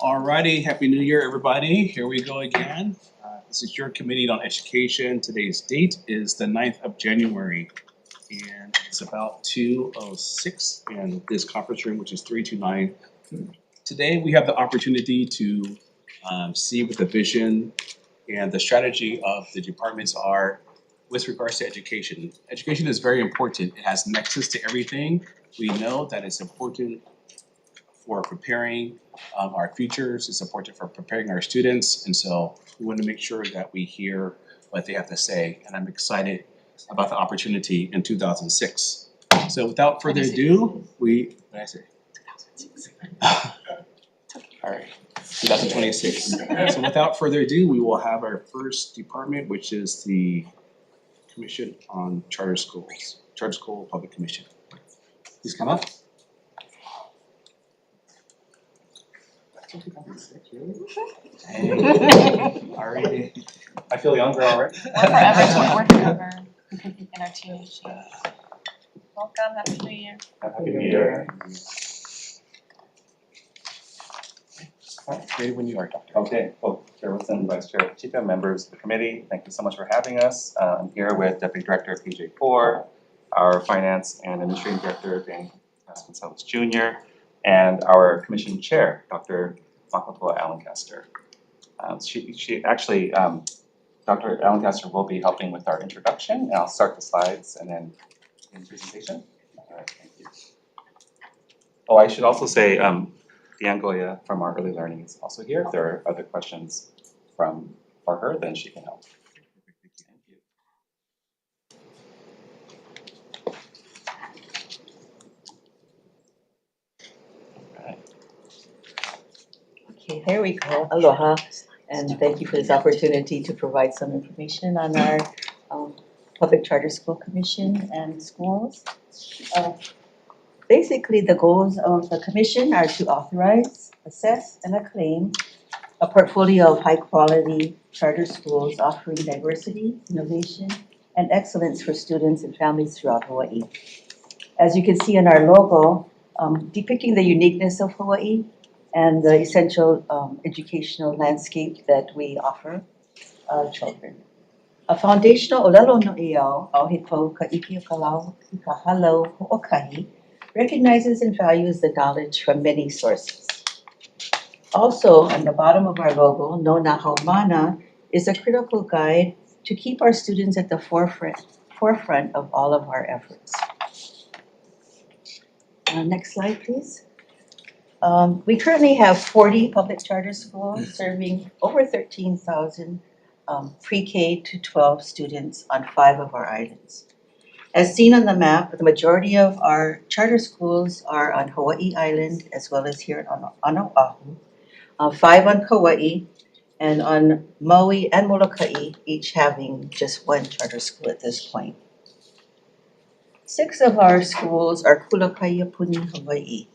Alrighty, Happy New Year, everybody. Here we go again. This is your Committee on Education. Today's date is the 9th of January. And it's about 2:06 in this conference room, which is 329. Today, we have the opportunity to see what the vision and the strategy of the departments are with regards to education. Education is very important. It has nexus to everything. We know that it's important for preparing our futures, it's important for preparing our students, and so we want to make sure that we hear what they have to say, and I'm excited about the opportunity in 2006. So without further ado, what did I say? 2006. All right, 2026. So without further ado, we will have our first department, which is the Commission on Charter Schools, Charter School Public Commission. Please come up. Hey, already. I feel younger already. We're forever in our teenage years. Welcome, Happy New Year. Happy New Year. Ready when you are, Doctor. Okay, well, Chair Wilson, Vice Chair Chica, members of the committee, thank you so much for having us. I'm here with Deputy Director PJ4, our Finance and Administrative Director, Dan Vasconcelos Jr., and our Commission Chair, Dr. Makotoa Allencaster. She actually, Dr. Allencaster will be helping with our introduction, and I'll start the slides and then begin the presentation. All right, thank you. Oh, I should also say, Deanne Goya from our early learning is also here. If there are other questions for her, then she can help. Thank you. Okay, there we go. Aloha, and thank you for this opportunity to provide some information on our Public Charter School Commission and schools. Basically, the goals of the commission are to authorize, assess, and acclaim a portfolio of high-quality charter schools offering diversity, innovation, and excellence for students and families throughout Hawaii. As you can see in our logo, depicting the uniqueness of Hawaii and the essential educational landscape that we offer children. A foundational olelo no iao au he pau ka iki o ka lau i ka halau ho'okahi recognizes and values the knowledge from many sources. Also, on the bottom of our logo, no na haumana is a critical guide to keep our students at the forefront of all of our efforts. Next slide, please. We currently have 40 public charter schools serving over 13,000 pre-K to 12 students on 5 of our islands. As seen on the map, the majority of our charter schools are on Hawaii Island as well as here on Oahu, 5 on Kauai, and on Maui and Molokai, each having just 1 charter school at this point. 6 of our schools are Kulakaiapuni, Hawaii,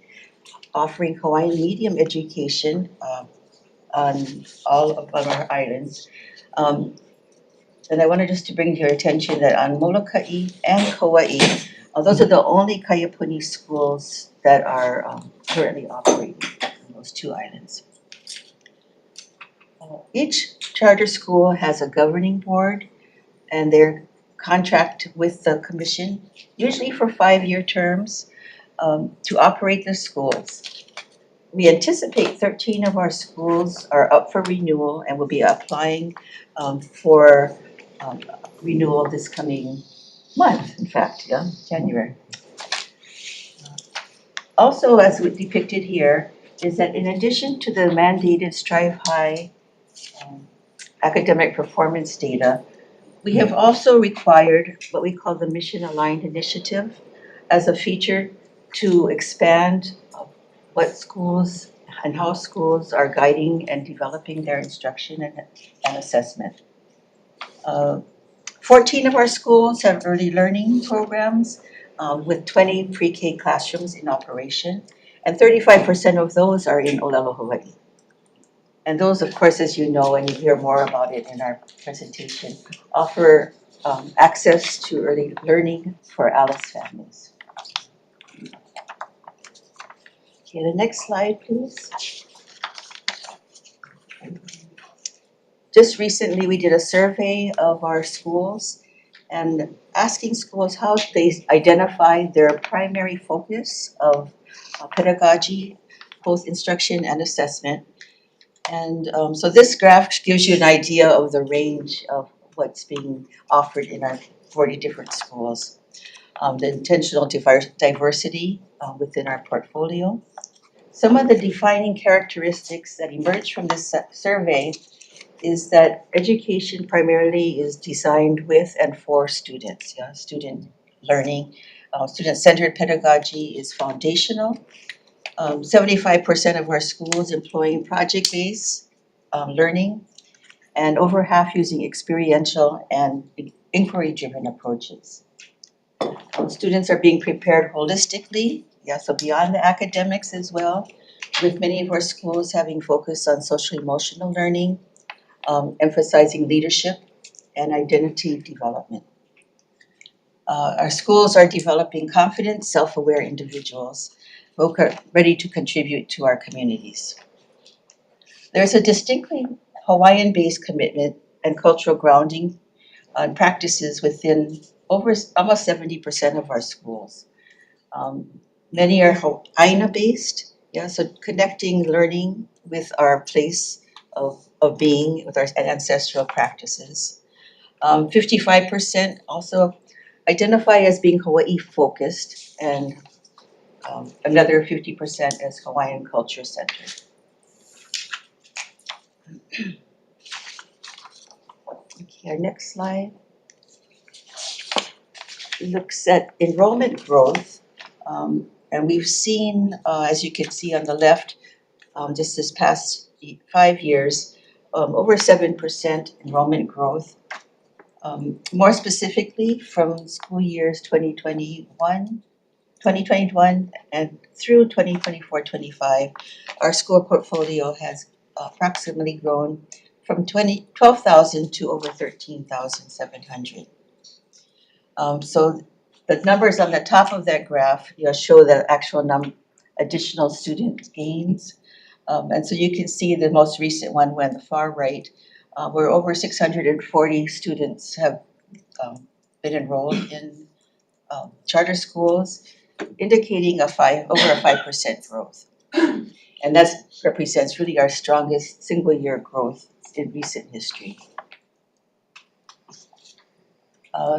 offering Hawaiian medium education on all of our islands. And I wanted just to bring to your attention that on Molokai and Kauai, those are the only Kaiapuni schools that are currently operating on those 2 islands. Each charter school has a governing board and their contract with the commission, usually for 5-year terms, to operate the schools. We anticipate 13 of our schools are up for renewal and will be applying for renewal this coming month, in fact, January. Also, as depicted here, is that in addition to the mandated Strive High academic performance data, we have also required what we call the Mission Aligned Initiative as a feature to expand what schools and how schools are guiding and developing their instruction and assessment. 14 of our schools have early learning programs with 20 pre-K classrooms in operation, and 35% of those are in Olelo, Hawaii. And those, of course, as you know, and you hear more about it in our presentation, offer access to early learning for ALICE families. Okay, the next slide, please. Just recently, we did a survey of our schools and asking schools how they identify their primary focus of pedagogy, both instruction and assessment. And so this graph gives you an idea of the range of what's being offered in our 40 different schools. The intentional diversity within our portfolio. Some of the defining characteristics that emerged from this survey is that education primarily is designed with and for students. Student learning, student-centered pedagogy is foundational. 75% of our schools employing project-based learning, and over half using experiential and inquiry-driven approaches. Students are being prepared holistically, so beyond the academics as well, with many of our schools having focused on social-emotional learning, emphasizing leadership and identity development. Our schools are developing confident, self-aware individuals who are ready to contribute to our communities. There's a distinctly Hawaiian-based commitment and cultural grounding on practices within almost 70% of our schools. Many are Hawaiian-based, so connecting learning with our place of being, with our ancestral practices. 55% also identify as being Hawaii-focused, and another 50% as Hawaiian culture-centered. Okay, our next slide looks at enrollment growth, and we've seen, as you can see on the left, just this past 5 years, over 7% enrollment growth. More specifically, from school years 2021 and through 2024-25, our school portfolio has approximately grown from 12,000 to over 13,700. So the numbers on the top of that graph show the actual additional student gains. And so you can see the most recent one on the far right, where over 640 students have been enrolled in charter schools, indicating over a 5% growth. And that represents really our strongest single year growth in recent history.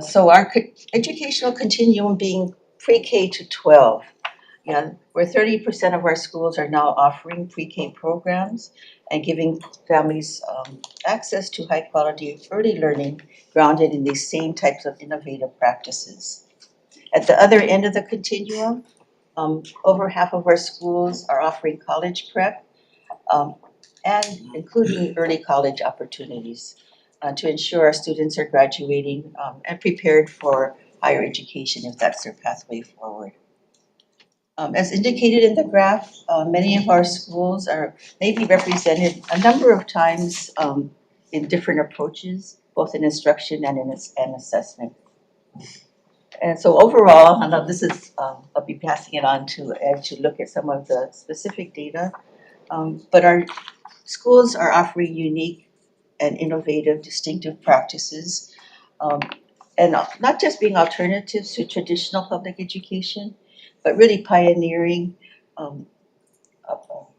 So our educational continuum being pre-K to 12, where 30% of our schools are now offering pre-K programs and giving families access to high quality early learning grounded in these same types of innovative practices. At the other end of the continuum, over half of our schools are offering college prep and including early college opportunities to ensure our students are graduating and prepared for higher education if that's their pathway forward. As indicated in the graph, many of our schools may be represented a number of times in different approaches, both in instruction and in assessment. And so overall, and this is, I'll be passing it on to Ed to look at some of the specific data, but our schools are offering unique and innovative, distinctive practices, and not just being alternatives to traditional public education, but really pioneering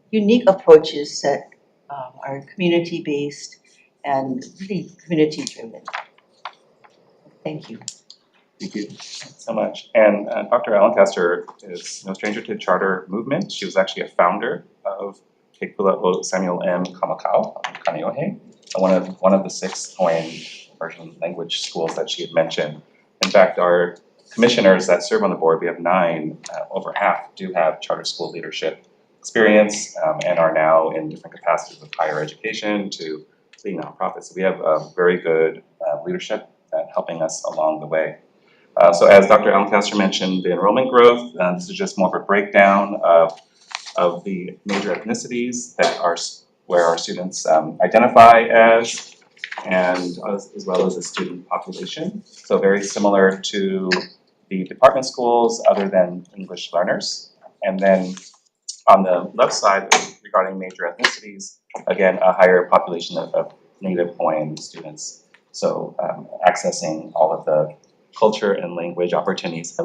unique approaches that are community-based and really community-driven. Thank you. Thank you so much. And Dr. Lancaster is no stranger to the charter movement. She was actually a founder of Kekula'o Samuel M. Kamakau, Kaneohe, one of the 6 Hawaiian immersion language schools that she had mentioned. In fact, our commissioners that serve on the board, we have 9, over half do have charter school leadership experience and are now in different capacities of higher education to leading nonprofits. So we have very good leadership helping us along the way. So as Dr. Lancaster mentioned, the enrollment growth, this is just more of a breakdown of the major ethnicities that are where our students identify as, and as well as the student population. So very similar to the department schools other than English learners. And then on the left side, regarding major ethnicities, again, a higher population of Native Hawaiian students. So accessing all of the culture and language opportunities.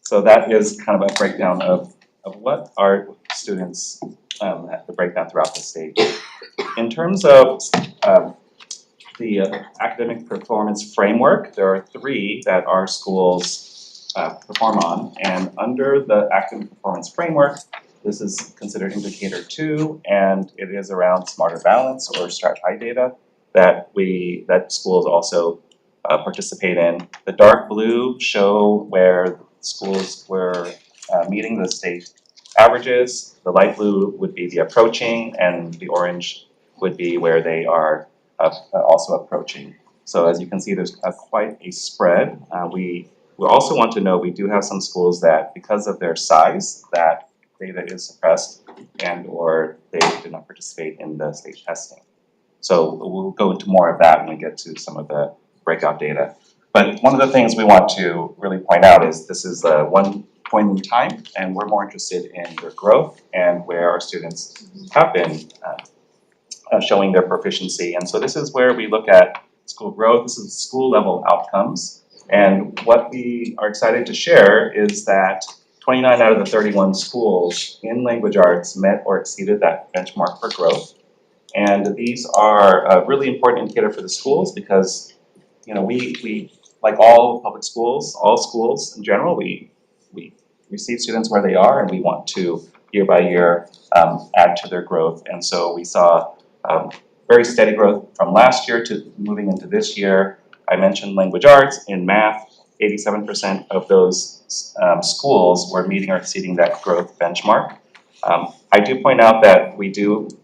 So that is kind of a breakdown of what our students, the breakdown throughout the state. In terms of the academic performance framework, there are 3 that our schools perform on, and under the academic performance framework, this is considered indicator 2, and it is around smarter balance or strat high data that schools also participate in. The dark blue show where schools were meeting the state averages. The light blue would be the approaching, and the orange would be where they are also approaching. So as you can see, there's quite a spread. We also want to know we do have some schools that, because of their size, that data is suppressed and or they did not participate in the state testing. So we'll go into more of that when we get to some of the breakout data. But one of the things we want to really point out is this is one point in time, and we're more interested in their growth and where our students have been showing their proficiency. And so this is where we look at school growth. This is school level outcomes. And what we are excited to share is that 29 out of the 31 schools in language arts met or exceeded that benchmark for growth. And these are a really important indicator for the schools because, you know, we like all public schools, all schools in general, we receive students where they are, and we want to year by year add to their growth. And so we saw very steady growth from last year to moving into this year. I mentioned language arts. In math, 87% of those schools were meeting or exceeding that growth benchmark. I do point out that we did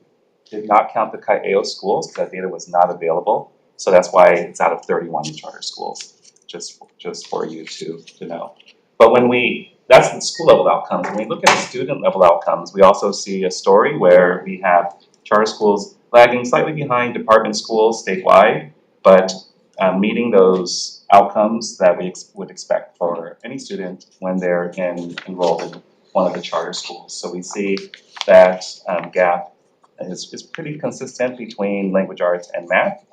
not count the Kai'eo schools because that data was not available. So that's why it's out of 31 charter schools, just for you to know. But that's the school level outcomes. When we look at student level outcomes, we also see a story where we have charter schools lagging slightly behind department schools statewide, but meeting those outcomes that we would expect for any student when they're enrolled in one of the charter schools. So we see that gap is pretty consistent between language arts and math,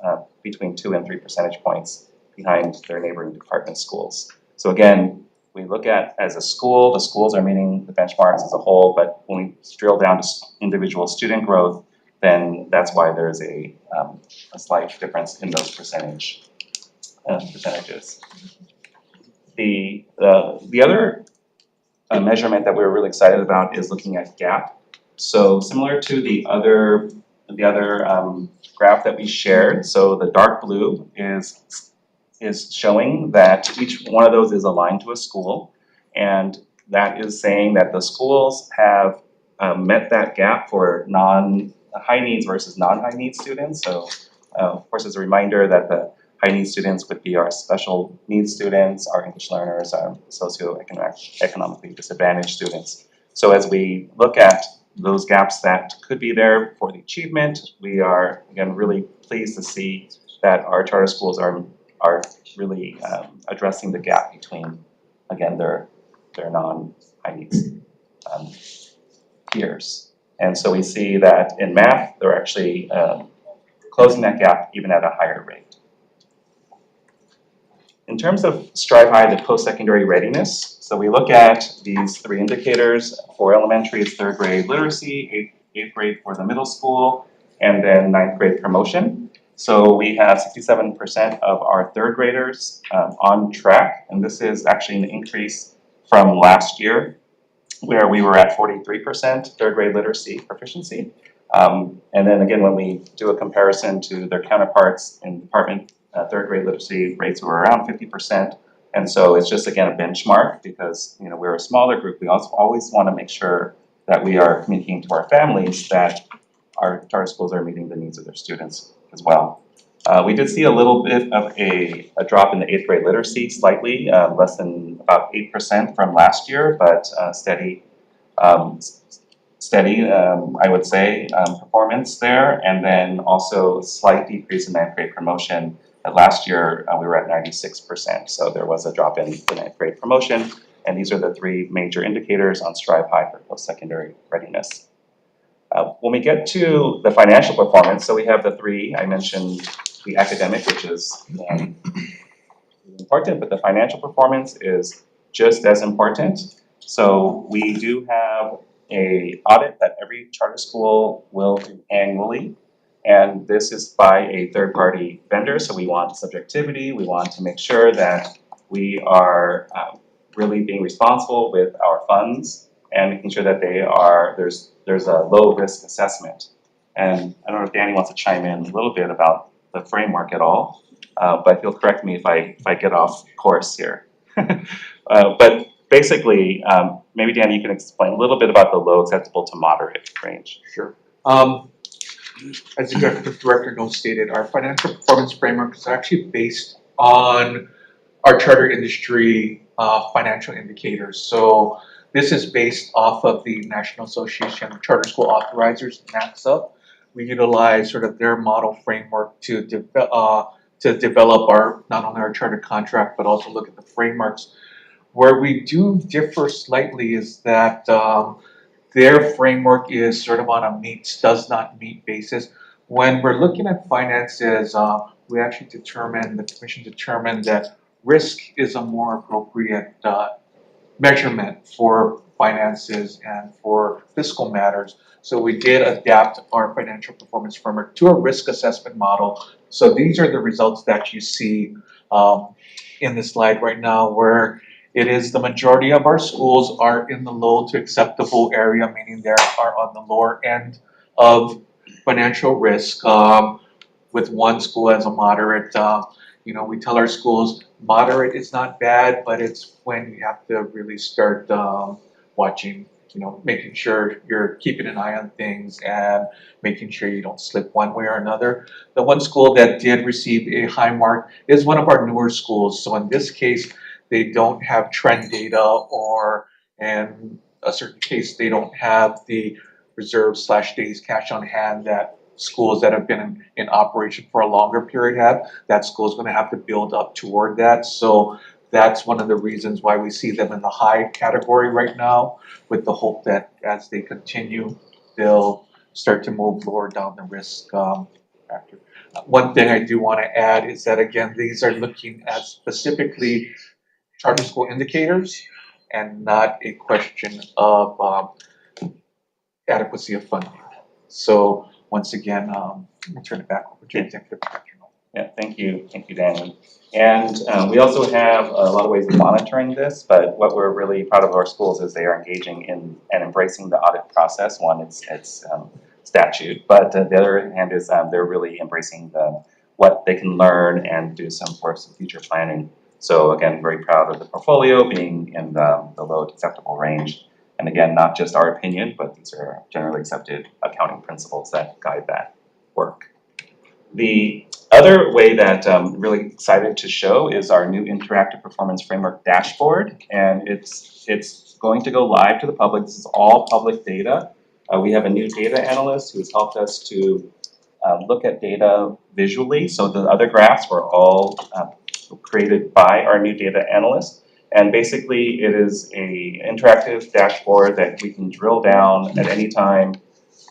between 2 and 3 percentage points behind their neighboring department schools. So again, we look at as a school, the schools are meeting the benchmarks as a whole, but when we drill down to individual student growth, then that's why there's a slight difference in those percentages. The other measurement that we're really excited about is looking at gap. So similar to the other graph that we shared, so the dark blue is showing that each one of those is aligned to a school, and that is saying that the schools have met that gap for high needs versus non-high needs students. So of course, as a reminder that the high needs students would be our special needs students, our English learners, our socioeconomically disadvantaged students. So as we look at those gaps that could be there for the achievement, we are again really pleased to see that our charter schools are really addressing the gap between, again, their non-high needs peers. And so we see that in math, they're actually closing that gap even at a higher rate. In terms of Strive High, the post-secondary readiness, so we look at these 3 indicators. For elementary, it's 3rd grade literacy, 8th grade for the middle school, and then 9th grade promotion. So we have 67% of our 3rd graders on track, and this is actually an increase from last year, where we were at 43% 3rd grade literacy proficiency. And then again, when we do a comparison to their counterparts in department 3rd grade literacy rates were around 50%. And so it's just, again, a benchmark because, you know, we're a smaller group. We also always want to make sure that we are communicating to our families that our charter schools are meeting the needs of their students as well. We did see a little bit of a drop in the 8th grade literacy, slightly, less than about 8% from last year, but steady, I would say, performance there. And then also a slight decrease in 9th grade promotion. Last year, we were at 96%, so there was a drop in the 9th grade promotion. And these are the three major indicators on Strive High for post-secondary readiness. When we get to the financial performance, so we have the three. I mentioned the academic, which is important, but the financial performance is just as important. So we do have an audit that every charter school will do annually. And this is by a third-party vendor, so we want subjectivity. We want to make sure that we are really being responsible with our funds and making sure that there's a low-risk assessment. And I don't know if Danny wants to chime in a little bit about the framework at all, but he'll correct me if I get off course here. But basically, maybe Danny, you can explain a little bit about the low acceptable to moderate range. Sure. As the executive director Noel stated, our financial performance framework is actually based on our charter industry financial indicators. So this is based off of the National Association of Charter School Authorizers, NACSA. We utilize sort of their model framework to develop our not only our charter contract but also look at the frameworks. Where we do differ slightly is that their framework is sort of on a meets, does not meet basis. When we're looking at finances, we actually the commission determined that risk is a more appropriate measurement for finances and for fiscal matters. So we did adapt our financial performance framework to a risk assessment model. So these are the results that you see in the slide right now, where it is the majority of our schools are in the low to acceptable area, meaning they are on the lower end of financial risk, with one school as a moderate. We tell our schools moderate is not bad, but it's when you have to really start watching, making sure you're keeping an eye on things and making sure you don't slip one way or another. The one school that did receive a high mark is one of our newer schools. So in this case, they don't have trend data, or in a certain case, they don't have the reserve/days cash on hand that schools that have been in operation for a longer period have. That school is going to have to build up toward that. So that's one of the reasons why we see them in the high category right now, with the hope that as they continue, they'll start to move lower down the risk factor. One thing I do want to add is that, again, these are looking at specifically charter school indicators and not a question of adequacy of funding. So once again, I'll turn it back over to Executive Director. Yeah, thank you, Danny. And we also have a lot of ways of monitoring this, but what we're really proud of our schools is they are engaging in and embracing the audit process. One, it's statute, but the other hand is they're really embracing what they can learn and do some future planning. So again, very proud of the portfolio being in the low acceptable range. And again, not just our opinion, but these are generally accepted accounting principles that guide that work. The other way that I'm really excited to show is our new interactive performance framework dashboard, and it's going to go live to the public. This is all public data. We have a new data analyst who's helped us to look at data visually. So the other graphs were all created by our new data analyst. And basically it is a interactive dashboard that we can drill down at any time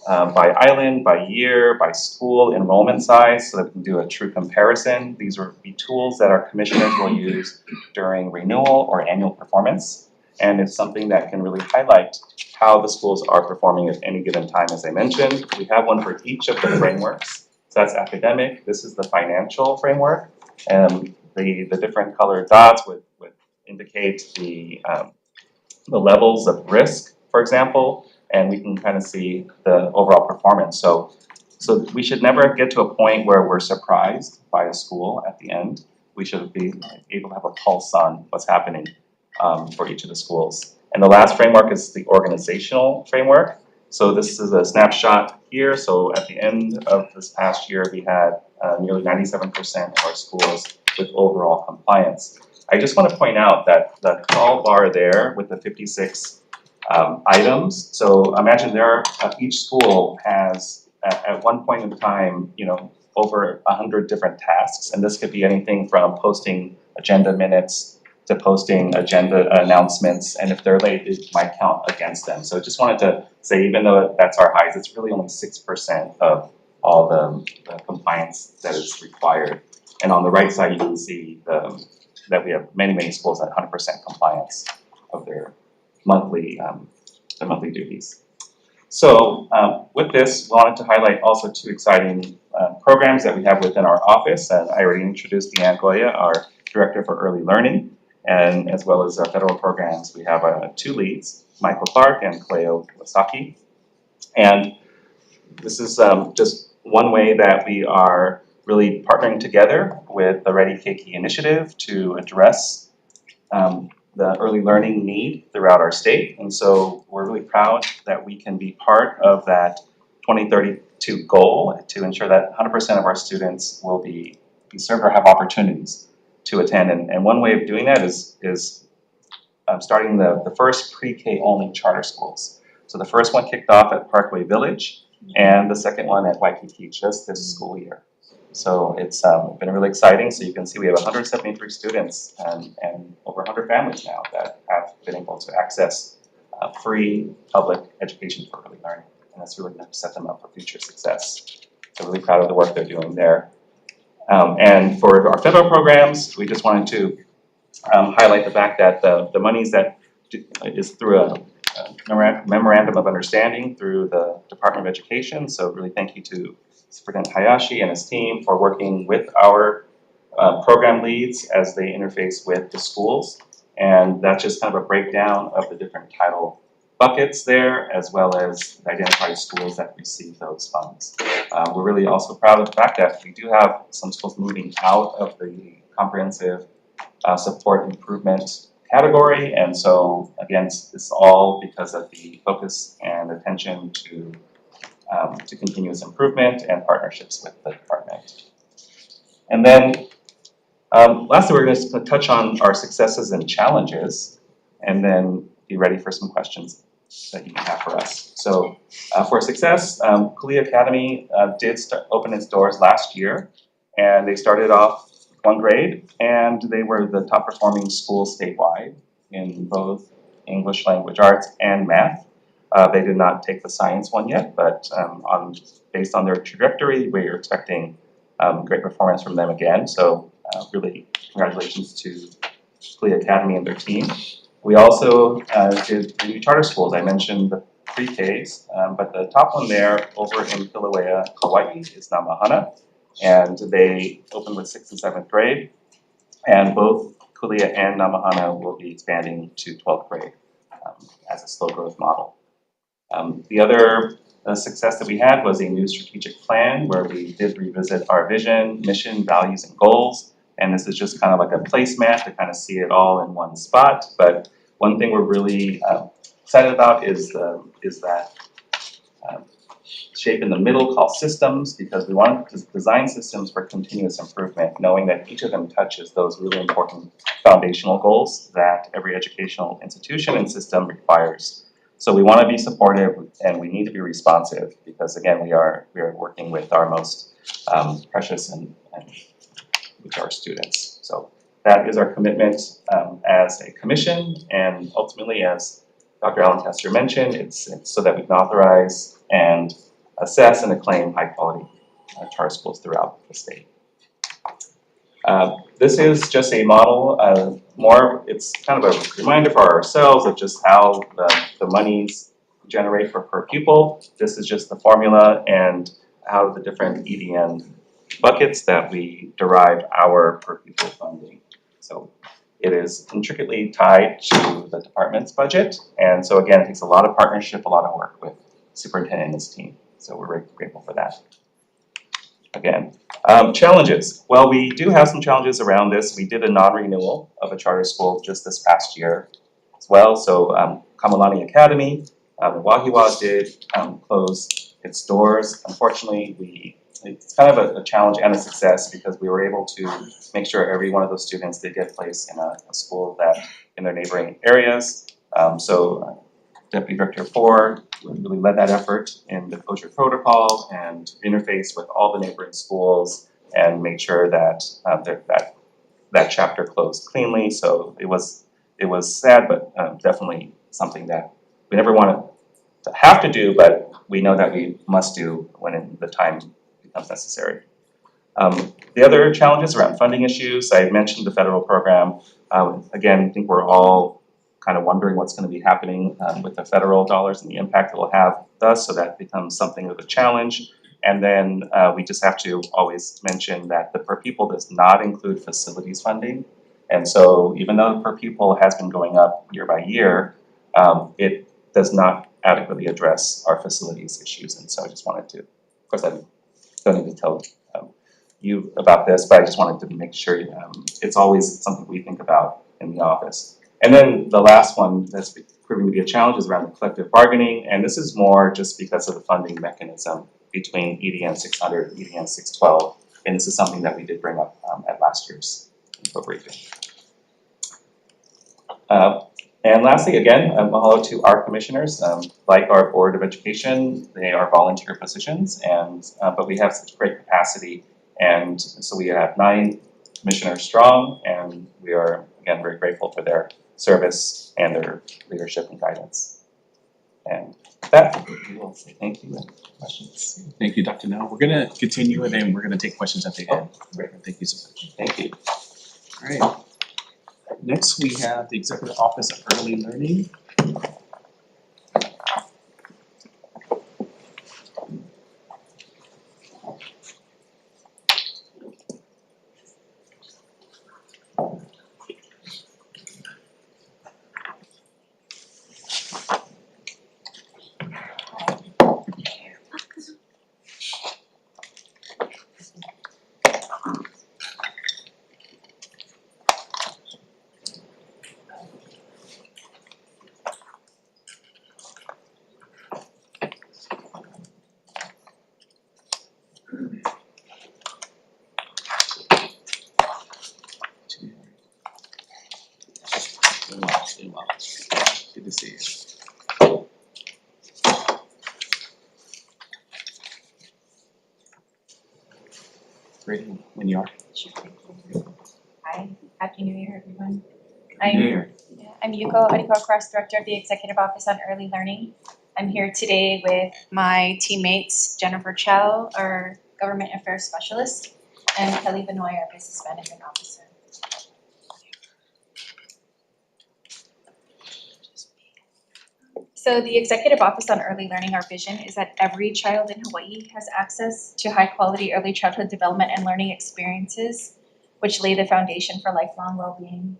by island, by year, by school enrollment size, so that we can do a true comparison. These will be tools that our commissioners will use during renewal or annual performance. And it's something that can really highlight how the schools are performing at any given time. As I mentioned, we have one for each of the frameworks. So that's academic, this is the financial framework. And the different colored dots would indicate the levels of risk, for example, and we can kind of see the overall performance. So we should never get to a point where we're surprised by a school at the end. We should be able to have a pulse on what's happening for each of the schools. And the last framework is the organizational framework. So this is a snapshot here. So at the end of this past year, we had nearly 97% of our schools with overall compliance. I just want to point out that the tall bar there with the 56 items, so imagine each school has at one point in time, over 100 different tasks, and this could be anything from posting agenda minutes to posting agenda announcements, and if they're late, it might count against them. So just wanted to say, even though that's our highs, it's really only 6% of all the compliance that is required. And on the right side, you can see that we have many schools at 100% compliance of their monthly duties. So with this, we wanted to highlight also two exciting programs that we have within our office. And I already introduced Deanne Goya, our Director for Early Learning, and as well as our federal programs. We have two leads, Michael Clark and Cleo Wasaki. And this is just one way that we are really partnering together with the Ready Keiki initiative to address the early learning need throughout our state. And so we're really proud that we can be part of that 2032 goal to ensure that 100% of our students will be served or have opportunities to attend. And one way of doing that is starting the first pre-K only charter schools. So the first one kicked off at Parkway Village, and the second one at Waikiki just this school year. So it's been really exciting. So you can see we have 173 students and over 100 families now that have been able to access free public education for early learning. And that's really going to set them up for future success. So really proud of the work they're doing there. And for our federal programs, we just wanted to highlight the fact that the monies that is through a memorandum of understanding through the Department of Education. So really thank you to Superintendent Hayashi and his team for working with our program leads as they interface with the schools. And that's just kind of a breakdown of the different title buckets there, as well as the identified schools that receive those funds. We're really also proud of the fact that we do have some schools moving out of the comprehensive support improvement category, and so again, it's all because of the focus and attention to continuous improvement and partnerships with the department. And then lastly, we're going to touch on our successes and challenges, and then be ready for some questions that you can have for us. So for success, Kulia Academy did open its doors last year, and they started off 1 grade, and they were the top performing school statewide in both English language arts and math. They did not take the science one yet, but based on their trajectory, we are expecting great performance from them again. So really congratulations to Kulia Academy and their team. We also did the new charter schools. I mentioned the pre-Ks, but the top one there over in Kilauea, Hawaiʻi is Namahana. And they opened with 6th and 7th grade, and both Kulia and Namahana will be expanding to 12th grade as a slow growth model. The other success that we had was a new strategic plan where we did revisit our vision, mission, values, and goals. And this is just kind of like a placemat to kind of see it all in one spot. But one thing we're really excited about is that shape in the middle called systems, because we want to design systems for continuous improvement, knowing that each of them touches those really important foundational goals that every educational institution and system requires. So we want to be supportive, and we need to be responsive, because again, we are working with our most precious and which are students. So that is our commitment as a commission, and ultimately, as Dr. Alan Tester mentioned, it's so that we can authorize and assess and acclaim high-quality charter schools throughout the state. This is just a model, it's kind of a reminder for ourselves of just how the monies generate for per pupil. This is just the formula and how the different EDN buckets that we derive our per pupil funding. So it is intricately tied to the department's budget, and so again, it takes a lot of partnership, a lot of work with superintendent and his team. So we're very grateful for that. Again, challenges. Well, we do have some challenges around this. We did a non-renewal of a charter school just this past year as well. So Kamalani Academy in Wahiawa did close its doors. Unfortunately, it's kind of a challenge and a success, because we were able to make sure every one of those students did get placed in a school that in their neighboring areas. So Deputy Director Ford really led that effort in the closure protocol and interfaced with all the neighboring schools and made sure that that chapter closed cleanly. So it was sad, but definitely something that we never want to have to do, but we know that we must do when the time becomes necessary. The other challenges around funding issues, I mentioned the federal program. Again, I think we're all kind of wondering what's going to be happening with the federal dollars and the impact it will have thus, so that becomes something of a challenge. And then we just have to always mention that the per pupil does not include facilities funding. And so even though the per pupil has been going up year by year, it does not adequately address our facilities issues. And so I just wanted to, of course I don't need to tell you about this, but I just wanted to make sure it's always something we think about in the office. And then the last one that's proving to be a challenge is around the collective bargaining, and this is more just because of the funding mechanism between EDN 600 and EDN 612, and this is something that we did bring up at last year's info briefing. And lastly, again, a mahalo to our commissioners. Like our Board of Education, they are volunteer positions, and but we have such great capacity. And so we have 9 commissioners strong, and we are, again, very grateful for their service and their leadership and guidance. And with that, we will say thank you and questions. Thank you, Dr. No. We're gonna continue and then we're gonna take questions at the end. Great. Thank you so much. Thank you. All right. Next, we have the Executive Office of Early Learning. Good to see you. Great, when you are. Hi, Happy New Year, everyone. Here. I'm Yuko Adikokras, Director of the Executive Office on Early Learning. I'm here today with my teammates, Jennifer Chow, our Government Affairs Specialist, and Kelly Benoit, our Business Management Officer. So the Executive Office on Early Learning, our vision is that every child in Hawaii has access to high quality early childhood development and learning experiences, which lay the foundation for lifelong well-being.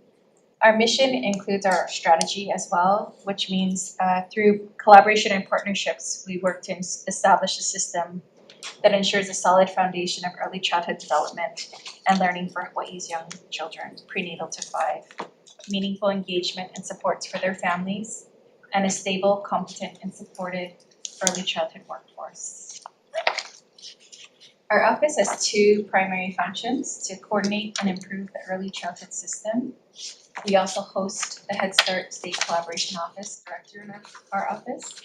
Our mission includes our strategy as well, which means through collaboration and partnerships, we work to establish a system that ensures a solid foundation of early childhood development and learning for Hawaii's young children, prenatal to 5, meaningful engagement and supports for their families, and a stable, competent, and supported early childhood workforce. Our office has 2 primary functions: to coordinate and improve the early childhood system. We also host the Head Start State Collaboration Office, Director in our office.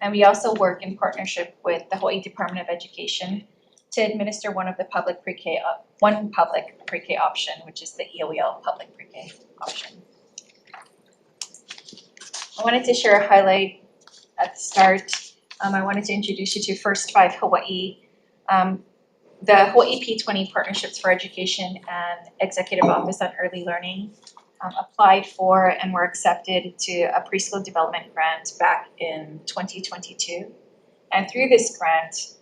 And we also work in partnership with the Hawaii Department of Education to administer one public pre-K option, which is the EOEL public pre-K option. I wanted to share a highlight at the start. I wanted to introduce you to First 5 Hawaii. The Hawaii P20 Partnerships for Education and Executive Office on Early Learning applied for and were accepted to a preschool development grant back in 2022. And through this grant,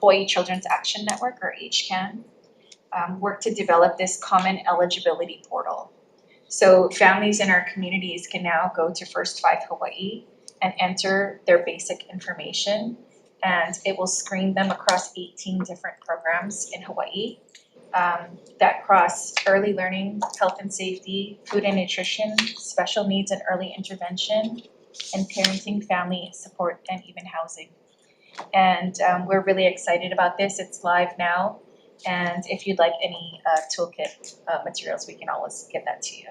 Hawaii Children's Action Network, or HCAN, worked to develop this common eligibility portal. So families in our communities can now go to First 5 Hawaii and enter their basic information, and it will screen them across 18 different programs in Hawaii that cross early learning, health and safety, food and nutrition, special needs and early intervention, and parenting, family support, and even housing. And we're really excited about this. It's live now. And if you'd like any toolkit materials, we can always get that to you.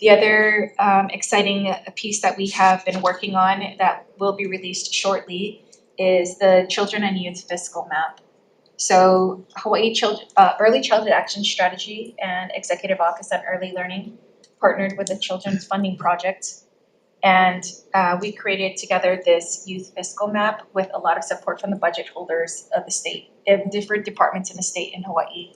The other exciting piece that we have been working on that will be released shortly is the Children and Youth Fiscal Map. So Hawaii Early Childhood Action Strategy and Executive Office on Early Learning partnered with the Children's Funding Project. And we created together this youth fiscal map with a lot of support from the budget holders of the state, of different departments in the state in Hawaii.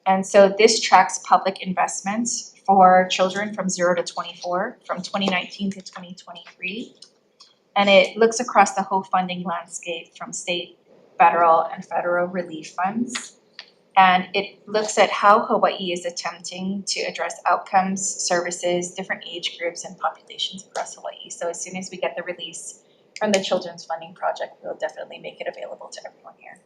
And so this tracks public investments for children from 0 to 24, from 2019 to 2023. And it looks across the whole funding landscape from state, federal, and federal relief funds. And it looks at how Hawaii is attempting to address outcomes, services, different age groups, and populations across Hawaii. So as soon as we get the release from the Children's Funding Project, we'll definitely make it available to everyone here.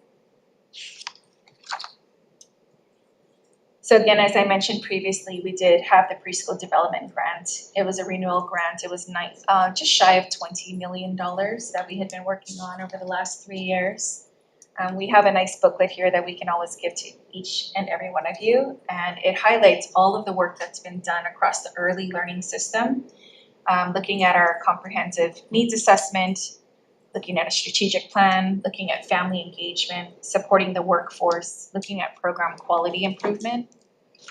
So again, as I mentioned previously, we did have the preschool development grant. It was a renewal grant. It was just shy of $20 million that we had been working on over the last 3 years. We have a nice booklet here that we can always give to each and every one of you, and it highlights all of the work that's been done across the early learning system, looking at our comprehensive needs assessment, looking at a strategic plan, looking at family engagement, supporting the workforce, looking at program quality improvement,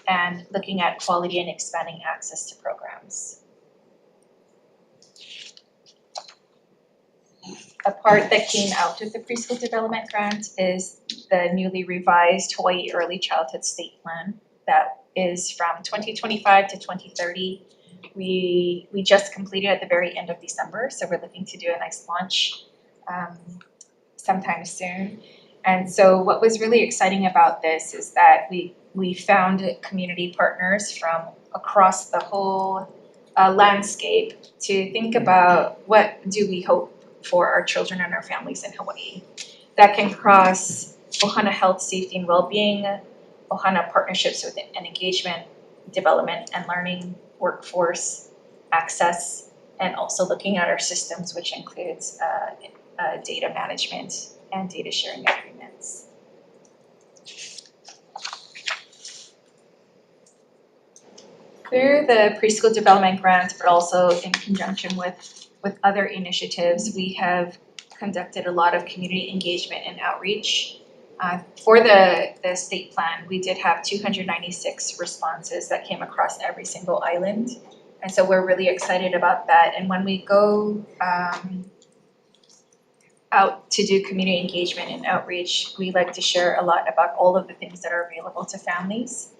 and looking at quality and expanding access to programs. A part that came out of the preschool development grant is the newly revised Hawaii Early Childhood State Plan that is from 2025 to 2030. We just completed at the very end of December, so we're looking to do a nice launch sometime soon. And so what was really exciting about this is that we found community partners from across the whole landscape to think about what do we hope for our children and our families in Hawaii. That can cross Ohana health, safety, and well-being, Ohana partnerships with and engagement, development and learning, workforce, access, and also looking at our systems, which includes data management and data sharing agreements. Through the preschool development grant, but also in conjunction with other initiatives, we have conducted a lot of community engagement and outreach. For the state plan, we did have 296 responses that came across every single island. And so we're really excited about that. And when we go out to do community engagement and outreach, we like to share a lot about all of the things that are available to families,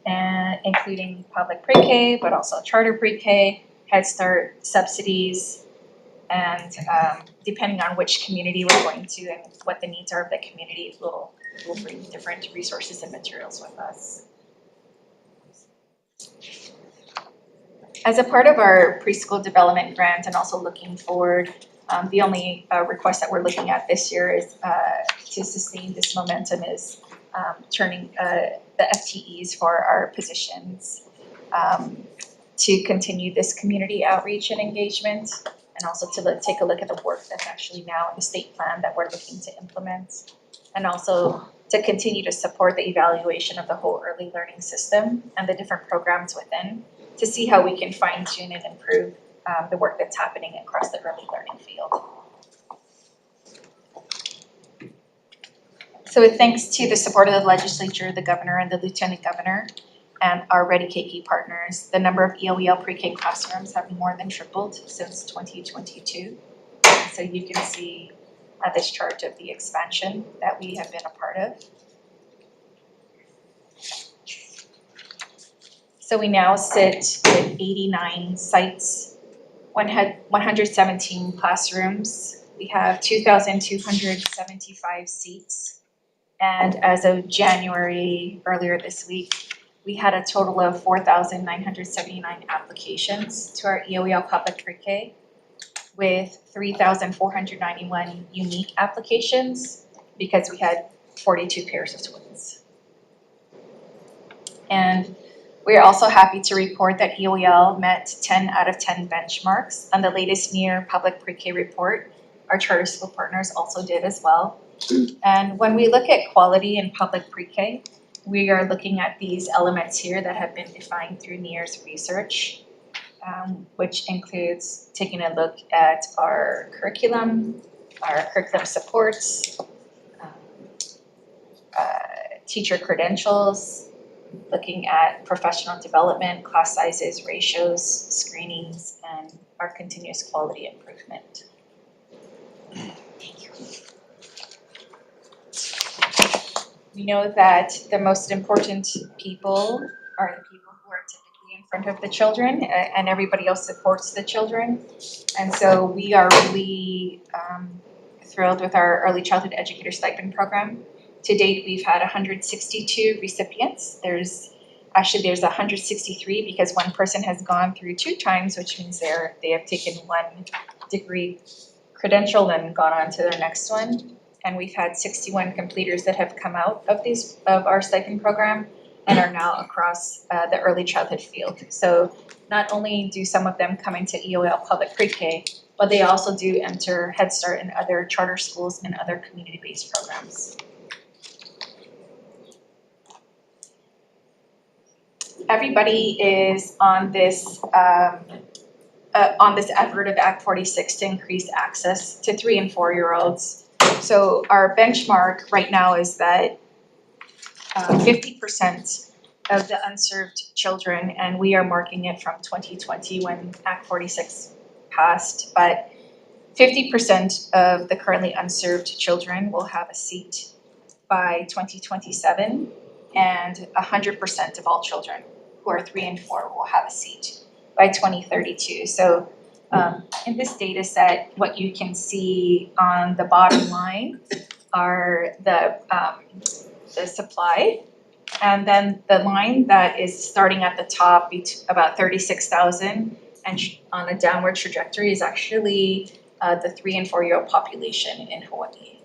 and including public pre-K, but also charter pre-K, Head Start subsidies, and depending on which community we're going to and what the needs are of the community, we'll bring different resources and materials with us. As a part of our preschool development grant and also looking forward, the only request that we're looking at this year is to sustain this momentum is turning the FTEs for our positions to continue this community outreach and engagement, and also to take a look at the work that's actually now in the state plan that we're looking to implement, and also to continue to support the evaluation of the whole early learning system and the different programs within to see how we can fine tune and improve the work that's happening across the early learning field. So thanks to the support of the legislature, the governor, and the lieutenant governor, and our Ready Keiki partners, the number of EOEL pre-K classrooms have more than tripled since 2022. So you can see this chart of the expansion that we have been a part of. So we now sit with 89 sites, 117 classrooms. We have 2,275 seats. And as of January, earlier this week, we had a total of 4,979 applications to our EOEL public pre-K, with 3,491 unique applications because we had 42 pairs of twins. And we are also happy to report that EOEL met 10 out of 10 benchmarks on the latest NEAR public pre-K report. Our charter school partners also did as well. And when we look at quality in public pre-K, we are looking at these elements here that have been defined through NEAR's research, which includes taking a look at our curriculum supports, teacher credentials, looking at professional development, class sizes, ratios, screenings, and our continuous quality improvement. Thank you. We know that the most important people are the people who are typically in front of the children, and everybody else supports the children. And so we are really thrilled with our early childhood educator stipend program. To date, we've had 162 recipients. There's 163 because one person has gone through 2 times, which means they have taken 1 degree credential and gone on to their next one. And we've had 61 completers that have come out of our stipend program and are now across the early childhood field. So not only do some of them come into EOEL public pre-K, but they also do enter Head Start and other charter schools and other community-based programs. Everybody is on this effort of Act 46 to increase access to 3 and 4-year-olds. So our benchmark right now is that 50% of the unserved children, and we are marking it from 2020 when Act 46 passed, but 50% of the currently unserved children will have a seat by 2027, and 100% of all children who are 3 and 4 will have a seat by 2032. So in this data set, what you can see on the bottom line are the supply, and then the line that is starting at the top, about 36,000, and on a downward trajectory is actually the 3 and 4-year-old population in Hawaii.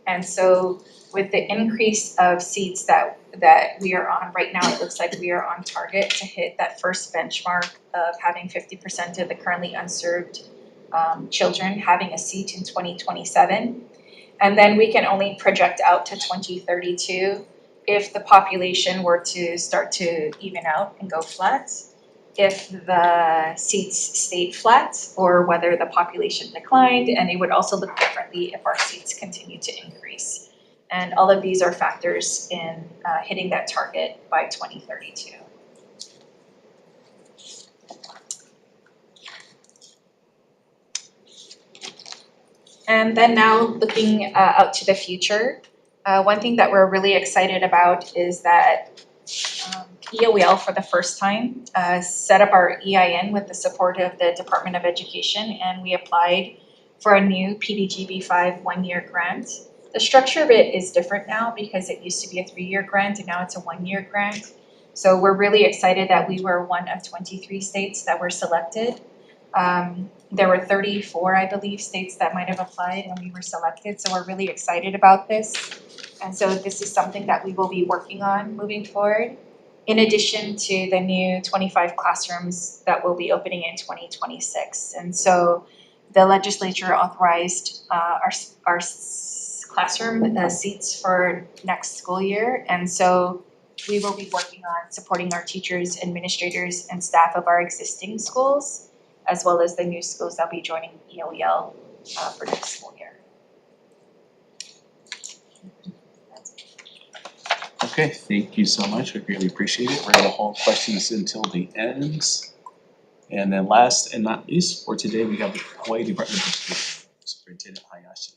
And so with the increase of seats that we are on right now, it looks like we are on target to hit that first benchmark of having 50% of the currently unserved children having a seat in 2027. And then we can only project out to 2032 if the population were to start to even out and go flat, if the seats stayed flat, or whether the population declined, and it would also look differently if our seats continue to increase. And all of these are factors in hitting that target by 2032. And then now looking out to the future, one thing that we're really excited about is that EOEL for the first time set up our EIN with the support of the Department of Education, and we applied for a new PDGB-5 1-year grant. The structure of it is different now because it used to be a 3-year grant and now it's a 1-year grant. So we're really excited that we were one of 23 states that were selected. There were 34, I believe, states that might have applied and we were selected. So we're really excited about this. And so this is something that we will be working on moving forward, in addition to the new 25 classrooms that will be opening in 2026. And so the legislature authorized our classroom seats for next school year. And so we will be working on supporting our teachers, administrators, and staff of our existing schools, as well as the new schools that'll be joining EOEL for next school year. Okay, thank you so much. We greatly appreciate it. We're gonna hold questions until the end. And then last and not least, for today, we have the Hawaii Department of Education, Superintendent Hayashi.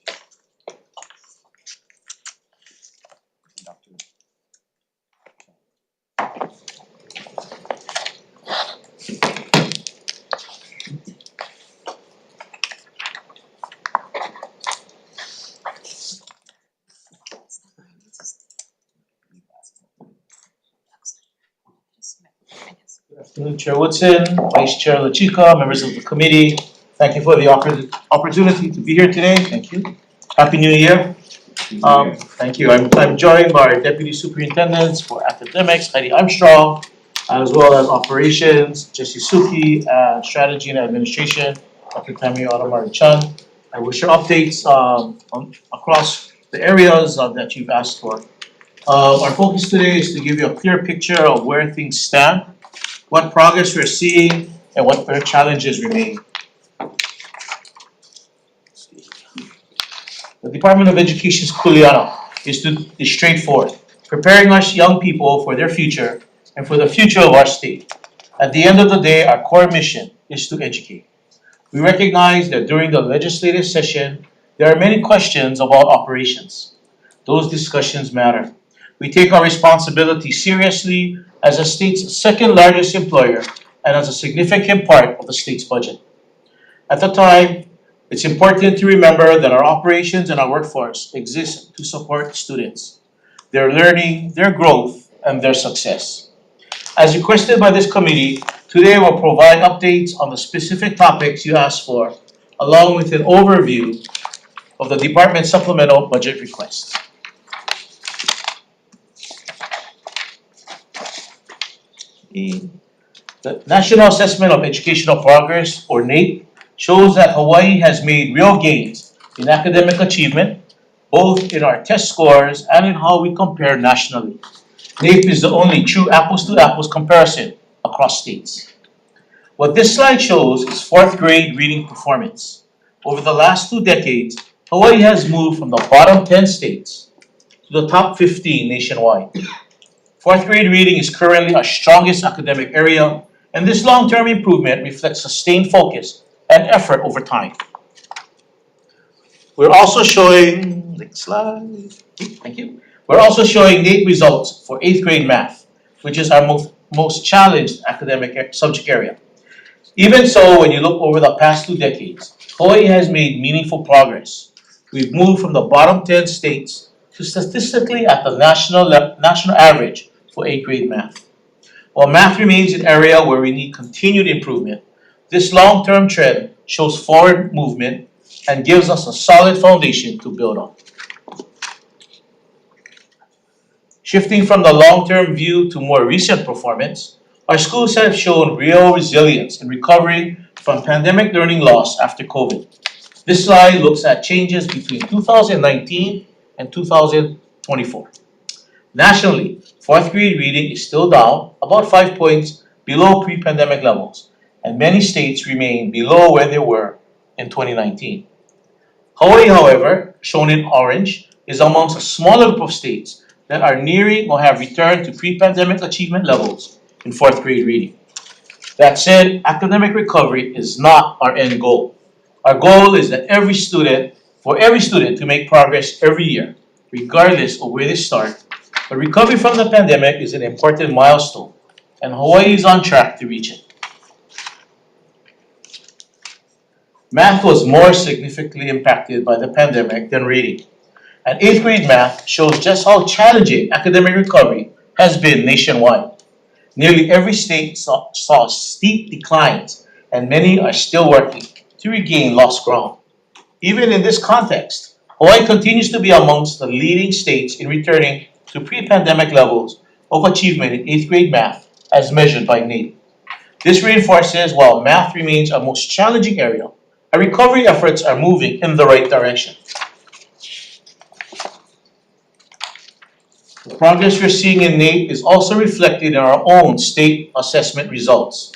Good afternoon, Chair Woodson, Vice Chair LaChica, members of the committee. Thank you for the opportunity to be here today. Thank you. Happy New Year. Thank you. I'm joined by Deputy Superintendents for Academics, Heidi Armstrong, as well as Operations, Jesse Suki, and Strategy and Administration, Dr. Tammy Otomari-chan. I will share updates across the areas that you've asked for. Our focus today is to give you a clear picture of where things stand, what progress we're seeing, and what their challenges remain. The Department of Education's kuleana. is straightforward, preparing our young people for their future and for the future of our state. At the end of the day, our core mission is to educate. We recognize that during the legislative session, there are many questions about operations. Those discussions matter. We take our responsibility seriously as the state's second largest employer and as a significant part of the state's budget. At the time, it's important to remember that our operations and our workforce exist to support students, their learning, their growth, and their success. As requested by this committee, today we'll provide updates on the specific topics you asked for, along with an overview of the department's supplemental budget request. The National Assessment of Educational Progress, or NAEP, shows that Hawaii has made real gains in academic achievement, both in our test scores and in how we compare nationally. NAEP is the only true apples-to-apples comparison across states. What this slide shows is fourth grade reading performance. Over the last 2 decades, Hawaii has moved from the bottom 10 states to the top 15 nationwide. Fourth grade reading is currently our strongest academic area, and this long-term improvement reflects sustained focus and effort over time. We're also showing, next slide, thank you. We're also showing NAEP results for 8th grade math, which is our most challenged academic subject area. Even so, when you look over the past 2 decades, Hawaii has made meaningful progress. We've moved from the bottom 10 states to statistically at the national average for 8th grade math. While math remains an area where we need continued improvement, this long-term trend shows forward movement and gives us a solid foundation to build on. Shifting from the long-term view to more recent performance, our schools have shown real resilience in recovering from pandemic learning loss after COVID. This slide looks at changes between 2019 and 2024. Nationally, fourth grade reading is still down about 5 points below pre-pandemic levels, and many states remain below where they were in 2019. Hawaii, however, shown in orange, is amongst a smaller group of states that are nearing or have returned to pre-pandemic achievement levels in fourth grade reading. That said, academic recovery is not our end goal. Our goal is that for every student to make progress every year, regardless of where they start. But recovery from the pandemic is an important milestone, and Hawaii is on track to reach it. Math was more significantly impacted by the pandemic than reading, and 8th grade math shows just how challenging academic recovery has been nationwide. Nearly every state saw steep declines, and many are still working to regain lost ground. Even in this context, Hawaii continues to be amongst the leading states in returning to pre-pandemic levels of achievement in 8th grade math as measured by NAEP. This reinforces while math remains our most challenging area, our recovery efforts are moving in the right direction. The progress we're seeing in NAEP is also reflected in our own state assessment results.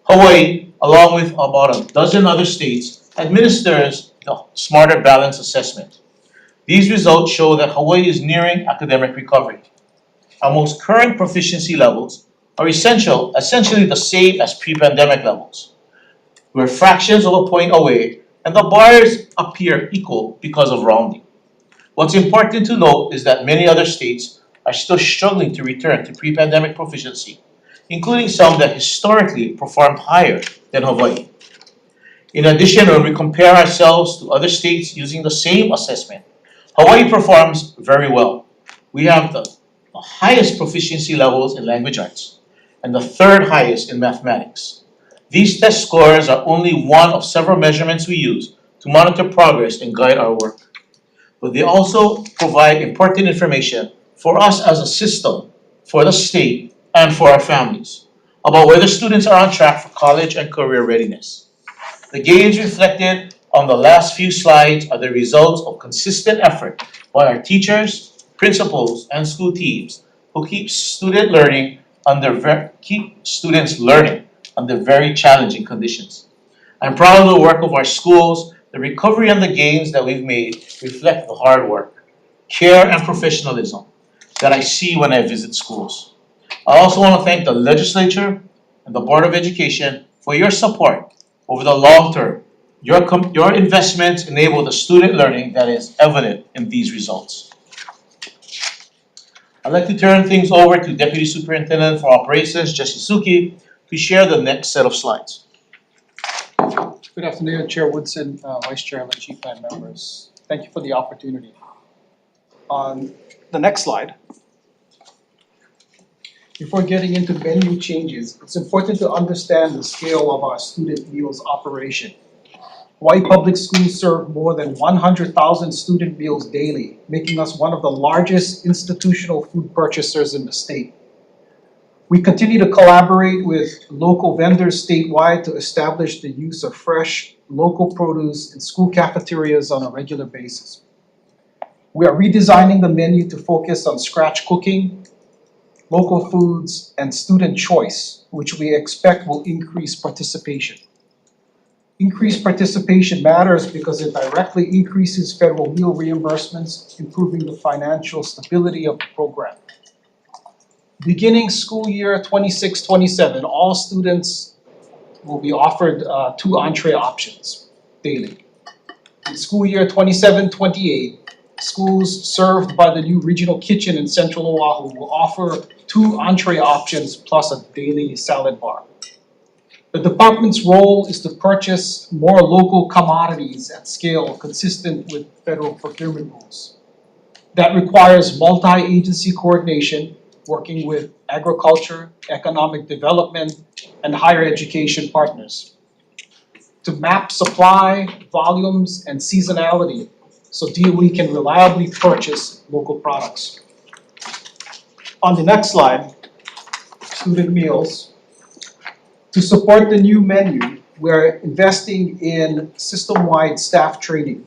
Hawaii, along with about a dozen other states, administers the Smarter Balance Assessment. These results show that Hawaii is nearing academic recovery. Our most current proficiency levels are essentially the same as pre-pandemic levels. We're fractions of a point away, and the bars appear equal because of rounding. What's important to note is that many other states are still struggling to return to pre-pandemic proficiency, including some that historically performed higher than Hawaii. In addition, when we compare ourselves to other states using the same assessment, Hawaii performs very well. We have the highest proficiency levels in language arts and the third highest in mathematics. These test scores are only one of several measurements we use to monitor progress and guide our work. But they also provide important information for us as a system, for the state, and for our families about whether students are on track for college and career readiness. The gains reflected on the last few slides are the results of consistent effort by our teachers, principals, and school teams who keep students learning under very challenging conditions. I'm proud of the work of our schools. The recovery and the gains that we've made reflect the hard work, care and professionalism that I see when I visit schools. I also want to thank the legislature and the Board of Education for your support over the long term. Your investments enable the student learning that is evident in these results. I'd like to turn things over to Deputy Superintendent for Operations, Jesse Suki, to share the next set of slides. Good afternoon, Chair Woodson, Vice Chair Lachipa, and members. Thank you for the opportunity. On the next slide, before getting into menu changes, it's important to understand the scale of our student meals operation. Hawaiʻi Public Schools serve more than 100,000 student meals daily, making us one of the largest institutional food purchasers in the state. We continue to collaborate with local vendors statewide to establish the use of fresh, local produce in school cafeterias on a regular basis. We are redesigning the menu to focus on scratch cooking, local foods, and student choice, which we expect will increase participation. Increased participation matters because it directly increases federal meal reimbursements, improving the financial stability of the program. Beginning school year 26-27, all students will be offered 2 entree options daily. In school year 27-28, schools served by the new regional kitchen in Central Oahu will offer 2 entree options plus a daily salad bar. The department's role is to purchase more local commodities at scale consistent with federal procurement rules. That requires multi-agency coordination, working with agriculture, economic development, and higher education partners to map supply, volumes, and seasonality so DOE can reliably purchase local products. On the next slide, student meals. To support the new menu, we're investing in system-wide staff training.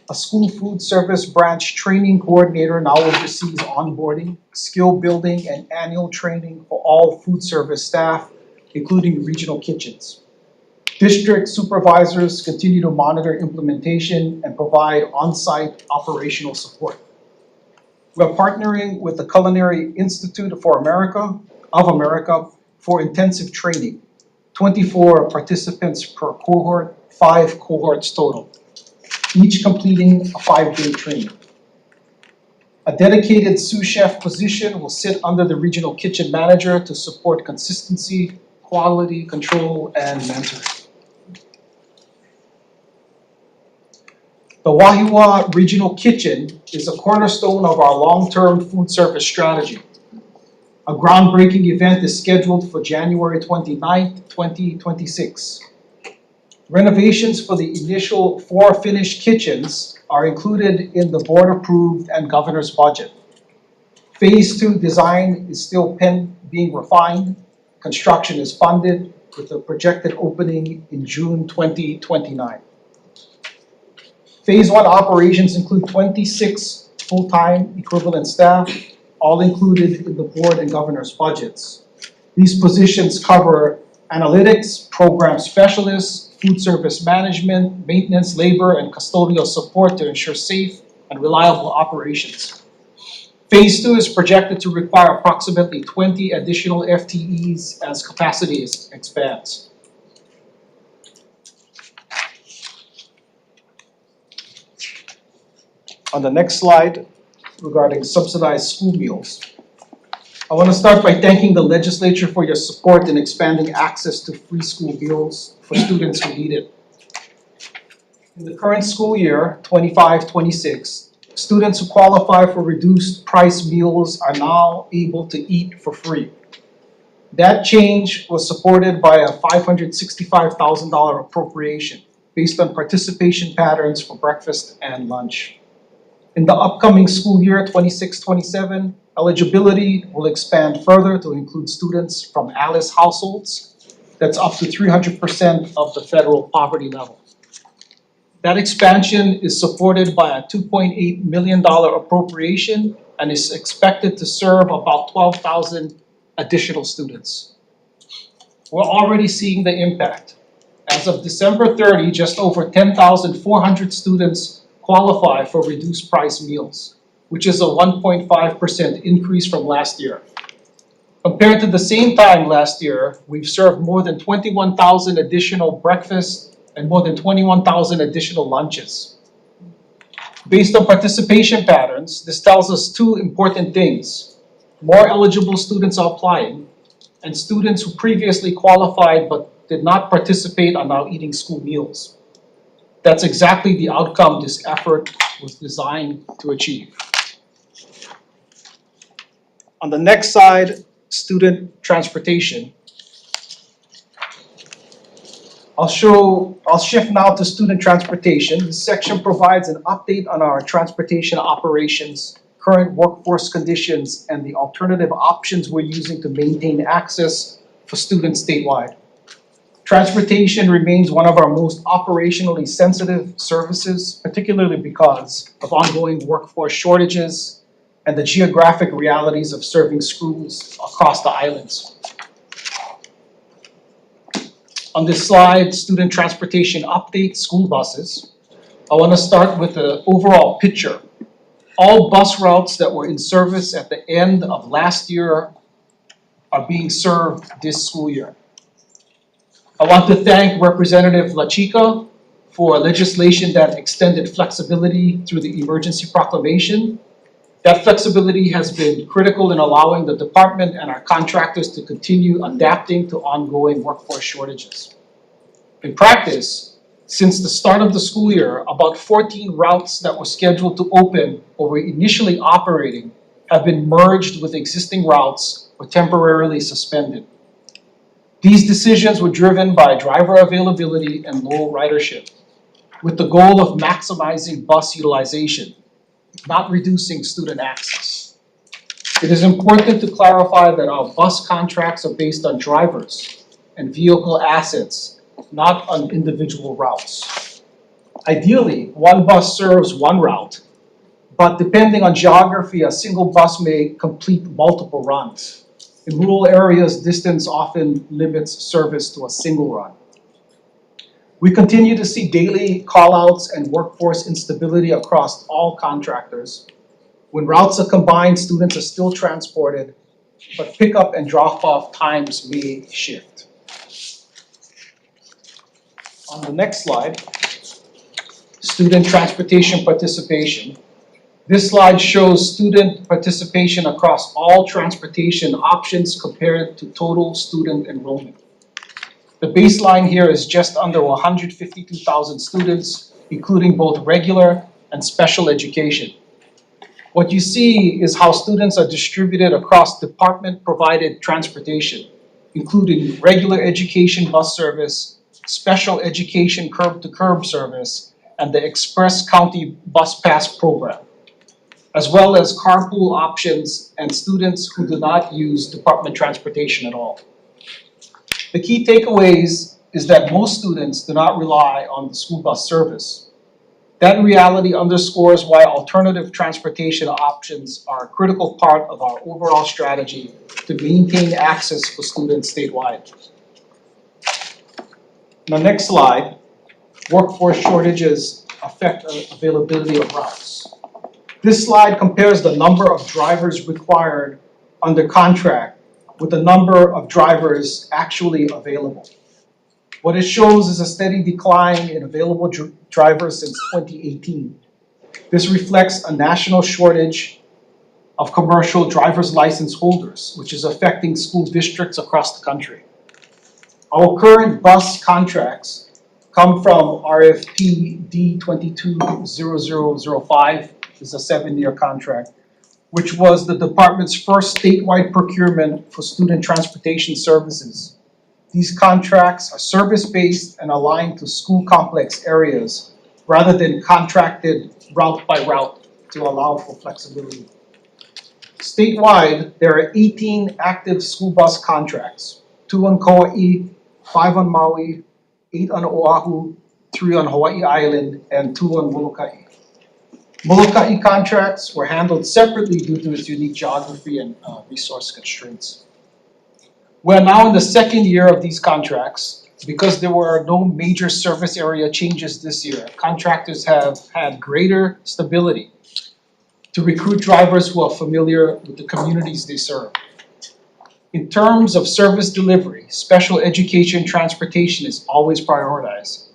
A school food service branch training coordinator now oversees onboarding, skill building, and annual training for all food service staff, including regional kitchens. District supervisors continue to monitor implementation and provide on-site operational support. We're partnering with the Culinary Institute of America for intensive training. 24 participants per cohort, 5 cohorts total, each completing a 5-day training. A dedicated sous chef position will sit under the regional kitchen manager to support consistency, quality control, and mentoring. The Wahiawa Regional Kitchen is a cornerstone of our long-term food service strategy. A groundbreaking event is scheduled for January 29th, 2026. Renovations for the initial 4 finished kitchens are included in the board-approved and governor's budget. Phase 2 design is still being refined. Construction is funded with a projected opening in June 2029. Phase 1 operations include 26 full-time equivalent staff, all included in the board and governor's budgets. These positions cover analytics, program specialists, food service management, maintenance, labor, and custodial support to ensure safe and reliable operations. Phase 2 is projected to require approximately 20 additional FTEs as capacity expands. On the next slide, regarding subsidized school meals, I want to start by thanking the legislature for your support in expanding access to free school meals for students who need it. In the current school year, 25-26, students who qualify for reduced price meals are now able to eat for free. That change was supported by a $565,000 appropriation based on participation patterns for breakfast and lunch. In the upcoming school year, 26-27, eligibility will expand further to include students from ALICE households. That's up to 300% of the federal poverty level. That expansion is supported by a $2.8 million appropriation and is expected to serve about 12,000 additional students. We're already seeing the impact. As of December 30, just over 10,400 students qualify for reduced price meals. which is a 1.5% increase from last year. Compared to the same time last year, we've served more than 21,000 additional breakfasts and more than 21,000 additional lunches. Based on participation patterns, this tells us two important things. More eligible students are applying, and students who previously qualified but did not participate are now eating school meals. That's exactly the outcome this effort was designed to achieve. On the next slide, student transportation. I'll shift now to student transportation. This section provides an update on our transportation operations, current workforce conditions, and the alternative options we're using to maintain access for students statewide. Transportation remains one of our most operationally sensitive services, particularly because of ongoing workforce shortages and the geographic realities of serving schools across the islands. On this slide, student transportation update, school buses. I want to start with the overall picture. All bus routes that were in service at the end of last year are being served this school year. I want to thank Representative La Chica for legislation that extended flexibility through the emergency proclamation. That flexibility has been critical in allowing the department and our contractors to continue adapting to ongoing workforce shortages. In practice, since the start of the school year, about 14 routes that were scheduled to open or were initially operating have been merged with existing routes or temporarily suspended. These decisions were driven by driver availability and low ridership, with the goal of maximizing bus utilization, not reducing student access. It is important to clarify that our bus contracts are based on drivers and vehicle assets, not on individual routes. Ideally, one bus serves one route, but depending on geography, a single bus may complete multiple runs. In rural areas, distance often limits service to a single run. We continue to see daily callouts and workforce instability across all contractors. When routes are combined, students are still transported, but pickup and drop-off times may shift. On the next slide, student transportation participation. This slide shows student participation across all transportation options compared to total student enrollment. The baseline here is just under 152,000 students, including both regular and special education. What you see is how students are distributed across department-provided transportation, including regular education bus service, special education curb-to-curb service, and the Express County Bus Pass program, as well as carpool options and students who do not use department transportation at all. The key takeaways is that most students do not rely on the school bus service. That reality underscores why alternative transportation options are a critical part of our overall strategy to maintain access for students statewide. On the next slide, workforce shortages affect availability of routes. This slide compares the number of drivers required under contract with the number of drivers actually available. What it shows is a steady decline in available drivers since 2018. This reflects a national shortage of commercial driver's license holders, which is affecting school districts across the country. Our current bus contracts come from RFP D220005. Is a 7-year contract, which was the department's first statewide procurement for student transportation services. These contracts are service-based and aligned to school complex areas rather than contracted route by route to allow for flexibility. Statewide, there are 18 active school bus contracts, 2 on Kauai, 5 on Maui, 8 on Oahu, 3 on Hawaiʻi Island, and 2 on Molokai. Molokai contracts were handled separately due to its unique geography and resource constraints. We're now in the second year of these contracts. Because there were no major service area changes this year, contractors have had greater stability to recruit drivers who are familiar with the communities they serve. In terms of service delivery, special education transportation is always prioritized.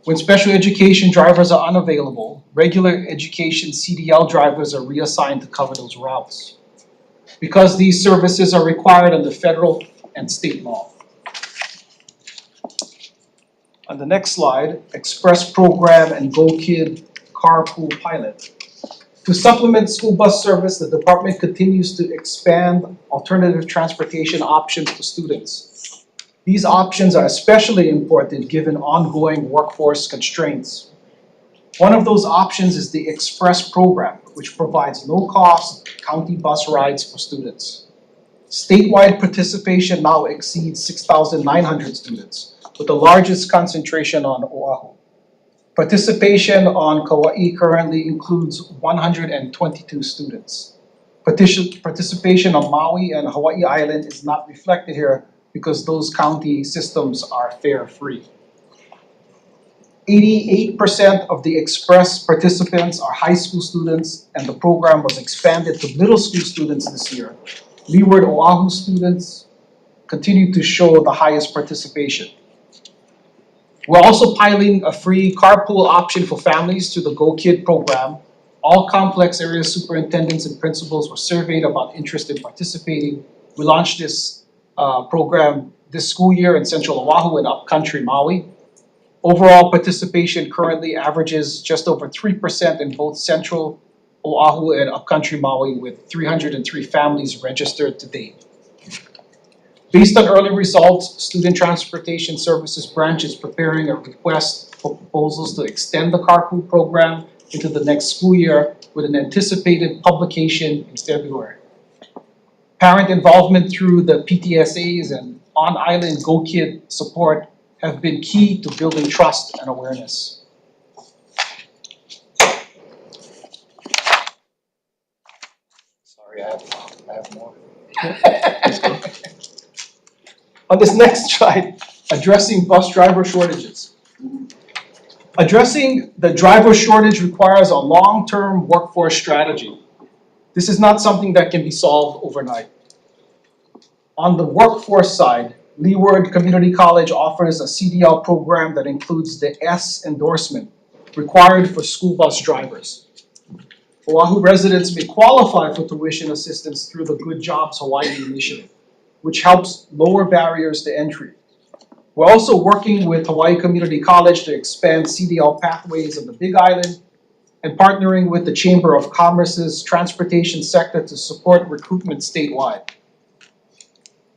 When special education drivers are unavailable, regular education CDL drivers are reassigned to cover those routes, because these services are required under federal and state law. On the next slide, Express Program and Go Kid Carpool Pilot. To supplement school bus service, the department continues to expand alternative transportation options for students. These options are especially important given ongoing workforce constraints. One of those options is the Express Program, which provides low-cost county bus rides for students. Statewide participation now exceeds 6,900 students, with the largest concentration on Oahu. Participation on Kauai currently includes 122 students. Participation on Maui and Hawaii Island is not reflected here because those county systems are fare-free. 88% of the Express participants are high school students, and the program was expanded to middle school students this year. Leeward Oahu students continue to show the highest participation. We're also piloting a free carpool option for families through the Go Kid program. All complex area superintendents and principals were surveyed about interest in participating. We launched this program this school year in Central Oahu and Upcountry Maui. Overall participation currently averages just over 3% in both Central Oahu and Upcountry Maui, with 303 families registered to date. Based on early results, Student Transportation Services Branch is preparing a request for proposals to extend the carpool program into the next school year with an anticipated publication in February. Parent involvement through the PTSAs and on-island Go Kid support have been key to building trust and awareness. Sorry, I have more. On this next slide, addressing bus driver shortages. Addressing the driver shortage requires a long-term workforce strategy. This is not something that can be solved overnight. On the workforce side, Leeward Community College offers a CDL program that includes the S endorsement required for school bus drivers. Oahu residents may qualify for tuition assistance through the Good Jobs Hawaii initiative, which helps lower barriers to entry. We're also working with Hawaii Community College to expand CDL pathways on the Big Island and partnering with the Chamber of Commerce's transportation sector to support recruitment statewide.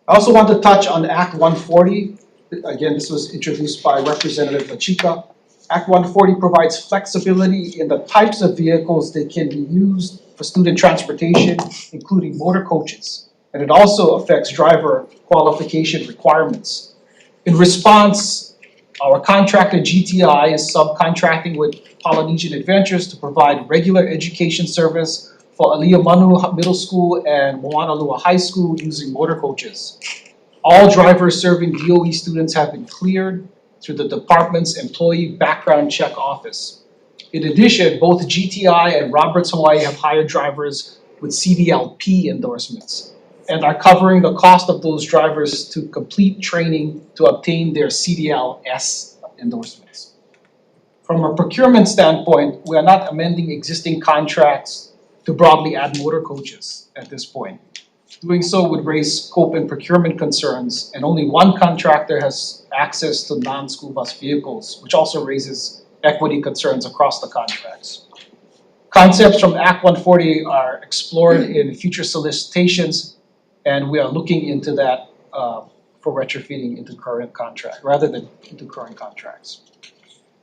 I also want to touch on Act 140. Again, this was introduced by Representative Lachika. Act 140 provides flexibility in the types of vehicles that can be used for student transportation, including motor coaches. And it also affects driver qualification requirements. In response, our contractor GTI is subcontracting with Polynesian Adventures to provide regular education service for Aliamanu Middle School and Moanalua High School using motor coaches. All drivers serving DOE students have been cleared through the department's employee background check office. In addition, both GTI and Roberts Hawaii have hired drivers with CDLP endorsements and are covering the cost of those drivers to complete training to obtain their CDL-S endorsements. From a procurement standpoint, we are not amending existing contracts to broadly add motor coaches at this point. Doing so would raise scope and procurement concerns, and only one contractor has access to non-school bus vehicles, which also raises equity concerns across the contracts. Concepts from Act 140 are explored in future solicitations, and we are looking into that for retrofitting into current contract rather than into current contracts.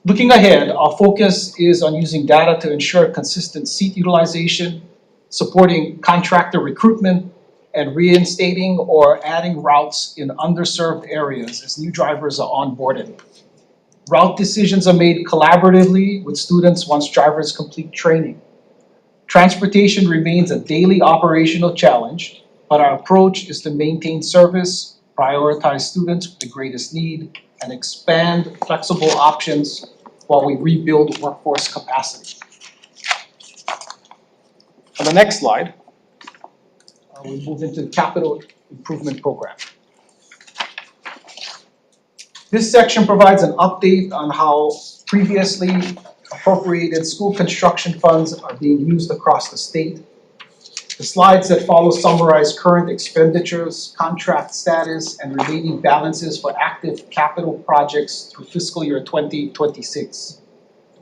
Looking ahead, our focus is on using data to ensure consistent seat utilization, supporting contractor recruitment, and reinstating or adding routes in underserved areas as new drivers are onboarded. Route decisions are made collaboratively with students once drivers complete training. Transportation remains a daily operational challenge, but our approach is to maintain service, prioritize students with the greatest need, and expand flexible options while we rebuild workforce capacity. On the next slide, we move into capital improvement program. This section provides an update on how previously appropriated school construction funds are being used across the state. The slides that follow summarize current expenditures, contract status, and remaining balances for active capital projects through fiscal year 2026.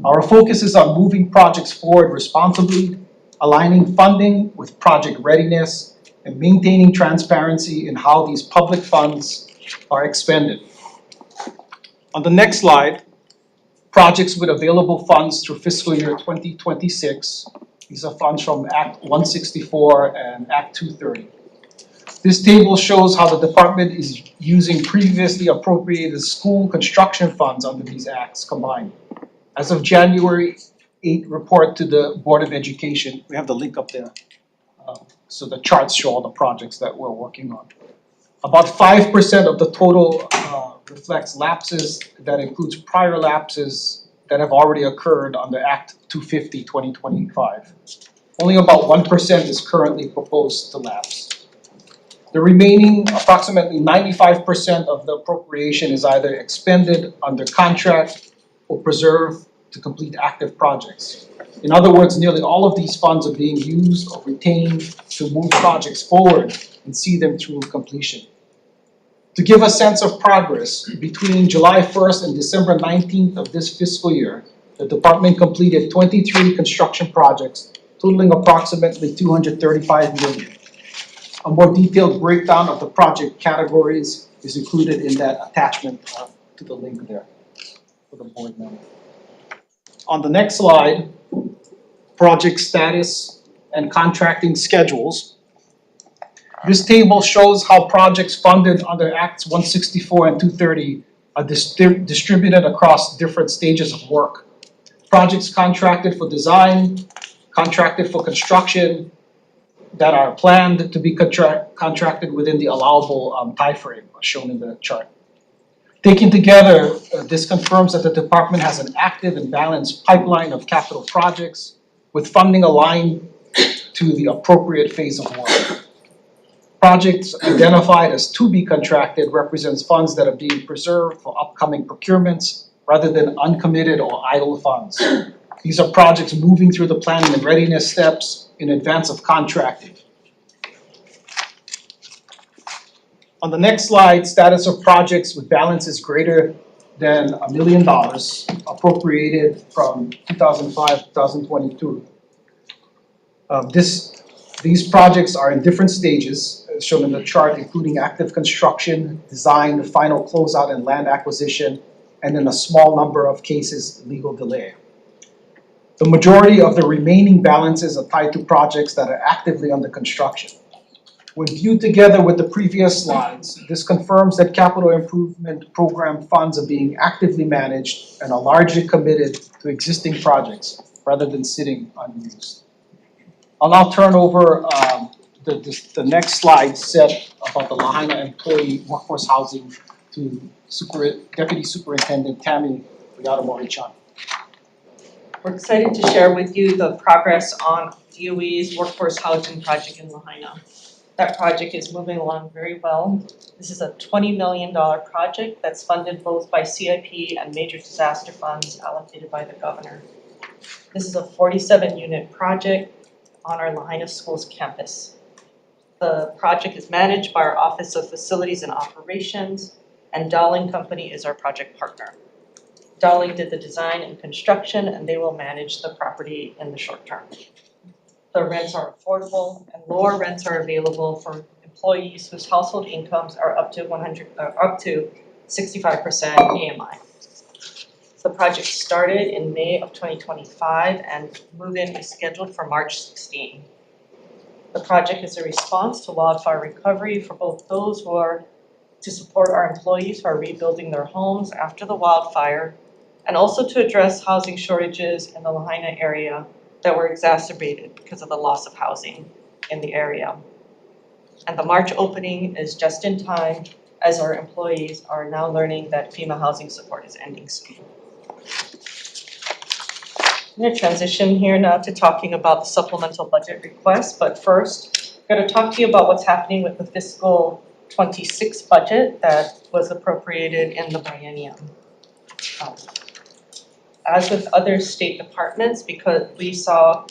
Our focus is on moving projects forward responsibly, aligning funding with project readiness, and maintaining transparency in how these public funds are expended. On the next slide, projects with available funds through fiscal year 2026. These are funds from Act 164 and Act 230. This table shows how the department is using previously appropriated school construction funds under these acts combined. As of January 8 report to the Board of Education, we have the link up there. So the charts show all the projects that we're working on. About 5% of the total reflects lapses that includes prior lapses that have already occurred under Act 250 2025. Only about 1% is currently proposed to lapse. The remaining approximately 95% of the appropriation is either expended under contract or preserved to complete active projects. In other words, nearly all of these funds are being used or retained to move projects forward and see them through completion. To give a sense of progress, between July 1st and December 19th of this fiscal year, the department completed 23 construction projects totaling approximately $235 million. A more detailed breakdown of the project categories is included in that attachment to the link there for the board member. On the next slide, project status and contracting schedules. This table shows how projects funded under Acts 164 and 230 are distributed across different stages of work. Projects contracted for design, contracted for construction, that are planned to be contracted within the allowable timeframe shown in the chart. Taken together, this confirms that the department has an active and balanced pipeline of capital projects with funding aligned to the appropriate phase of work. Projects identified as to be contracted represents funds that are being preserved for upcoming procurements rather than uncommitted or idle funds. These are projects moving through the planning and readiness steps in advance of contracting. On the next slide, status of projects with balances greater than $1 million appropriated from 2005 to 2022. These projects are in different stages, as shown in the chart, including active construction, design, final closeout and land acquisition, and in a small number of cases, legal delay. The majority of the remaining balances are tied to projects that are actively under construction. When viewed together with the previous slides, this confirms that capital improvement program funds are being actively managed and are largely committed to existing projects rather than sitting unused. I'll now turn over the next slide set about the Lahaina employee workforce housing to Deputy Superintendent Tammy Fri. We're excited to share with you the progress on DOE's workforce housing project in Lahaina. That project is moving along very well. This is a $20 million project that's funded both by CIP and major disaster funds allocated by the governor. This is a 47-unit project on our Lahaina Schools campus. The project is managed by our Office of Facilities and Operations, and Dowling Company is our project partner. Dowling did the design and construction, and they will manage the property in the short term. The rents are affordable, and lower rents are available for employees whose household incomes are up to 65% AMI. The project started in May of 2025, and move-in is scheduled for March 16. The project is a response to wildfire recovery for both those who are to support our employees who are rebuilding their homes after the wildfire, and also to address housing shortages in the Lahaina area that were exacerbated because of the loss of housing in the area. And the March opening is just in time as our employees are now learning that FEMA housing support is ending soon. I'm gonna transition here now to talking about the supplemental budget request, but first, I'm gonna talk to you about what's happening with the fiscal 26 budget that was appropriated in the biennium. As with other state departments, because we saw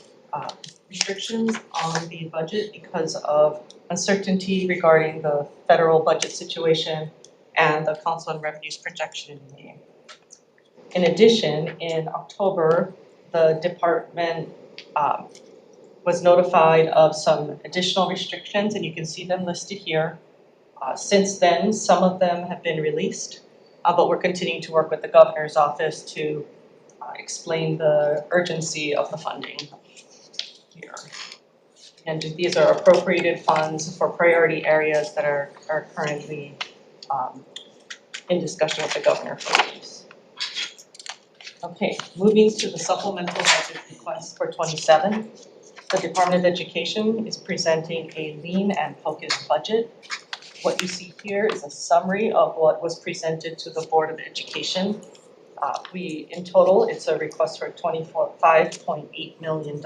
restrictions on the budget because of uncertainty regarding the federal budget situation and the Council on Revenue's projection in May. In addition, in October, the department was notified of some additional restrictions, and you can see them listed here. Since then, some of them have been released, but we're continuing to work with the governor's office to explain the urgency of the funding here. And these are appropriated funds for priority areas that are currently in discussion with the governor for use. Okay, moving to the supplemental budget request for 27. The Department of Education is presenting a lean and focused budget. What you see here is a summary of what was presented to the Board of Education. In total, it's a request for $5.8 million.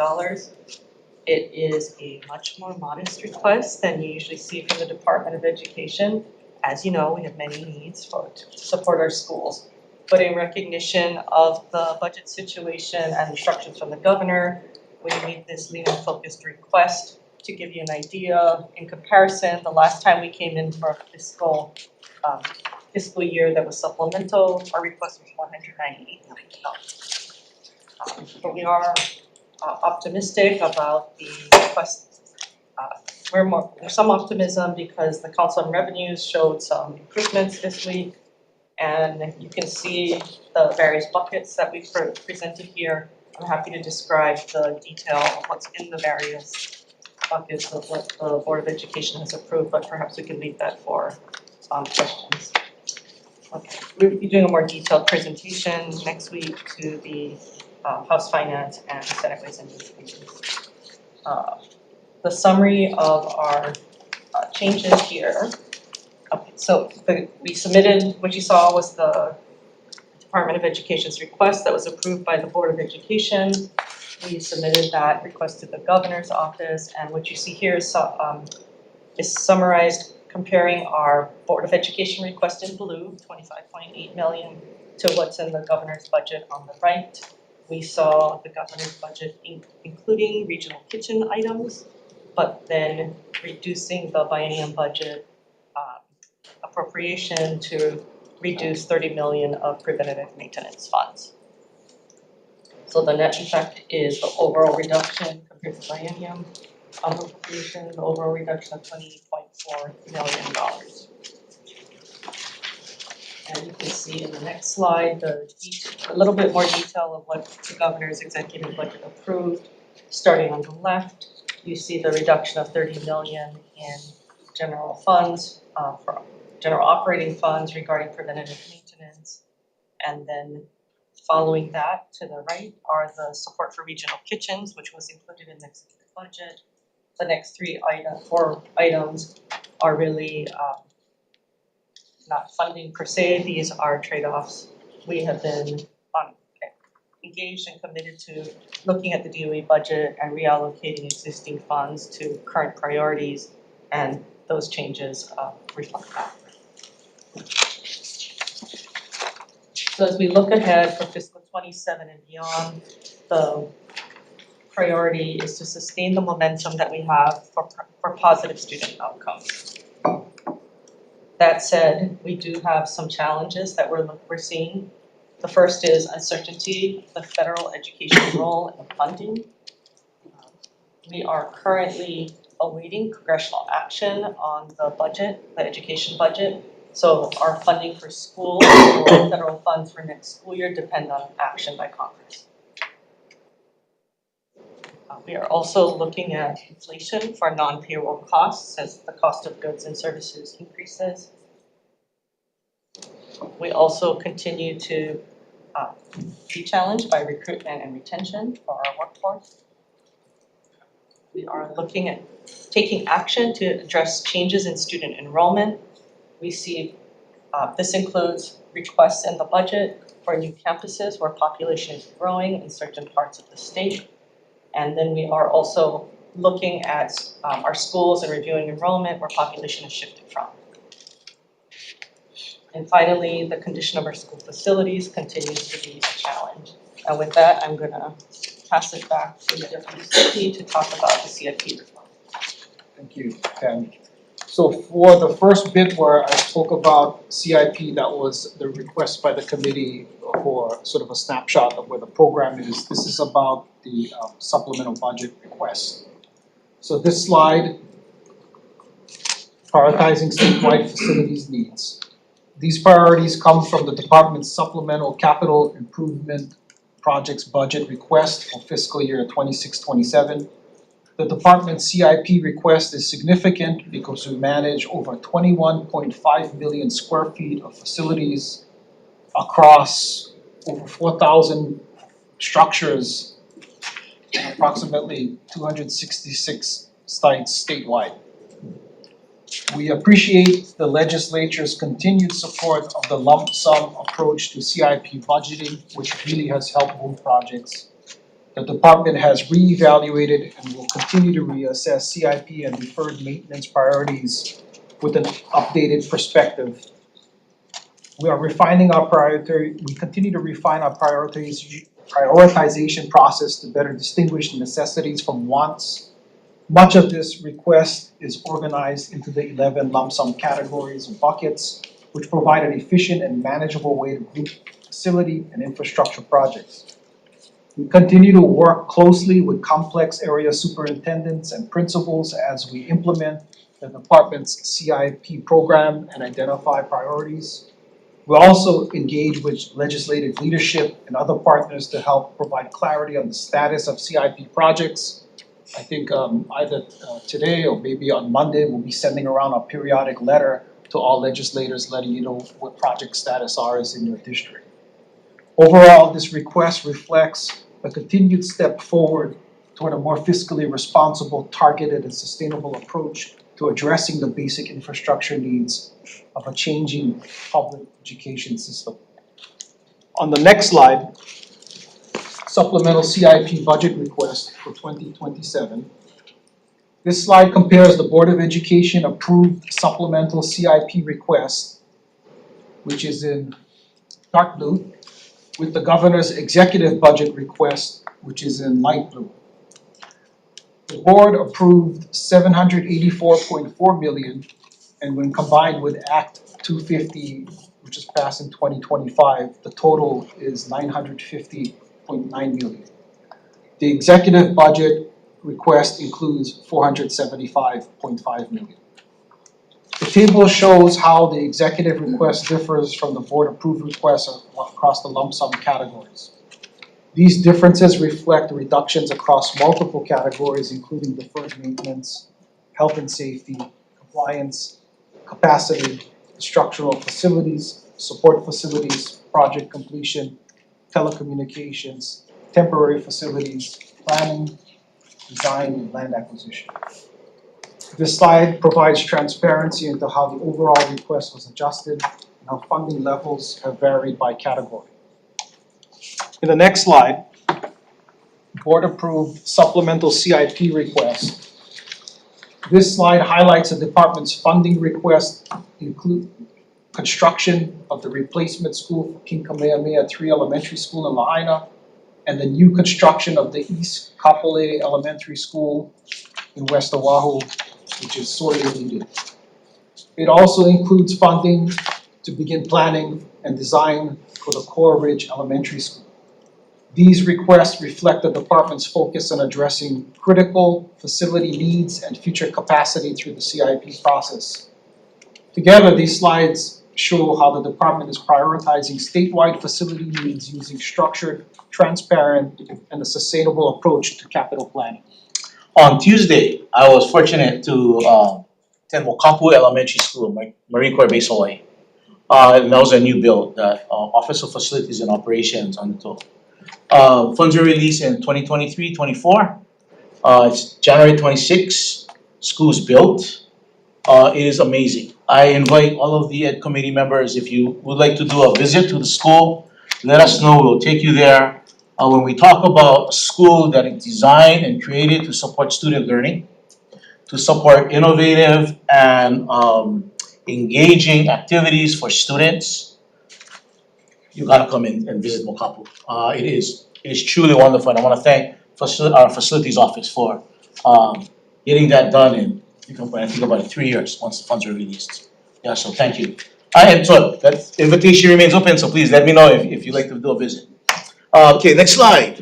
It is a much more modest request than you usually see from the Department of Education. As you know, we have many needs to support our schools. But in recognition of the budget situation and instructions from the governor, we made this lean and focused request to give you an idea. In comparison, the last time we came in for a fiscal year that was supplemental, our request was $198 million. But we are optimistic about the request. There's some optimism because the Council on Revenues showed some improvements this week. And you can see the various buckets that we've presented here. I'm happy to describe the detail of what's in the various buckets of what the Board of Education has approved, but perhaps we can leave that for questions. Okay, we'll be doing a more detailed presentation next week to the House Finance and Senate Ways and Means Committees. The summary of our changes here. Okay, so we submitted, what you saw was the Department of Education's request that was approved by the Board of Education. We submitted that request to the governor's office, and what you see here is summarized comparing our Board of Education request in blue, $25.8 million, to what's in the governor's budget on the right. We saw the governor's budget including regional kitchen items, but then reducing the biennium budget appropriation to reduce $30 million of preventative maintenance funds. So the net effect is the overall reduction compared to biennium appropriation, the overall reduction of $20.4 million. And you can see in the next slide a little bit more detail of what the governor's executive budget approved. Starting on the left, you see the reduction of $30 million in general funds for general operating funds regarding preventative maintenance. And then following that to the right are the support for regional kitchens, which was included in the executive budget. The next four items are really not funding per se. These are trade-offs. We have been engaged and committed to looking at the DOE budget and reallocating existing funds to current priorities, and those changes reflect that. So as we look ahead for fiscal 27 and beyond, the priority is to sustain the momentum that we have for positive student outcomes. That said, we do have some challenges that we're seeing. The first is uncertainty, the federal education role in funding. We are currently awaiting congressional action on the budget, the education budget. So our funding for schools or federal funds for next school year depend on action by Congress. We are also looking at inflation for non-payroll costs as the cost of goods and services increases. We also continue to be challenged by recruitment and retention for our workforce. We are looking at taking action to address changes in student enrollment. We see this includes requests in the budget for new campuses where population is growing in certain parts of the state. And then we are also looking at our schools and reviewing enrollment where population is shifted from. And finally, the condition of our school facilities continues to be a challenge. And with that, I'm gonna pass it back to the Deputy CP to talk about the CIP reform. Thank you, Ken. So for the first bit where I spoke about CIP, that was the request by the committee for sort of a snapshot of where the program is. This is about the supplemental budget request. So this slide, prioritizing statewide facilities needs. These priorities come from the department's supplemental capital improvement projects budget request for fiscal year 26-27. The department's CIP request is significant because we manage over 21.5 million square feet of facilities across over 4,000 structures and approximately 266 sites statewide. We appreciate the legislature's continued support of the lump sum approach to CIP budgeting, which really has helped move projects. The department has reevaluated and will continue to reassess CIP and deferred maintenance priorities with an updated perspective. We continue to refine our prioritization process to better distinguish necessities from wants. Much of this request is organized into the 11 lump sum categories and buckets, which provide an efficient and manageable way to group facility and infrastructure projects. We continue to work closely with complex area superintendents and principals as we implement the department's CIP program and identify priorities. We also engage with legislative leadership and other partners to help provide clarity on the status of CIP projects. I think either today or maybe on Monday, we'll be sending around a periodic letter to all legislators letting you know what project status is in your district. Overall, this request reflects a continued step forward toward a more fiscally responsible, targeted, and sustainable approach to addressing the basic infrastructure needs of a changing public education system. On the next slide, supplemental CIP budget request for 2027. This slide compares the Board of Education approved supplemental CIP request, which is in dark blue, with the governor's executive budget request, which is in light blue. The board approved $784.4 million, and when combined with Act 250, which is passed in 2025, the total is $950.9 million. The executive budget request includes $475.5 million. The table shows how the executive request differs from the board-approved requests across the lump sum categories. These differences reflect reductions across multiple categories, including deferred maintenance, health and safety, compliance, capacity, structural facilities, support facilities, project completion, telecommunications, temporary facilities, planning, design, and land acquisition. This slide provides transparency into how the overall request was adjusted and how funding levels have varied by category. In the next slide, board-approved supplemental CIP request. This slide highlights the department's funding request include construction of the replacement school for King Kamehameha III Elementary School in Lahaina and the new construction of the East Kapolei Elementary School in West Oahu, which is sorely needed. It also includes funding to begin planning and design for the Coral Ridge Elementary School. These requests reflect the department's focus on addressing critical facility needs and future capacity through the CIP process. Together, these slides show how the department is prioritizing statewide facility needs using structured, transparent, and a sustainable approach to capital planning. On Tuesday, I was fortunate to attend Mokapu Elementary School, Marine Corps Base Hawaiʻi. And that was a new build that Office of Facilities and Operations undertook. Funds were released in 2023-24. It's January 26. School's built. It is amazing. I invite all of the Ed Committee members, if you would like to do a visit to the school, let us know, we'll take you there. When we talk about a school that is designed and created to support student learning, to support innovative and engaging activities for students, you gotta come in and visit Mokapu. It is truly wonderful, and I wanna thank our facilities office for getting that done in, I think about 3 years, once the funds are released. Yeah, so thank you. And so that invitation remains open, so please let me know if you'd like to do a visit. Okay, next slide.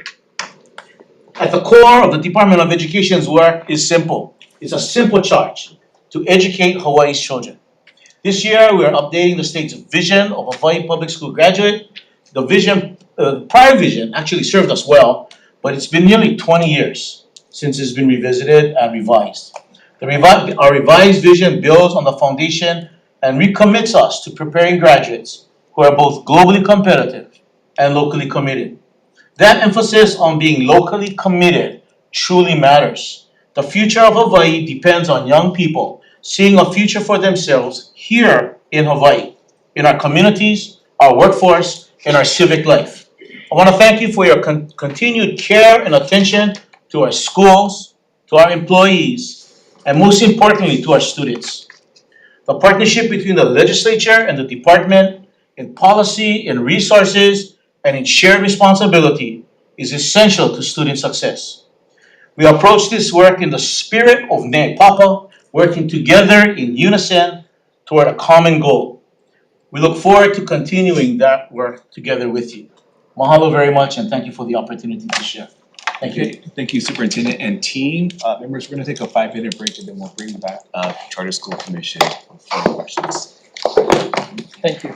At the core of the Department of Education's work is simple. It's a simple charge to educate Hawaii's children. This year, we are updating the state's vision of a Hawaii public school graduate. The vision, prior vision actually served us well, but it's been nearly 20 years since it's been revisited and revised. Our revised vision builds on the foundation and recommits us to preparing graduates who are both globally competitive and locally committed. That emphasis on being locally committed truly matters. The future of Hawaii depends on young people seeing a future for themselves here in Hawaii, in our communities, our workforce, and our civic life. I want to thank you for your continued care and attention to our schools, to our employees, and most importantly, to our students. The partnership between the legislature and the department in policy, in resources, and in shared responsibility is essential to student success. We approach this work in the spirit of Ne Papa, working together in unison toward a common goal. We look forward to continuing that work together with you. Mahalo very much, and thank you for the opportunity to share. Thank you. Okay, thank you, Superintendent and team. Members, we're gonna take a 5-minute break and then we'll bring back Charter School Commission for questions. Thank you.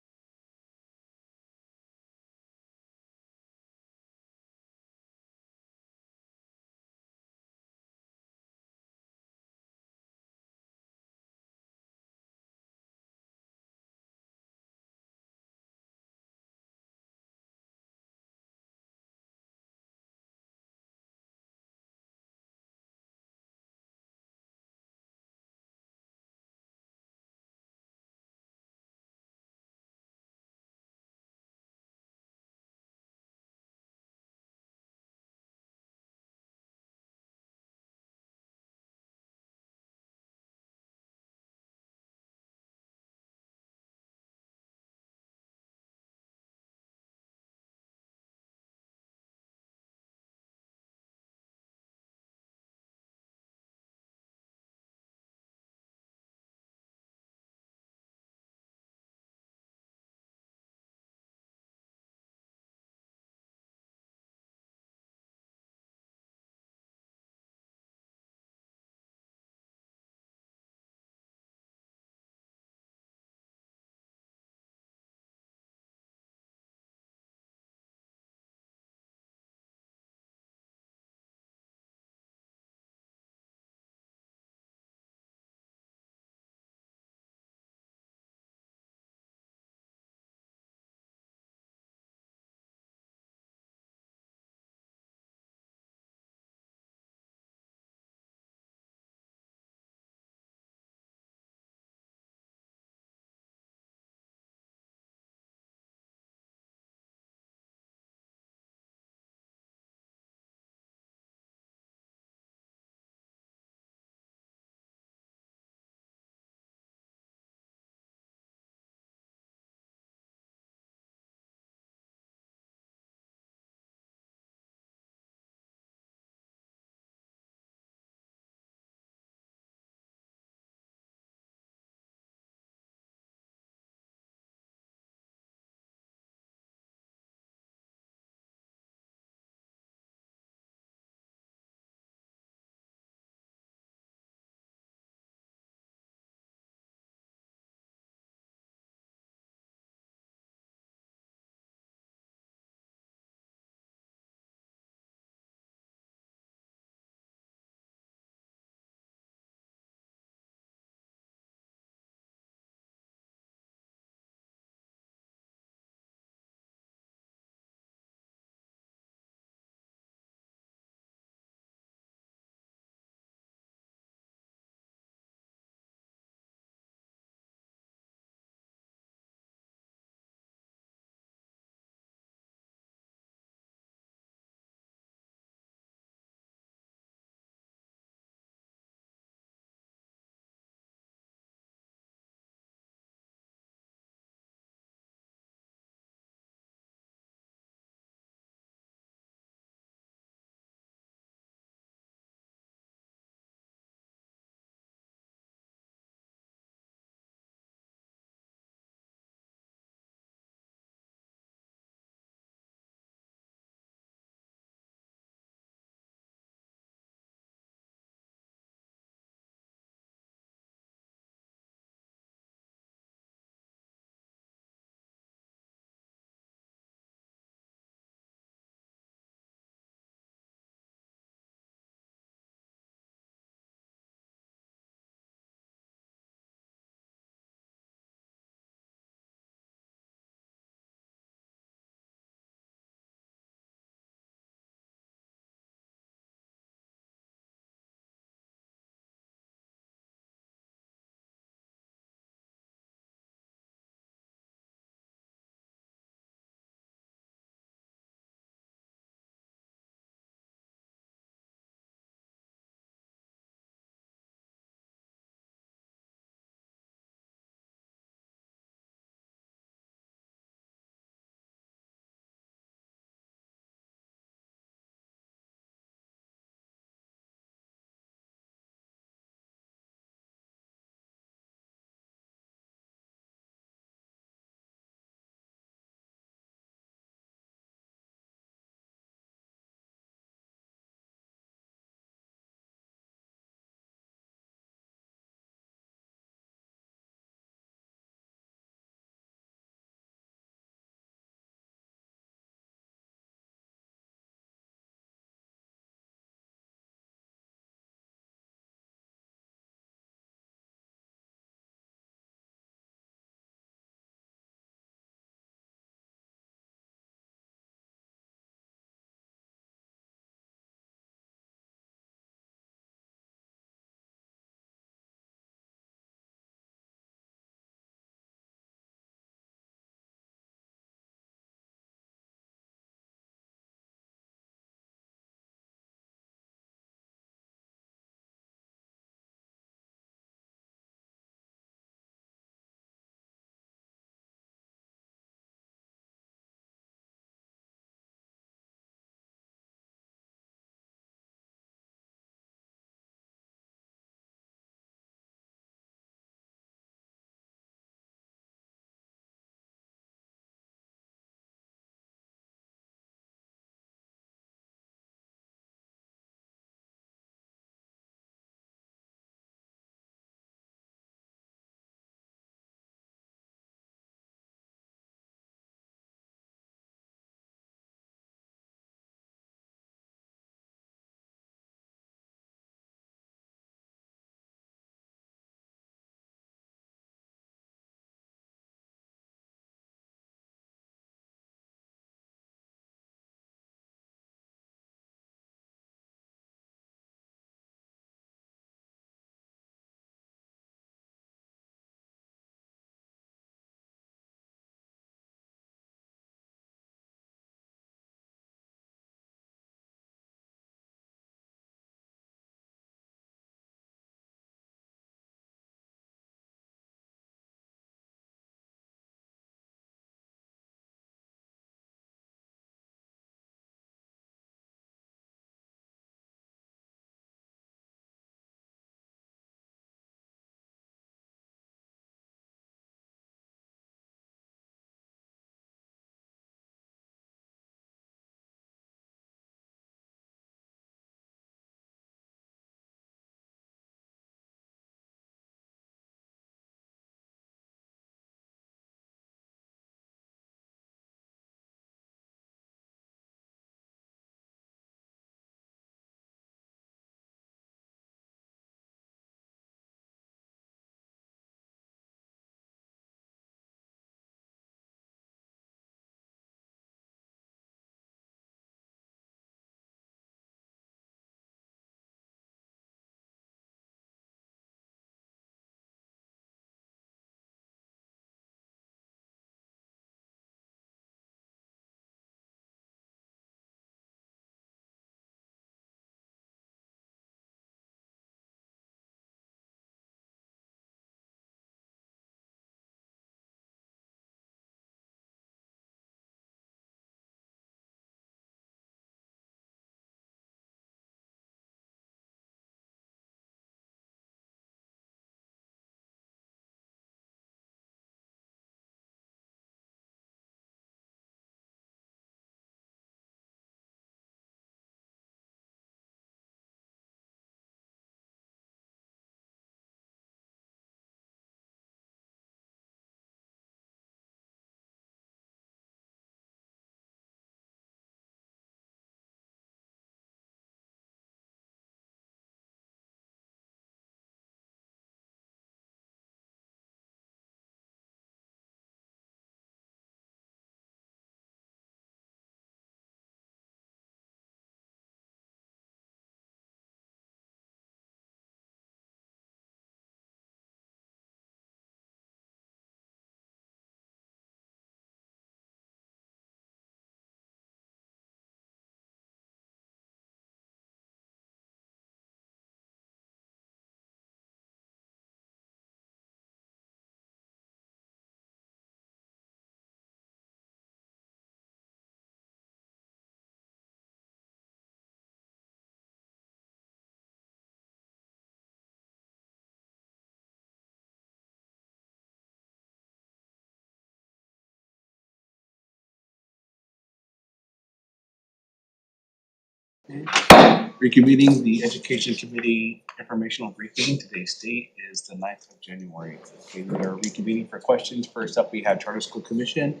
Reconvening the Education Committee informational briefing. Today's date is the 9th of January. Okay, we are reconvening for questions. First up, we have Charter School Commission.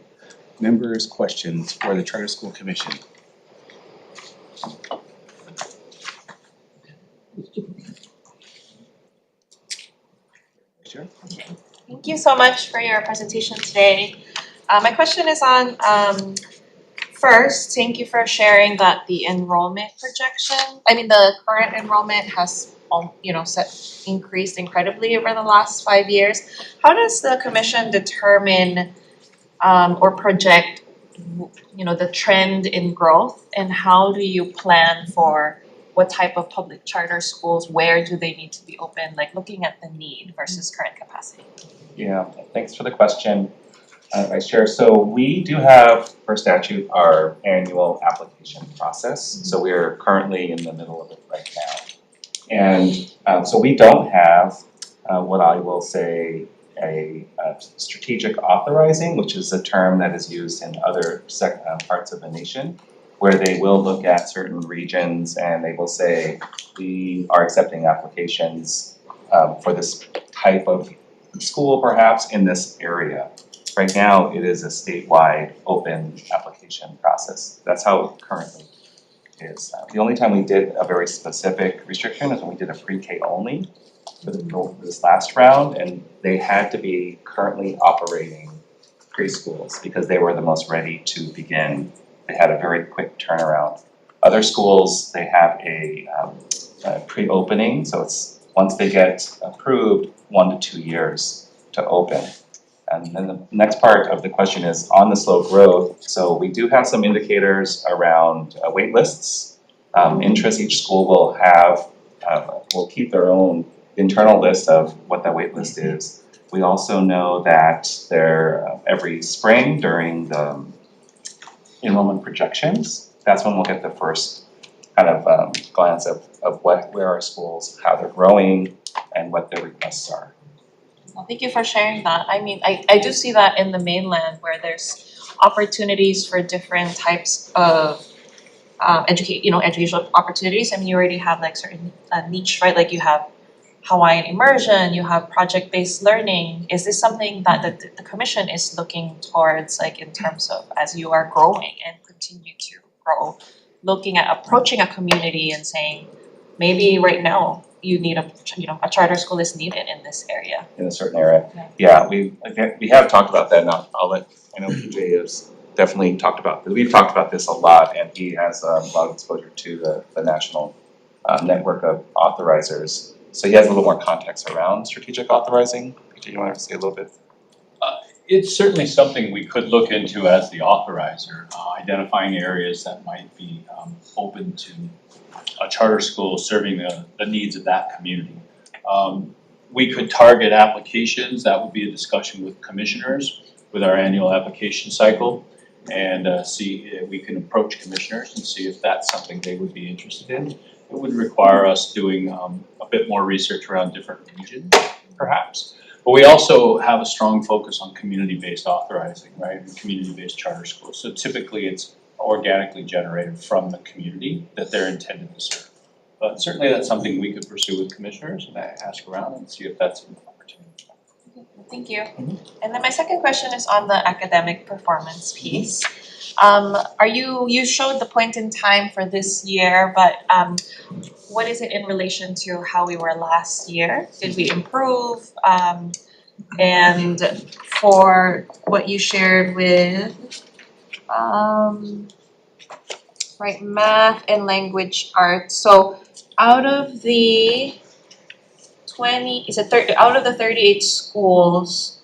Members' questions for the Charter School Commission. Sure. Thank you so much for your presentation today. My question is on, first, thank you for sharing that the enrollment projection, the current enrollment has, increased incredibly over the last 5 years. How does the commission determine or project, the trend in growth, and how do you plan for what type of public charter schools, where do they need to be open, like looking at the need versus current capacity? Yeah, thanks for the question, Vice Chair. So we do have, per statute, our annual application process. So we're currently in the middle of it right now. And so we don't have what I will say a strategic authorizing, which is a term that is used in other parts of the nation, where they will look at certain regions and they will say, we are accepting applications for this type of school perhaps in this area. Right now, it is a statewide open application process. That's how it currently is. The only time we did a very specific restriction is when we did a pre-K only for this last round, and they had to be currently operating preschools because they were the most ready to begin. They had a very quick turnaround. Other schools, they have a pre-opening, so it's once they get approved, 1 to 2 years to open. And then the next part of the question is on the slow growth. So we do have some indicators around wait lists. Interest, each school will have, will keep their own internal list of what that wait list is. We also know that every spring during the enrollment projections, that's when we'll get the first kind of glance of where our schools, how they're growing, and what their requests are. Well, thank you for sharing that. I do see that in the mainland where there's opportunities for different types of educational opportunities. You already have like certain niche, right? Like you have Hawaiian immersion, you have project-based learning. Is this something that the commission is looking towards, like in terms of as you are growing and continue to grow, looking at approaching a community and saying, maybe right now you need a charter school is needed in this area. In a certain area. Yeah, we have talked about that, and I know PJ has definitely talked about this. We've talked about this a lot, and he has a lot of exposure to the national network of authorizers. So he has a little more context around strategic authorizing. PJ, you want to say a little bit? It's certainly something we could look into as the authorizer, identifying areas that might be open to a charter school serving the needs of that community. We could target applications. That would be a discussion with commissioners with our annual application cycle, and see if we can approach commissioners and see if that's something they would be interested in. It would require us doing a bit more research around different regions, perhaps. But we also have a strong focus on community-based authorizing, right, and community-based charter schools. So typically it's organically generated from the community that they're intended to serve. But certainly that's something we could pursue with commissioners and ask around and see if that's an opportunity. Thank you. And then my second question is on the academic performance piece. You showed the point in time for this year, but what is it in relation to how we were last year? Did we improve? And for what you shared with math and language arts. So out of the 38 schools,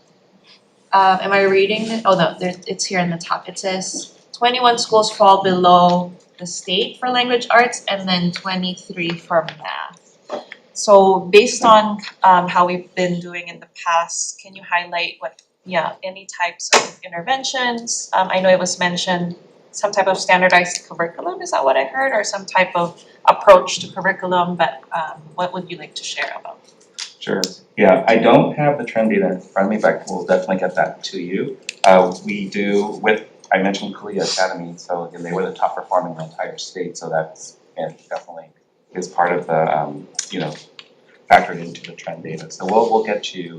am I reading it? Oh no, it's here in the top. It says 21 schools fall below the state for language arts and then 23 for math. So based on how we've been doing in the past, can you highlight any types of interventions? I know it was mentioned some type of standardized curriculum, is that what I heard? Or some type of approach to curriculum, but what would you like to share about? Sure, yeah, I don't have the trend data in front of me, but we'll definitely get that to you. We do I mentioned Kalia Academy, so again, they were the top performing in the entire state, so that's it definitely is part of the, factored into the trend data. So we'll get you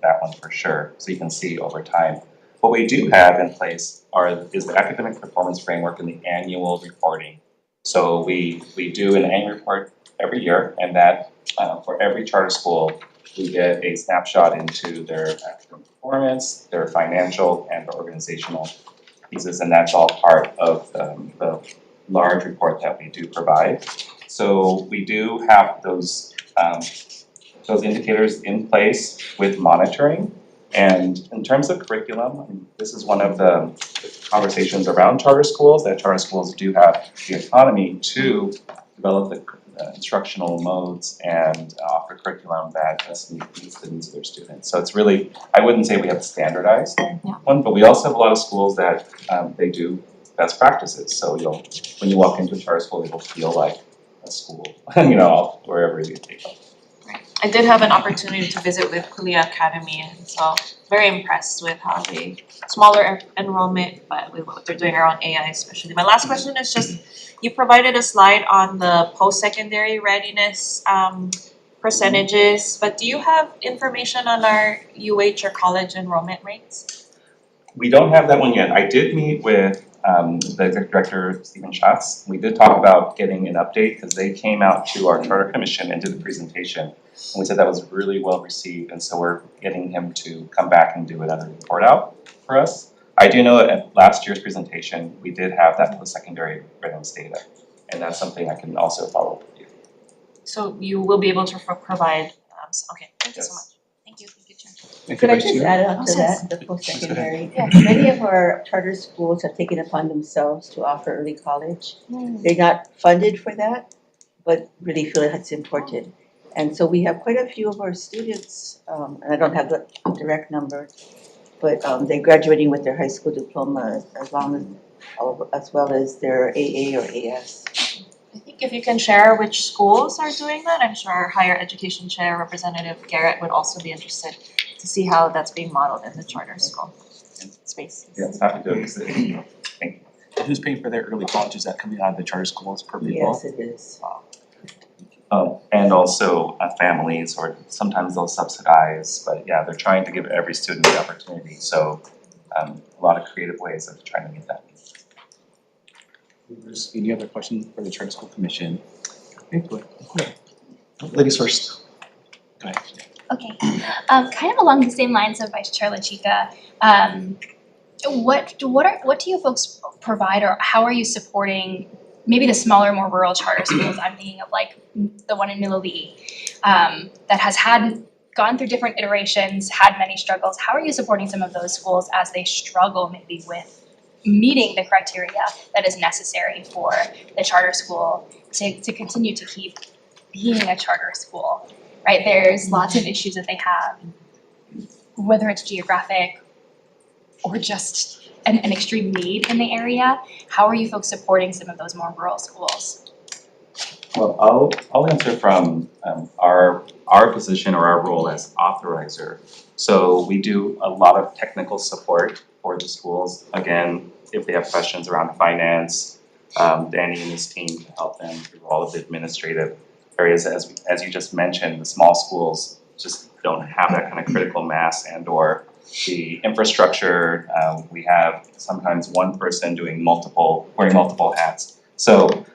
that one for sure, so you can see over time. What we do have in place is the academic performance framework and the annual reporting. So we do an annual report every year, and that for every charter school, we get a snapshot into their academic performance, their financial and organizational pieces, and that's all part of the large report that we do provide. So we do have those indicators in place with monitoring. And in terms of curriculum, this is one of the conversations around charter schools, that charter schools do have the autonomy to develop the instructional modes and offer curriculum that best meets the needs of their students. So it's really, I wouldn't say we have a standardized one, but we also have a lot of schools that they do best practices. So when you walk into a charter school, it'll feel like a school, wherever you take them. I did have an opportunity to visit with Kulia Academy, and so very impressed with how they smaller enrollment, but with what they're doing around AI especially. My last question is just, you provided a slide on the post-secondary readiness percentages, but do you have information on our UH or college enrollment rates? We don't have that one yet. I did meet with the executive director, Stephen Schatz. We did talk about getting an update because they came out to our charter commission and did a presentation. And we said that was really well received, and so we're getting him to come back and do another report out for us. I do know that at last year's presentation, we did have that post-secondary readiness data, and that's something I can also follow up with you. So you will be able to provide, okay, thank you so much. Thank you, Chair. Could I just add on to that, the post-secondary? Many of our charter schools have taken it upon themselves to offer early college. They're not funded for that, but really feel it's important. And so we have quite a few of our students, and I don't have the direct number, but they're graduating with their high school diploma as well as their AA or AS. I think if you can share which schools are doing that, I'm sure our higher education chair, Representative Garrett, would also be interested to see how that's being modeled in the charter school space. Yes, happy to visit. Thank you. Who's paying for their early college? Is that coming out of the charter schools per pupil? Yes, it is. And also families, or sometimes they'll subsidize, but yeah, they're trying to give every student the opportunity. So a lot of creative ways of trying to meet that need. There's any other questions for the charter school commission? Okay, go ahead. Ladies first. Go ahead. Okay, kind of along the same lines of Vice Chair LaChica, what do you folks provide, or how are you supporting maybe the smaller, more rural charter schools? I'm thinking of like the one in Mililii, that has gone through different iterations, had many struggles. How are you supporting some of those schools as they struggle maybe with meeting the criteria that is necessary for the charter school to continue to keep being a charter school, right? There's lots of issues that they have, whether it's geographic or just an extreme need in the area. How are you folks supporting some of those more rural schools? Well, I'll answer from our position or our role as authorizer. So we do a lot of technical support for the schools. Again, if they have questions around finance, Danny and his team can help them through all of the administrative areas. As you just mentioned, the small schools just don't have that kind of critical mass and or the infrastructure. We have sometimes one person wearing multiple hats. So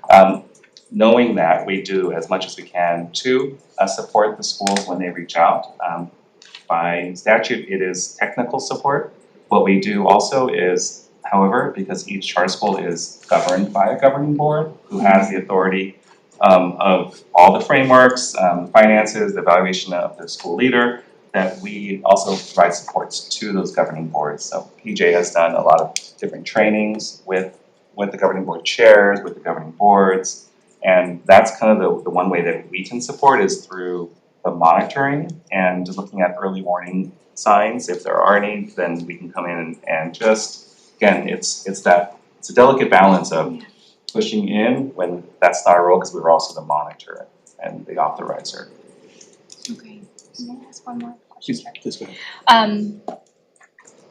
knowing that, we do as much as we can to support the schools when they reach out. By statute, it is technical support. What we do also is, however, because each charter school is governed by a governing board who has the authority of all the frameworks, finances, the evaluation of the school leader, that we also provide supports to those governing boards. So PJ has done a lot of different trainings with the governing board chairs, with the governing boards, and that's kind of the one way that we can support is through the monitoring and looking at early warning signs. If there are any, then we can come in and just, again, it's a delicate balance of pushing in when that's not our role, because we're also the monitor and the authorizer. Okay, can I ask one more question? Please go ahead.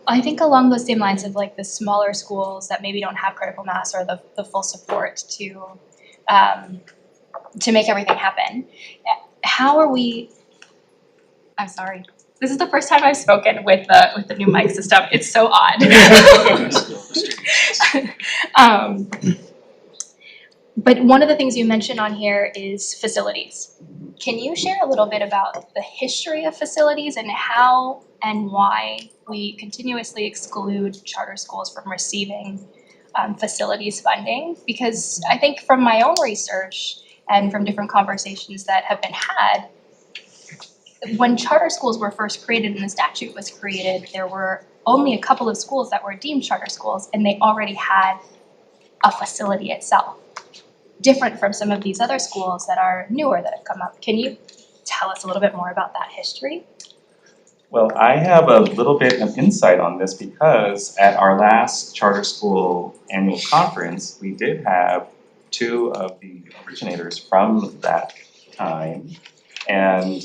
I think along those same lines of like the smaller schools that maybe don't have critical mass or the full support to to make everything happen. How are we, I'm sorry, this is the first time I've spoken with the new mic system. It's so odd. But one of the things you mentioned on here is facilities. Can you share a little bit about the history of facilities and how and why we continuously exclude charter schools from receiving facilities funding? Because I think from my own research and from different conversations that have been had, when charter schools were first created and the statute was created, there were only a couple of schools that were deemed charter schools, and they already had a facility itself. Different from some of these other schools that are newer that have come up. Can you tell us a little bit more about that history? Well, I have a little bit of insight on this because at our last charter school annual conference, we did have two of the originators from that time. And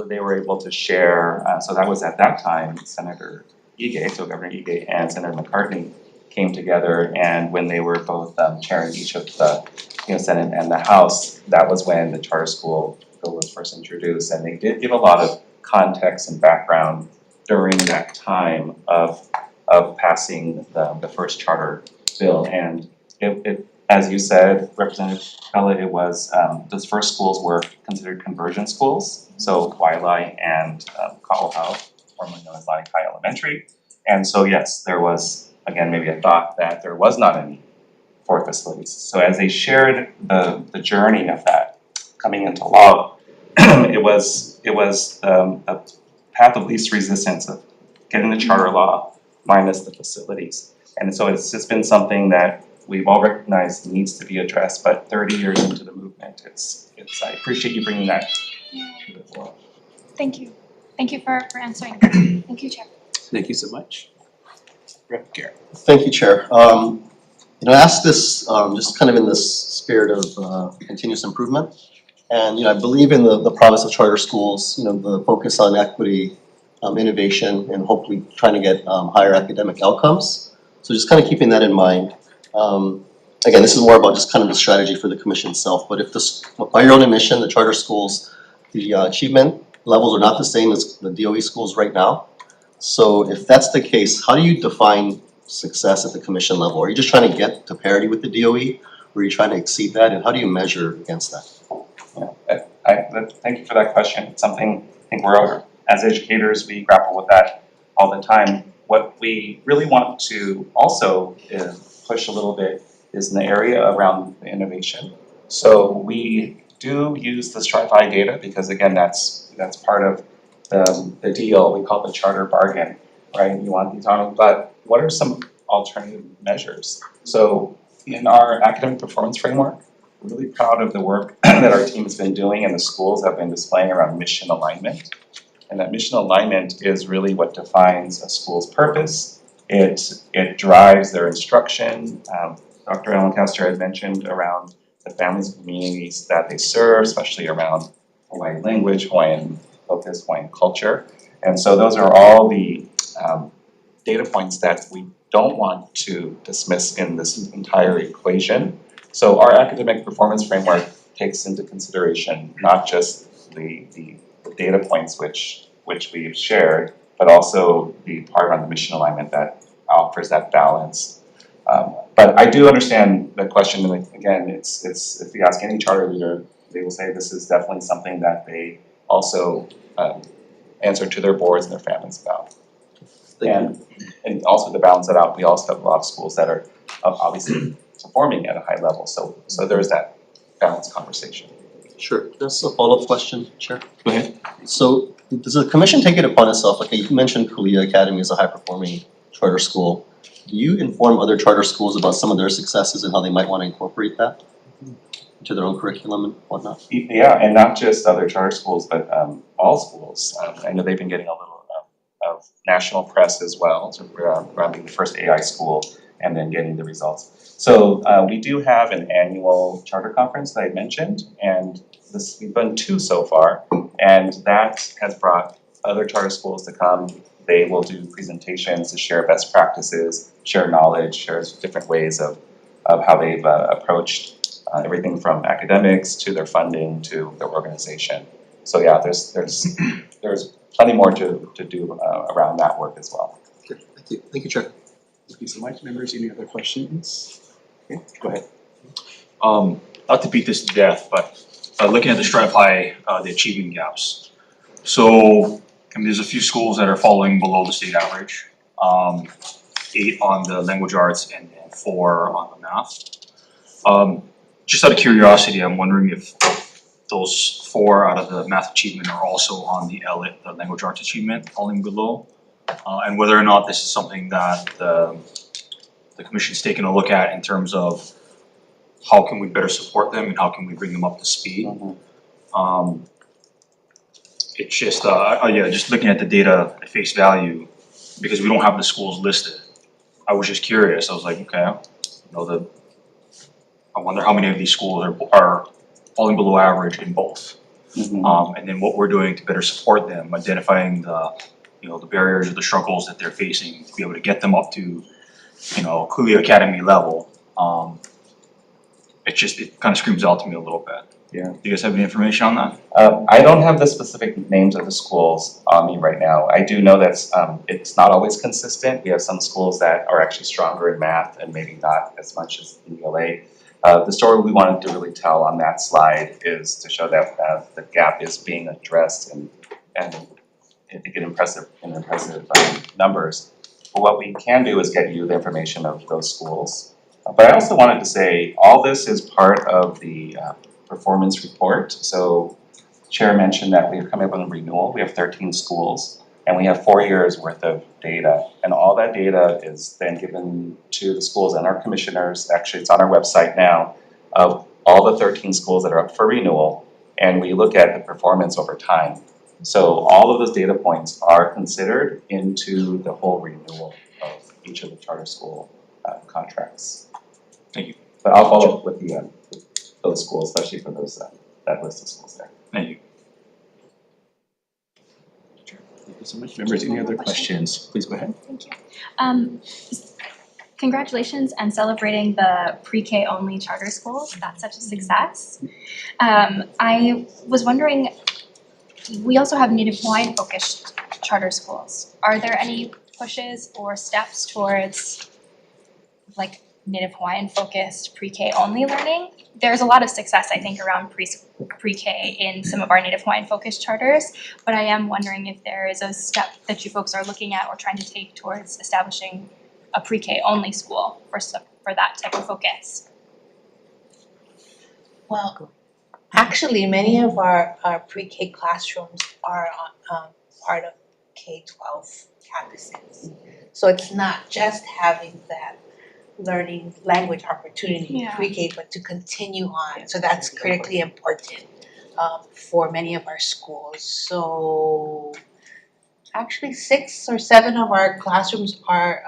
they were able to share, so that was at that time, Senator Ige, so Governor Ige and Senator McCartney came together, and when they were both chairing each of the Senate and the House, that was when the charter school bill was first introduced, and they did give a lot of context and background during that time of passing the first charter bill. And it as you said, Representative Pella, it was those first schools were considered conversion schools, so Waialae and Ka'ohao, formerly known as Lanikai Elementary. And so yes, there was again maybe a thought that there was not any for facilities. So as they shared the journey of that coming into law, it was a path of least resistance of getting the charter law minus the facilities. And so it's just been something that we've all recognized needs to be addressed, but 30 years into the movement, it's I appreciate you bringing that to the floor. Thank you. Thank you for answering. Thank you, Chair. Thank you so much. Rep. Garrett. Thank you, Chair. I asked this just kind of in this spirit of continuous improvement. And I believe in the promise of charter schools, the focus on equity, innovation, and hopefully trying to get higher academic outcomes. So just kind of keeping that in mind. Again, this is more about just kind of the strategy for the commission itself, but if this, by your own admission, the charter schools, the achievement levels are not the same as the DOE schools right now. So if that's the case, how do you define success at the commission level? Are you just trying to get to parity with the DOE, or are you trying to exceed that, and how do you measure against that? Yeah, thank you for that question. It's something I think we're, as educators, we grapple with that all the time. What we really want to also push a little bit is in the area around the innovation. So we do use the Strive-I data because again, that's part of the deal. We call it the charter bargain, right? You want these on, but what are some alternative measures? So in our academic performance framework, we're really proud of the work that our team has been doing and the schools have been displaying around mission alignment. And that mission alignment is really what defines a school's purpose. It drives their instruction. Dr. Ellen Kester had mentioned around the families and communities that they serve, especially around Hawaiian language, Hawaiian focus, Hawaiian culture. And so those are all the data points that we don't want to dismiss in this entire equation. So our academic performance framework takes into consideration not just the data points which we've shared, but also the part on the mission alignment that offers that balance. But I do understand the question, and again, it's if you ask any charter leader, they will say this is definitely something that they also answer to their boards and their families about. And also to balance it out, we also have a lot of schools that are obviously performing at a high level, so there's that balanced conversation. Sure, that's a follow-up question, Chair. Go ahead. So does the commission take it upon itself, like you mentioned Kulia Academy is a high-performing charter school. Do you inform other charter schools about some of their successes and how they might want to incorporate that into their own curriculum and whatnot? Yeah, and not just other charter schools, but all schools. I know they've been getting a little of national press as well, so around being the first AI school and then getting the results. So we do have an annual charter conference that I mentioned, and we've done 2 so far, and that has brought other charter schools to come. They will do presentations to share best practices, share knowledge, share different ways of how they've approached everything from academics to their funding to their organization. So yeah, there's plenty more to do around that work as well. Okay, thank you, Chair. Thank you so much. Members, any other questions? Okay, go ahead. Not to beat this to death, but looking at the stratify the achievement gaps. So, I mean, there's a few schools that are falling below the state average. 8 on the language arts and 4 on the math. Just out of curiosity, I'm wondering if those 4 out of the math achievement are also on the LIT, the language arts achievement, falling below. And whether or not this is something that the commission's taken a look at in terms of how can we better support them and how can we bring them up to speed. It's just, yeah, just looking at the data at face value, because we don't have the schools listed. I was just curious, I was like, okay, I wonder how many of these schools are falling below average in both. And then what we're doing to better support them, identifying the barriers or the struggles that they're facing to be able to get them up to, clearly academy level. It kind of screams out to me a little bit. Yeah. Do you guys have any information on that? I don't have the specific names of the schools on me right now. I do know that it's not always consistent. We have some schools that are actually stronger in math and maybe not as much as in ELA. The story we wanted to really tell on that slide is to show that the gap is being addressed and I think in impressive numbers. But what we can do is get you the information of those schools. But I also wanted to say all this is part of the performance report. So Chair mentioned that we're coming up with a renewal. We have 13 schools and we have 4 years worth of data. And all that data is then given to the schools and our commissioners. Actually, it's on our website now of all the 13 schools that are up for renewal. And we look at the performance over time. So all of those data points are considered into the whole renewal of each of the charter school contracts. Thank you. But I'll follow up with those schools, especially for those that list of schools there. Thank you. Thank you so much. Members, any other questions? Please go ahead. Thank you. Congratulations on celebrating the pre-K only charter schools. That's such a success. I was wondering, we also have Native Hawaiian focused charter schools. Are there any pushes or steps towards like Native Hawaiian focused pre-K only learning? There's a lot of success, I think, around pre-K in some of our Native Hawaiian focused charters, but I am wondering if there is a step that you folks are looking at or trying to take towards establishing a pre-K only school for that type of focus. Well, actually, many of our pre-K classrooms are part of K-12 campuses. So it's not just having that learning language opportunity in pre-K, but to continue on. So that's critically important for many of our schools. So actually 6 or 7 of our classrooms are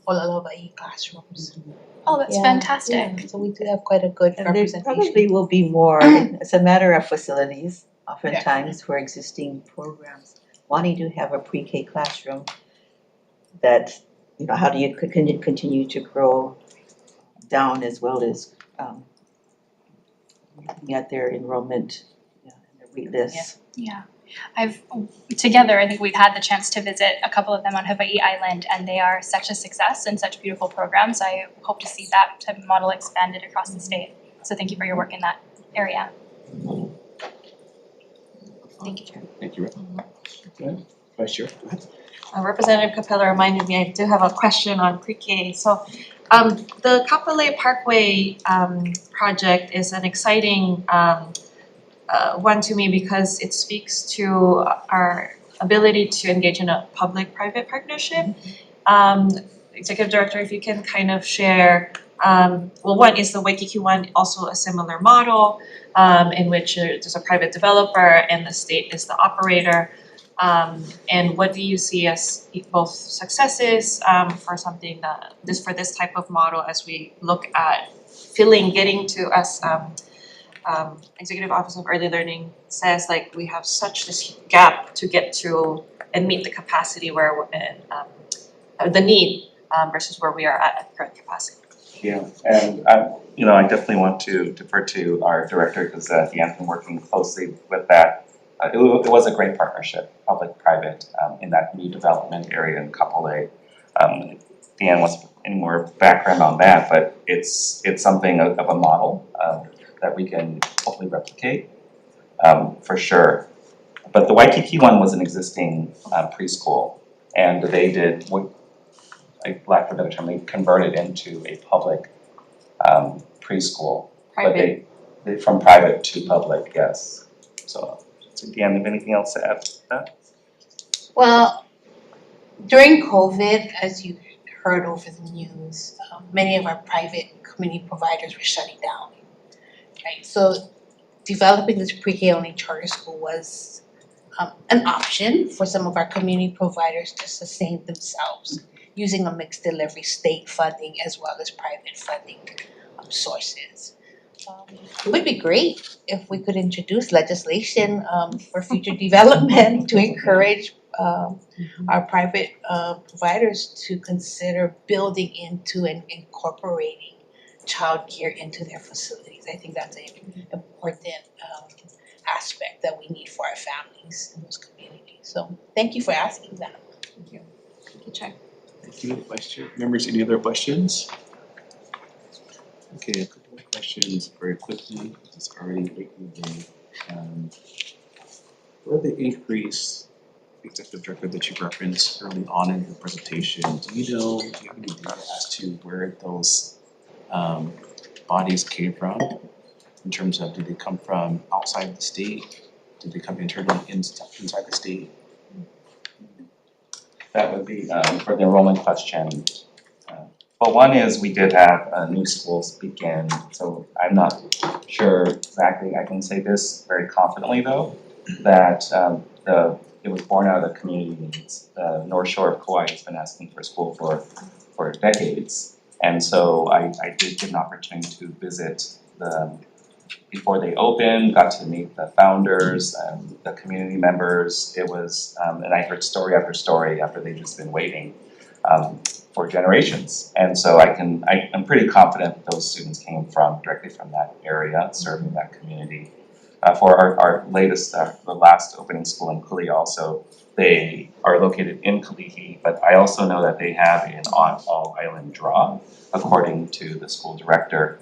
Hawaiʻi classrooms. Oh, that's fantastic. Yeah. So we do have quite a good And there representation. probably will be more, it's a matter of facilities, oftentimes for existing programs. Wanting to have a pre-K classroom that, how do you continue to grow down as well as looking at their enrollment and their wait lists. Yeah. Together, I think we've had the chance to visit a couple of them on Hawaiʻi Island, and they are such a success and such beautiful programs. I hope to see that type of model expanded across the state. So thank you for your work in that area. Thank you, Chair. Thank you. Good. Vice Chair, go ahead. Representative Capella reminded me, I do have a question on pre-K. So the Kapolei Parkway project is an exciting one to me because it speaks to our ability to engage in a public-private partnership. Executive Director, if you can kind of share, well, one, is the Waikiki one also a similar model in which there's a private developer and the state is the operator? And what do you see as both successes for something for this type of model as we look at getting to us Executive Office of Early Learning says like we have such this gap to get to and meet the capacity where the need versus where we are at current capacity. Yeah, and I definitely want to defer to our director because Deanne's been working closely with that. It was a great partnership, public-private, in that new development area in Kapolei. Deanne wants any more background on that, but it's something of a model that we can hopefully replicate for sure. But the Waikiki one was an existing preschool, and they did what, like lack of a better term, they converted into a public preschool. But they from private to public, yes. So Deanne, have anything else to add to that? Well, during COVID, as you heard over the news, many of our private community providers were shutting down, right? So developing this pre-K only charter school was an option for some of our community providers to sustain themselves using a mixed delivery state funding as well as private funding sources. It would be great if we could introduce legislation for future development to encourage our private providers to consider building into and incorporating childcare into their facilities. I think that's an important aspect that we need for our families in those communities. So thank you for asking that. Thank you, Chair. Thank you. Vice Chair. Members, any other questions? Okay, a couple of questions very quickly. It's already late in the day. For the increase, Executive Director, that you referenced early on in the presentation, do you have any data as to where those bodies came from? In terms of, did they come from outside the state? Did they come internally inside the state? That would be for the enrollment question. Well, one is we did have new schools begin, so I'm not sure exactly. I can say this very confidently though, that it was born out of the community needs. The North Shore of Kauai has been asking for a school for decades, and so I did get an opportunity to visit before they opened, got to meet the founders and the community members. It was, and I heard story after story after they've just been waiting for generations. And so I'm pretty confident those students came directly from that area, serving that community. For our latest, the last opening school in Kuli also, they are located in Kalihi, but I also know that they have an all-island draw, according to the school director.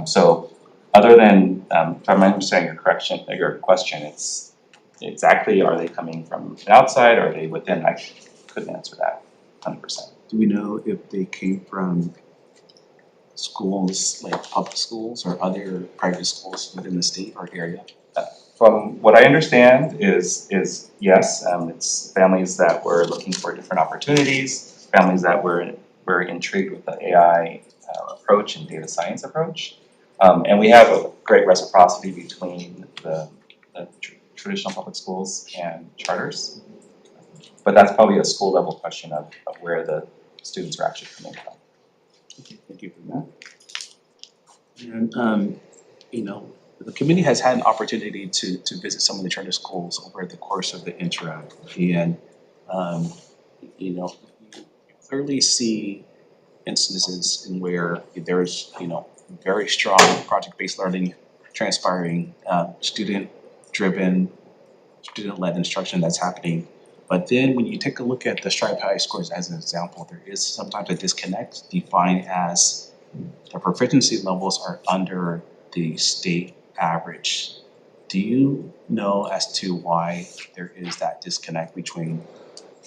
So other than, if I'm understanding your question, it's exactly, are they coming from outside, or are they within? I couldn't answer that 100%. Do we know if they came from schools, like public schools or other private schools within the state or area? From what I understand is yes, it's families that were looking for different opportunities, families that were intrigued with the AI approach and data science approach. And we have a great reciprocity between the traditional public schools and charters. But that's probably a school level question of where the students are actually coming from. Okay, thank you for that. And the committee has had an opportunity to visit some of the charter schools over the course of the interim, and you clearly see instances in where there's very strong project-based learning transpiring, student-driven, student-led instruction that's happening. But then when you take a look at the Stripe High scores as an example, there is sometimes a disconnect defined as the proficiency levels are under the state average. Do you know as to why there is that disconnect between,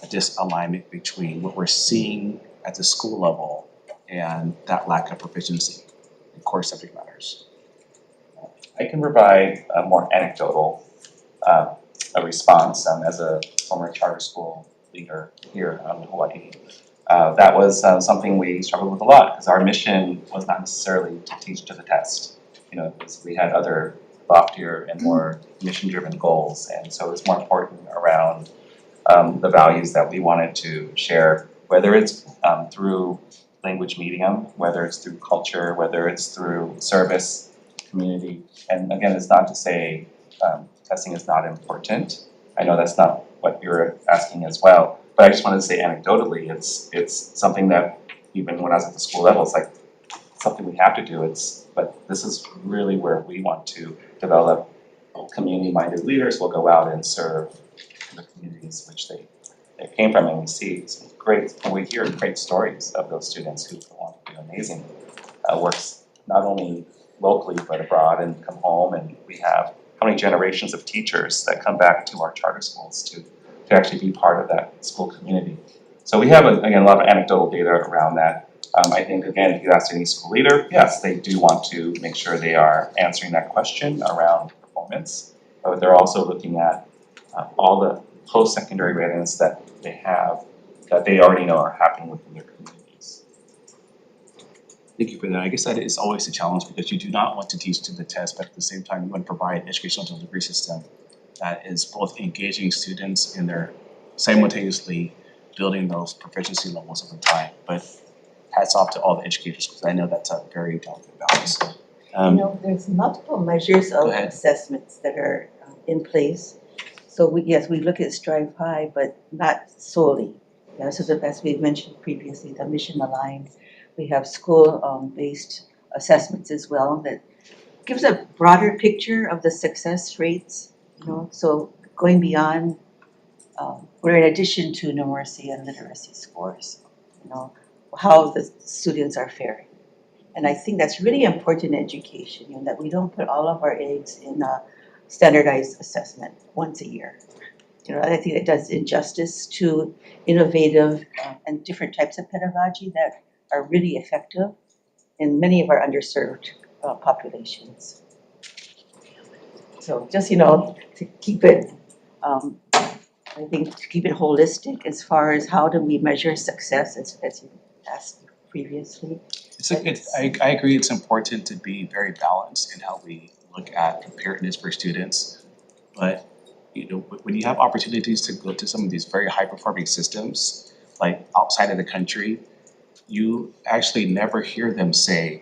a disalignment between what we're seeing at the school level and that lack of proficiency in core subject matters? I can provide a more anecdotal a response as a former charter school leader here in Hawaiʻi. That was something we struggled with a lot because our mission was not necessarily to teach to the test. We had other loftier and more mission-driven goals, and so it's more important around the values that we wanted to share, whether it's through language medium, whether it's through culture, whether it's through service, community. And again, it's not to say testing is not important. I know that's not what you're asking as well, but I just wanted to say anecdotally, it's something that even when I was at the school level, it's like something we have to do, but this is really where we want to develop community-minded leaders who will go out and serve the communities which they came from, and we see some great, and we hear great stories of those students who go on to do amazing works, not only locally but abroad, and come home, and we have how many generations of teachers that come back to our charter schools to actually be part of that school community. So we have, again, a lot of anecdotal data around that. I think, again, if you ask any school leader, yes, they do want to make sure they are answering that question around performance, but they're also looking at all the post-secondary readiness that they have, that they already know are happening within their communities. Thank you for that. I guess that is always a challenge because you do not want to teach to the test, but at the same time, you want to provide an educational delivery system that is both engaging students and they're simultaneously building those proficiency levels over time. But hats off to all the educators because I know that's a very delicate balance. There's multiple measures of assessments that are in place. So we look at Strive High, but not solely. So as we've mentioned previously, the mission aligned. We have school-based assessments as well that gives a broader picture of the success rates. So going beyond, where in addition to numeracy and literacy scores, how the students are faring. And I think that's really important in education, that we don't put all of our eggs in a standardized assessment once a year. I think it does injustice to innovative and different types of pedagogy that are really effective in many of our underserved populations. So just, to keep it, I think to keep it holistic as far as how do we measure success, as you asked previously. I agree it's important to be very balanced in how we look at preparedness for students. But when you have opportunities to go to some of these very high performing systems, like outside of the country, you actually never hear them say,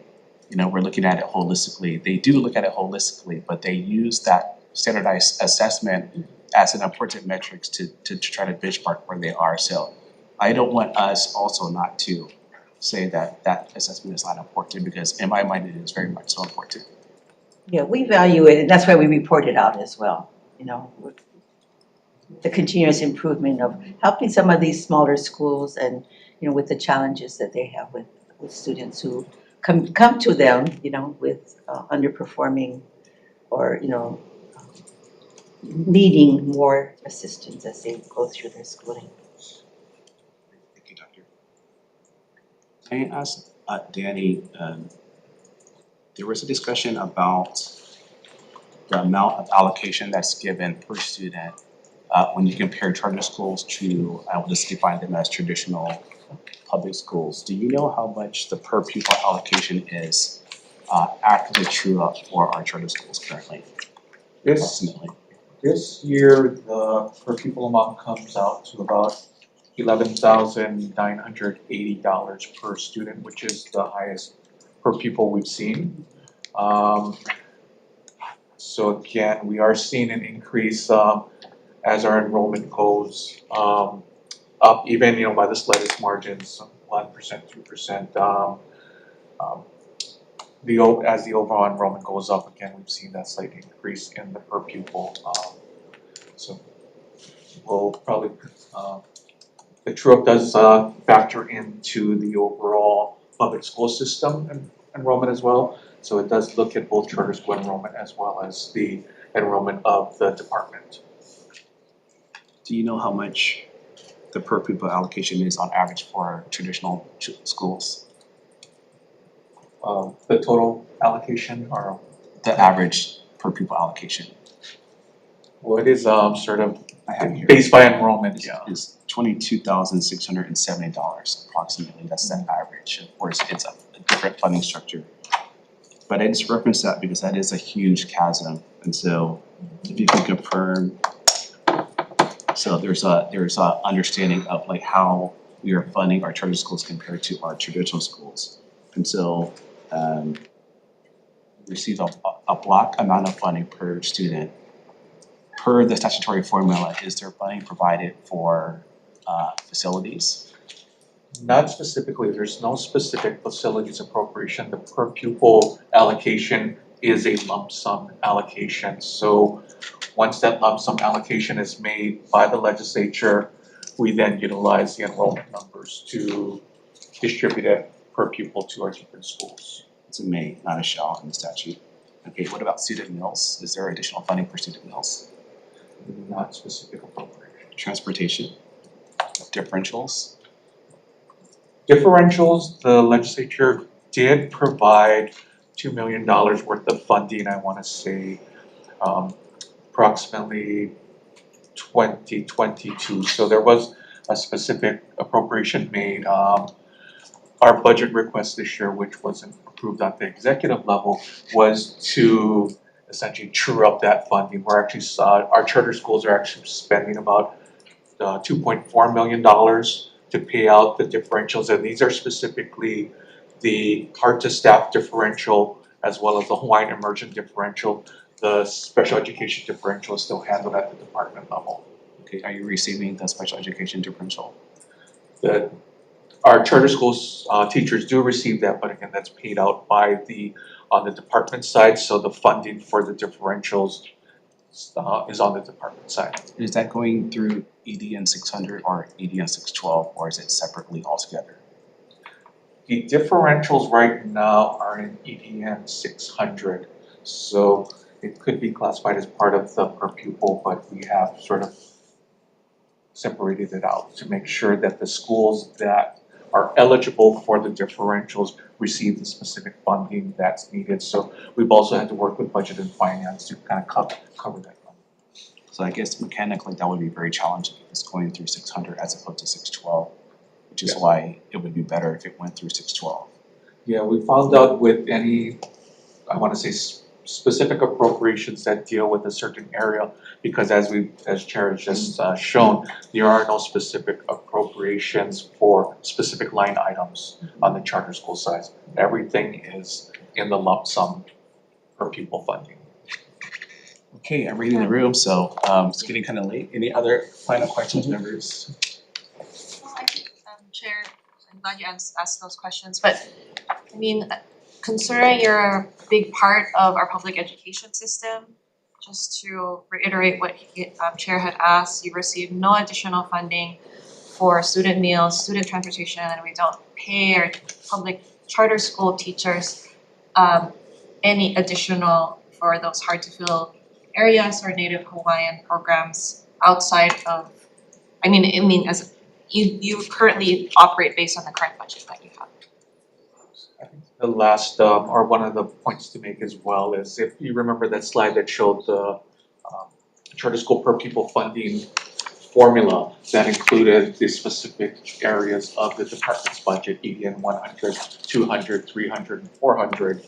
we're looking at it holistically. They do look at it holistically, but they use that standardized assessment as an important metrics to try to benchmark where they are. So I don't want us also not to say that assessment is not important because in my mind it is very much so important. Yeah, we value it, and that's why we report it out as well. The continuous improvement of helping some of these smaller schools and with the challenges that they have with students who come to them with underperforming or needing more assistance as they go through their schooling. Thank you, Doctor. Can I ask Danny, there was a discussion about the amount of allocation that's given per student when you compare charter schools to, I will just define them as traditional public schools. Do you know how much the per pupil allocation is after the true up for our charter schools currently? Approximately. This year, the per pupil amount comes out to about $11,980 per student, which is the highest per pupil we've seen. So again, we are seeing an increase as our enrollment goes up, even by the slightest margins, 1%, 2%. As the overall enrollment goes up, again, we've seen that slight increase in the per pupil. So we'll probably, the true-up does factor into the overall public school system enrollment as well. So it does look at both charter school enrollment as well as the enrollment of the department. Do you know how much the per pupil allocation is on average for traditional schools? The total allocation or? The average per pupil allocation. Well, it is sort of based by enrollment. Yeah, it's $22,670 approximately. That's the average. Of course, it's a different funding structure. But I just reference that because that is a huge chasm. And so if you can confirm, so there's a understanding of like how we are funding our charter schools compared to our traditional schools. And so we receive a block amount of funding per student. Per the statutory formula, is there funding provided for facilities? Not specifically, there's no specific facilities appropriation. The per pupil allocation is a lump sum allocation. So once that lump sum allocation is made by the legislature, we then utilize the enrollment numbers to distribute it per pupil to our different schools. It's a may, not a shall in the statute. Okay, what about student meals? Is there additional funding for student meals? Not specific appropriation. Transportation? Differentials? Differentials, the legislature did provide $2 million worth of funding, I wanna say, approximately 2022. So there was a specific appropriation made. Our budget request this year, which wasn't approved at the executive level, was to essentially true up that funding. We're actually our charter schools are actually spending about $2.4 million to pay out the differentials, and these are specifically the hard to staff differential as well as the Hawaiian immersion differential. The special education differential is still handled at the department level. Okay, are you receiving the special education differential? Our charter schools teachers do receive that, but again, that's paid out by on the department side, so the funding for the differentials is on the department side. Is that going through EDN 600 or EDN 612, or is it separately altogether? The differentials right now are in EDN 600, so it could be classified as part of the per pupil, but we have sort of separated it out to make sure that the schools that are eligible for the differentials receive the specific funding that's needed. So we've also had to work with budget and finance to kind of cover that funding. So I guess mechanically that would be very challenging if it's going through 600 as opposed to 612, which is why it would be better if it went through 612. Yeah, we found out with any, I want to say specific appropriations that deal with a certain area, because as Chair has just shown, there are no specific appropriations for specific line items on the charter school side. Everything is in the lump sum per pupil funding. Okay, I'm reading the room, so it's getting kind of late. Any other final questions, members? Well, I think, Chair, I'm glad you asked those questions, but I mean, considering you're a big part of our public education system, just to reiterate what Chair had asked, you receive no additional funding for student meals, student transportation, and we don't pay our public charter school teachers any additional for those hard to fill areas or Native Hawaiian programs outside of, I mean as you currently operate based on the current budget that you have. I think the last, or one of the points to make as well is if you remember that slide that showed the charter school per pupil funding formula that included the specific areas of the department's budget, EDN 100, 200, 300, and 400.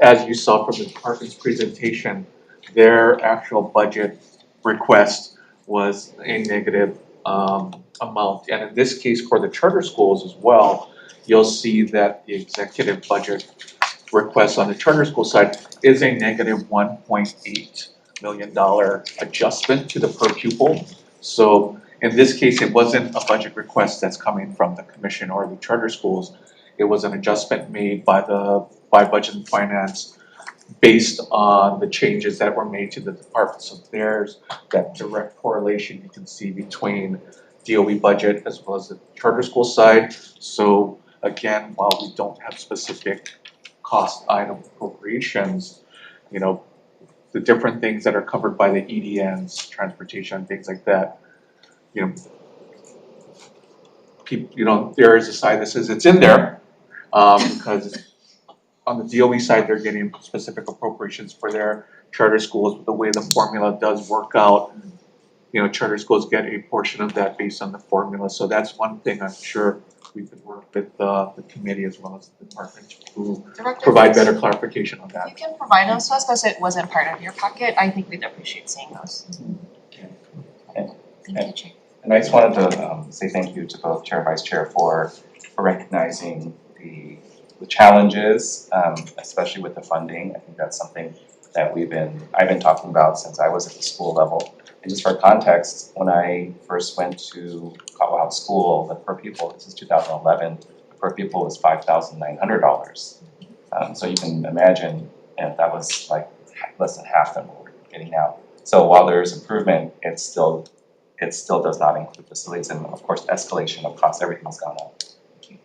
As you saw from the department's presentation, their actual budget request was a negative amount. And in this case, for the charter schools as well, you'll see that the executive budget request on the charter school side is a negative $1.8 million adjustment to the per pupil. So in this case, it wasn't a budget request that's coming from the commission or the charter schools. It was an adjustment made by budget and finance based on the changes that were made to the department. So there's that direct correlation you can see between DOE budget as well as the charter school side. So again, while we don't have specific cost item appropriations, you know, the different things that are covered by the EDNs, transportation, things like that, you know, there is a side that says it's in there, because on the DOE side, they're getting specific appropriations for their charter schools. The way the formula does work out, you know, charter schools get a portion of that based on the formula. So that's one thing I'm sure we could work with the committee as well as the department to provide better clarification on that. You can provide those to us because it wasn't part of your packet. I think we'd appreciate seeing those. Thank you, Chair. And I just wanted to say thank you to both Chair and Vice Chair for recognizing the challenges, especially with the funding. I think that's something that I've been talking about since I was at the school level. And just for context, when I first went to Ka'awahao School, the per pupil, this is 2011, the per pupil was $5,900. So you can imagine, and that was like less than half than what we're getting now. So while there's improvement, it still does not include facilities, and of course, escalation of costs, everything's gone up.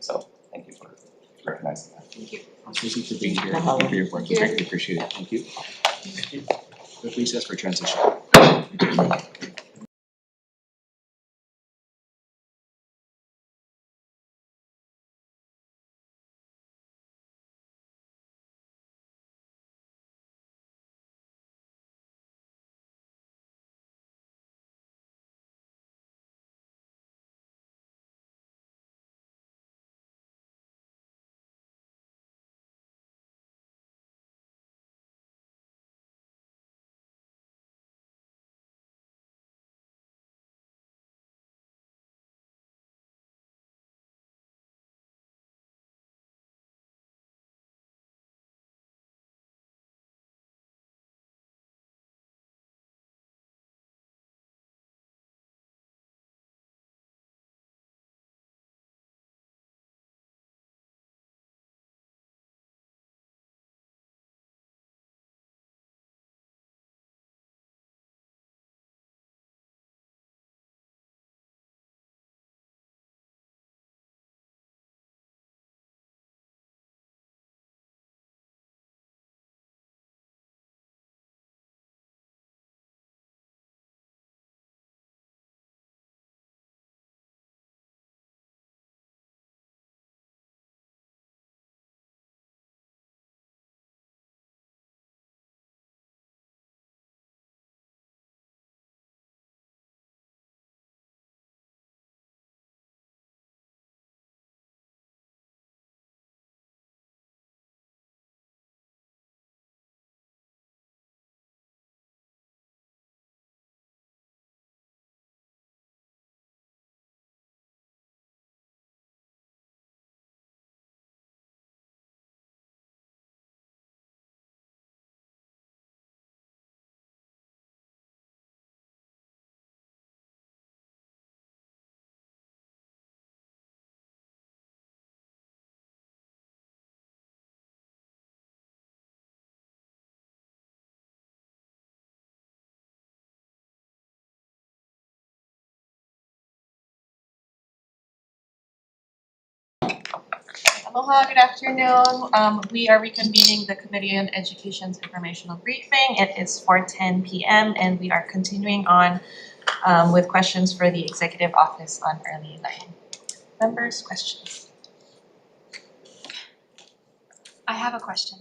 So thank you for recognizing that. Thank you for being here, thank you for your work, we greatly appreciate it, thank you. Please ask for transition. Aloha, good afternoon. We are reconvening the Committee on Education's informational briefing. It is 4:10 p.m. and we are continuing on with questions for the Executive Office on Early Learning. Members, questions? I have a question.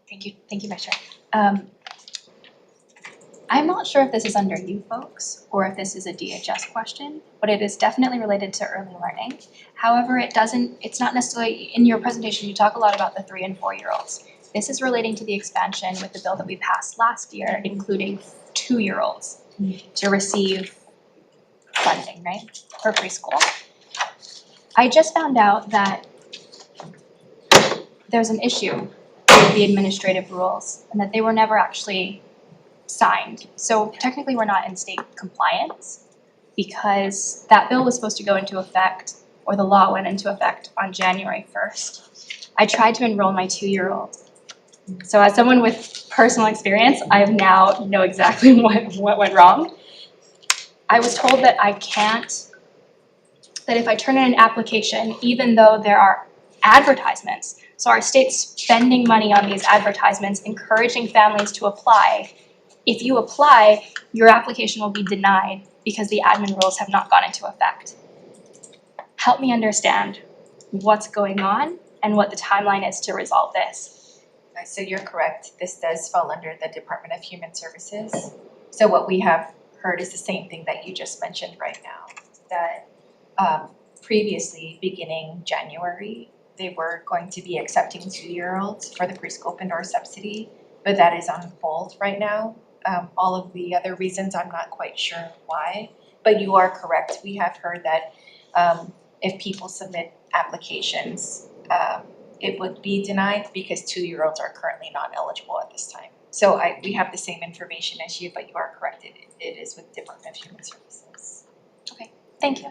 Thank you, Vice Chair. I'm not sure if this is under you folks or if this is a DHS question, but it is definitely related to early learning. However, it's not necessarily, in your presentation, you talk a lot about the 3 and 4-year-olds. This is relating to the expansion with the bill that we passed last year, including 2-year-olds to receive funding, right, for preschool. I just found out that there's an issue with the administrative rules and that they were never actually signed. So technically we're not in state compliance because that bill was supposed to go into effect, or the law went into effect on January 1st. I tried to enroll my 2-year-old. So as someone with personal experience, I now know exactly what went wrong. I was told that that if I turn in an application, even though there are advertisements, so our state's spending money on these advertisements, encouraging families to apply. If you apply, your application will be denied because the admin rules have not gone into effect. Help me understand what's going on and what the timeline is to resolve this. So you're correct, this does fall under the Department of Human Services. So what we have heard is the same thing that you just mentioned right now, that previously, beginning January, they were going to be accepting 2-year-olds for the preschool open door subsidy, but that is on hold right now. All of the other reasons, I'm not quite sure why, but you are correct. We have heard that if people submit applications, it would be denied because 2-year-olds are currently not eligible at this time. So we have the same information as you, but you are correct, it is with Department of Human Services. Thank you.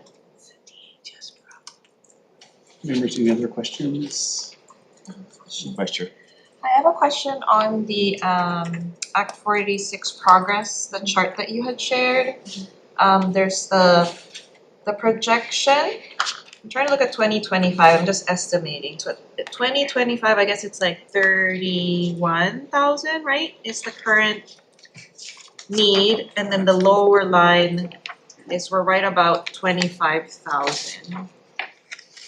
Members, any other questions? Vice Chair. I have a question on the Act 486 progress, the chart that you had shared. There's the projection. I'm trying to look at 2025, I'm just estimating. So 2025, I guess it's like 31,000, right? Is the current need, and then the lower line is we're right about 25,000.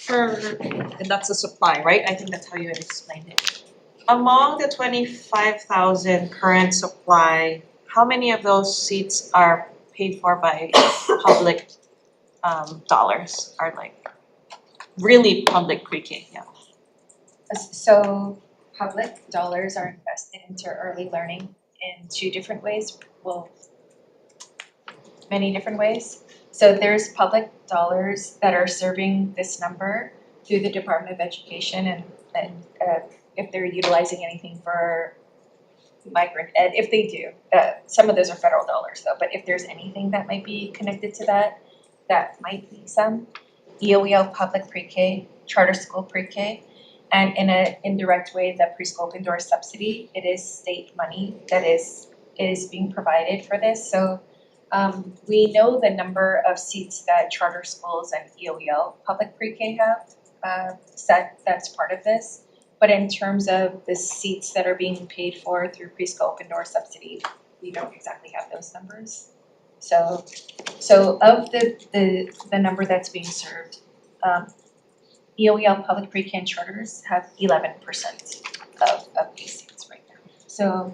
And that's the supply, right? I think that's how you had explained it. Among the 25,000 current supply, how many of those seats are paid for by public dollars, are like really public pre-K, yeah? So public dollars are invested into early learning in two different ways, well, many different ways. So there's public dollars that are serving this number through the Department of Education, and if they're utilizing anything for migrant ed, if they do, some of those are federal dollars though, but if there's anything that might be connected to that, that might be some. EOEL public pre-K, charter school pre-K, and in an indirect way, the preschool open door subsidy, it is state money that is being provided for this. So we know the number of seats that charter schools and EOEL public pre-K have set, that's part of this. But in terms of the seats that are being paid for through preschool open door subsidy, we don't exactly have those numbers. So of the number that's being served, EOEL public pre-K and charters have 11% of these seats right now. So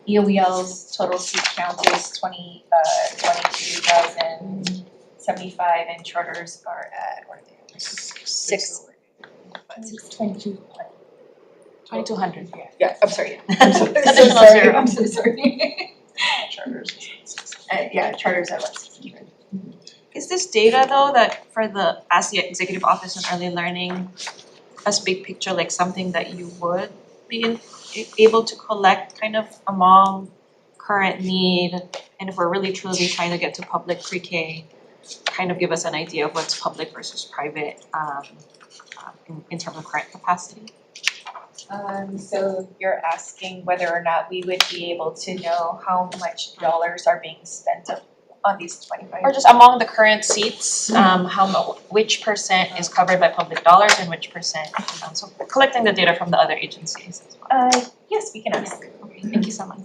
EOEL's total seat count is 22,075, and charters are at, what are they? 2,200. Yeah, I'm sorry. I'm so sorry. Charters. Yeah, charters are like 1,600. Is this data though, that for as the Executive Office on Early Learning, as big picture, like something that you would be able to collect kind of among current need, and if we're really truly trying to get to public pre-K, kind of give us an idea of what's public versus private in terms of current capacity? So you're asking whether or not we would be able to know how much dollars are being spent on these 25? Or just among the current seats, which percent is covered by public dollars and which percent, so collecting the data from the other agencies as well. Yes, we can ask. Okay, thank you so much.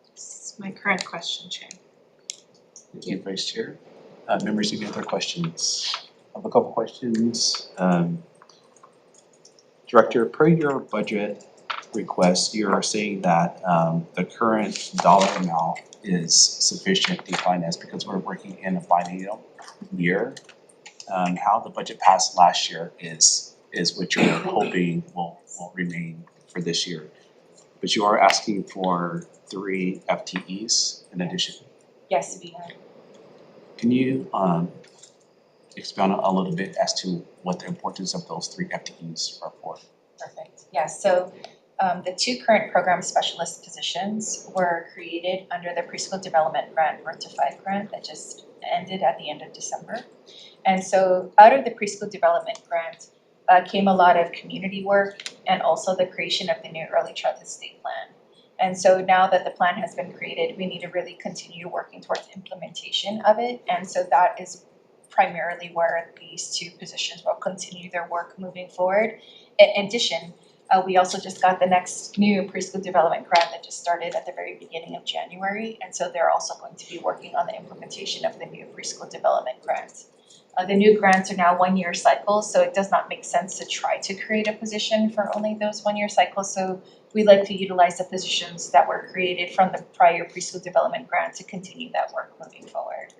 That's my current question, Chair. Thank you, Vice Chair. Members, any other questions? I have a couple questions. Director, per your budget request, you're saying that the current dollar amount is sufficient to finance because we're working in a biennial year. How the budget passed last year is what you're hoping will remain for this year. But you are asking for 3 FTEs in addition. Yes, we are. Can you expound a little bit as to what the importance of those 3 FTEs are for? Perfect. Yeah, so the 2 current program specialist positions were created under the Preschool Development Grant, Birth to 5 grant that just ended at the end of December. And so out of the Preschool Development Grant came a lot of community work and also the creation of the new Early Childhood State Plan. And so now that the plan has been created, we need to really continue working towards implementation of it. And so that is primarily where these 2 positions will continue their work moving forward. In addition, we also just got the next new preschool development grant that just started at the very beginning of January. And so they're also going to be working on the implementation of the new preschool development grant. The new grants are now 1-year cycles, so it does not make sense to try to create a position for only those 1-year cycles. So we like to utilize the positions that were created from the prior preschool development grant to continue that work moving forward.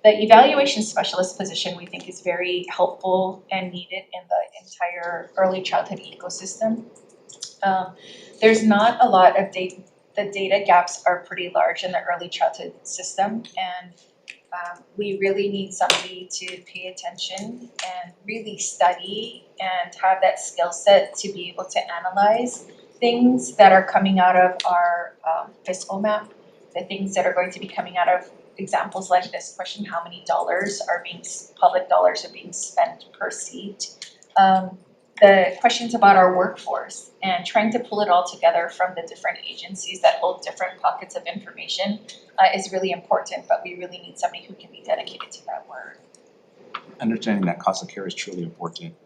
The evaluation specialist position we think is very helpful and needed in the entire early childhood ecosystem. There's not a lot of data. The data gaps are pretty large in the early childhood system, and we really need somebody to pay attention and really study and have that skill set to be able to analyze things that are coming out of our fiscal map, the things that are going to be coming out of examples like this question, how many public dollars are being spent per seat. The questions about our workforce and trying to pull it all together from the different agencies that hold different pockets of information is really important, but we really need somebody who can be dedicated to that work. Understanding that cost of care is truly important.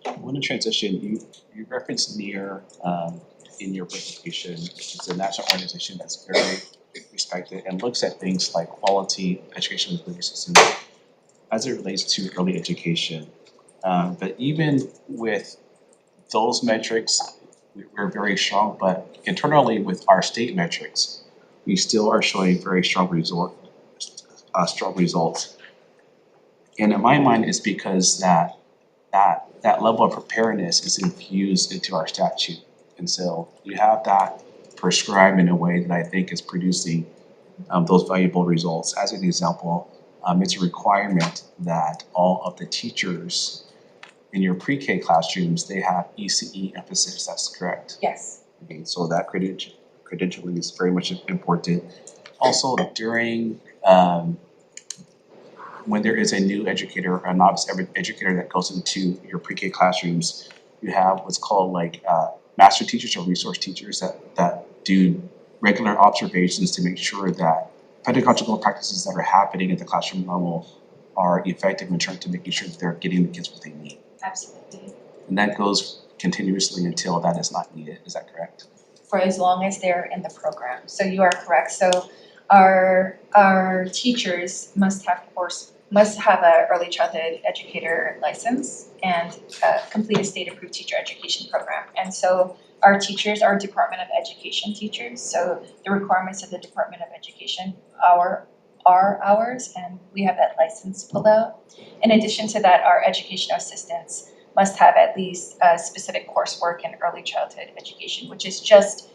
I want to transition, you referenced NEAR in your presentation. It's a national organization that's very respected and looks at things like quality education delivery systems as it relates to early education. But even with those metrics, we're very strong, but internally with our state metrics, we still are showing very strong results. And in my mind, it's because that level of preparedness is infused into our statute. And so you have that prescribed in a way that I think is producing those valuable results. As an example, it's a requirement that all of the teachers in your pre-K classrooms, they have ECE emphasis, that's correct? Yes. Okay, so that credentialing is very much important. Also during, when there is a new educator, a novice educator that goes into your pre-K classrooms, you have what's called like master teachers or resource teachers that do regular observations to make sure that pedagogical practices that are happening at the classroom level are effective in terms of making sure that they're getting the kids what they need. Absolutely. And that goes continuously until that is not needed, is that correct? For as long as they're in the program. So you are correct. So our teachers must have an early childhood educator license and complete a state approved teacher education program. And so our teachers are Department of Education teachers. So the requirements of the Department of Education are ours, and we have that license pulled out. In addition to that, our educational assistants must have at least specific coursework in early childhood education, which is just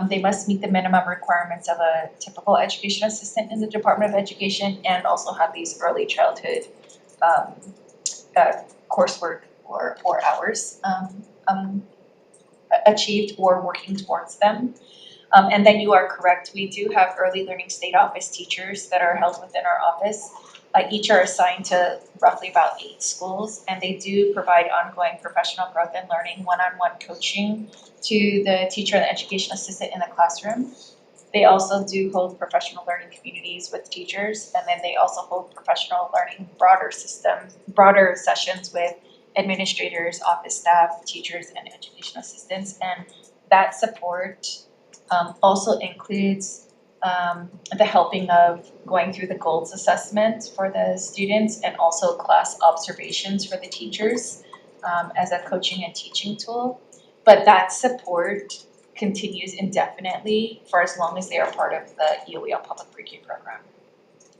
they must meet the minimum requirements of a typical education assistant in the Department of Education and also have these early childhood coursework or hours achieved or working towards them. And then you are correct, we do have early learning state office teachers that are held within our office. Each are assigned to roughly about 8 schools, and they do provide ongoing professional growth and learning, one-on-one coaching to the teacher and the education assistant in the classroom. They also do hold professional learning communities with teachers, and then they also hold professional learning broader sessions with administrators, office staff, teachers, and education assistants. And that support also includes the helping of going through the goals assessment for the students and also class observations for the teachers as a coaching and teaching tool. But that support continues indefinitely for as long as they are part of the EOEL public pre-K program.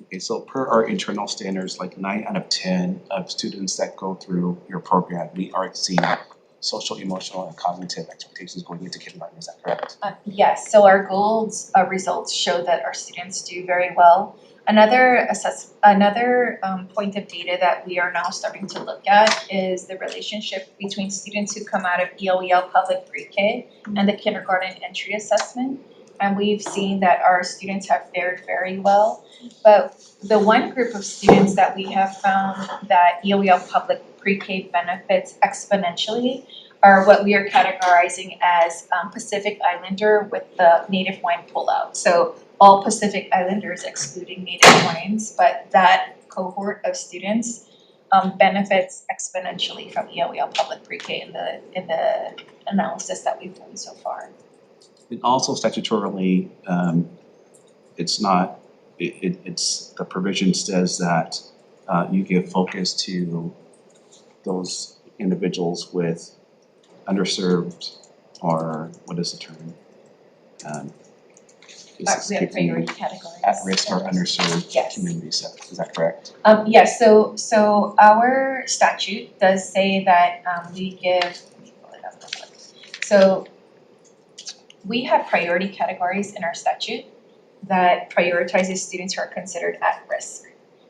Okay, so per our internal standards, like 9 out of 10 of students that go through your program, we are exceeding social, emotional, and cognitive expectations going into kindergarten, is that correct? Yes, so our goals results show that our students do very well. Another point of data that we are now starting to look at is the relationship between students who come out of EOEL public pre-K and the kindergarten entry assessment. And we've seen that our students have fared very well. But the one group of students that we have found that EOEL public pre-K benefits exponentially are what we are categorizing as Pacific Islander with the Native Hawaiian pullout. So all Pacific Islanders excluding Native Hawaiians, but that cohort of students benefits exponentially from EOEL public pre-K in the analysis that we've done so far. And also statutorily, it's the provision says that you give focus to those individuals with underserved, or what is the term? We have priority categories. At risk or underserved Yes. communities, is that correct? Yes, so our statute does say that we give, let me pull it up real quick. So we have priority categories in our statute that prioritizes students who are considered at risk.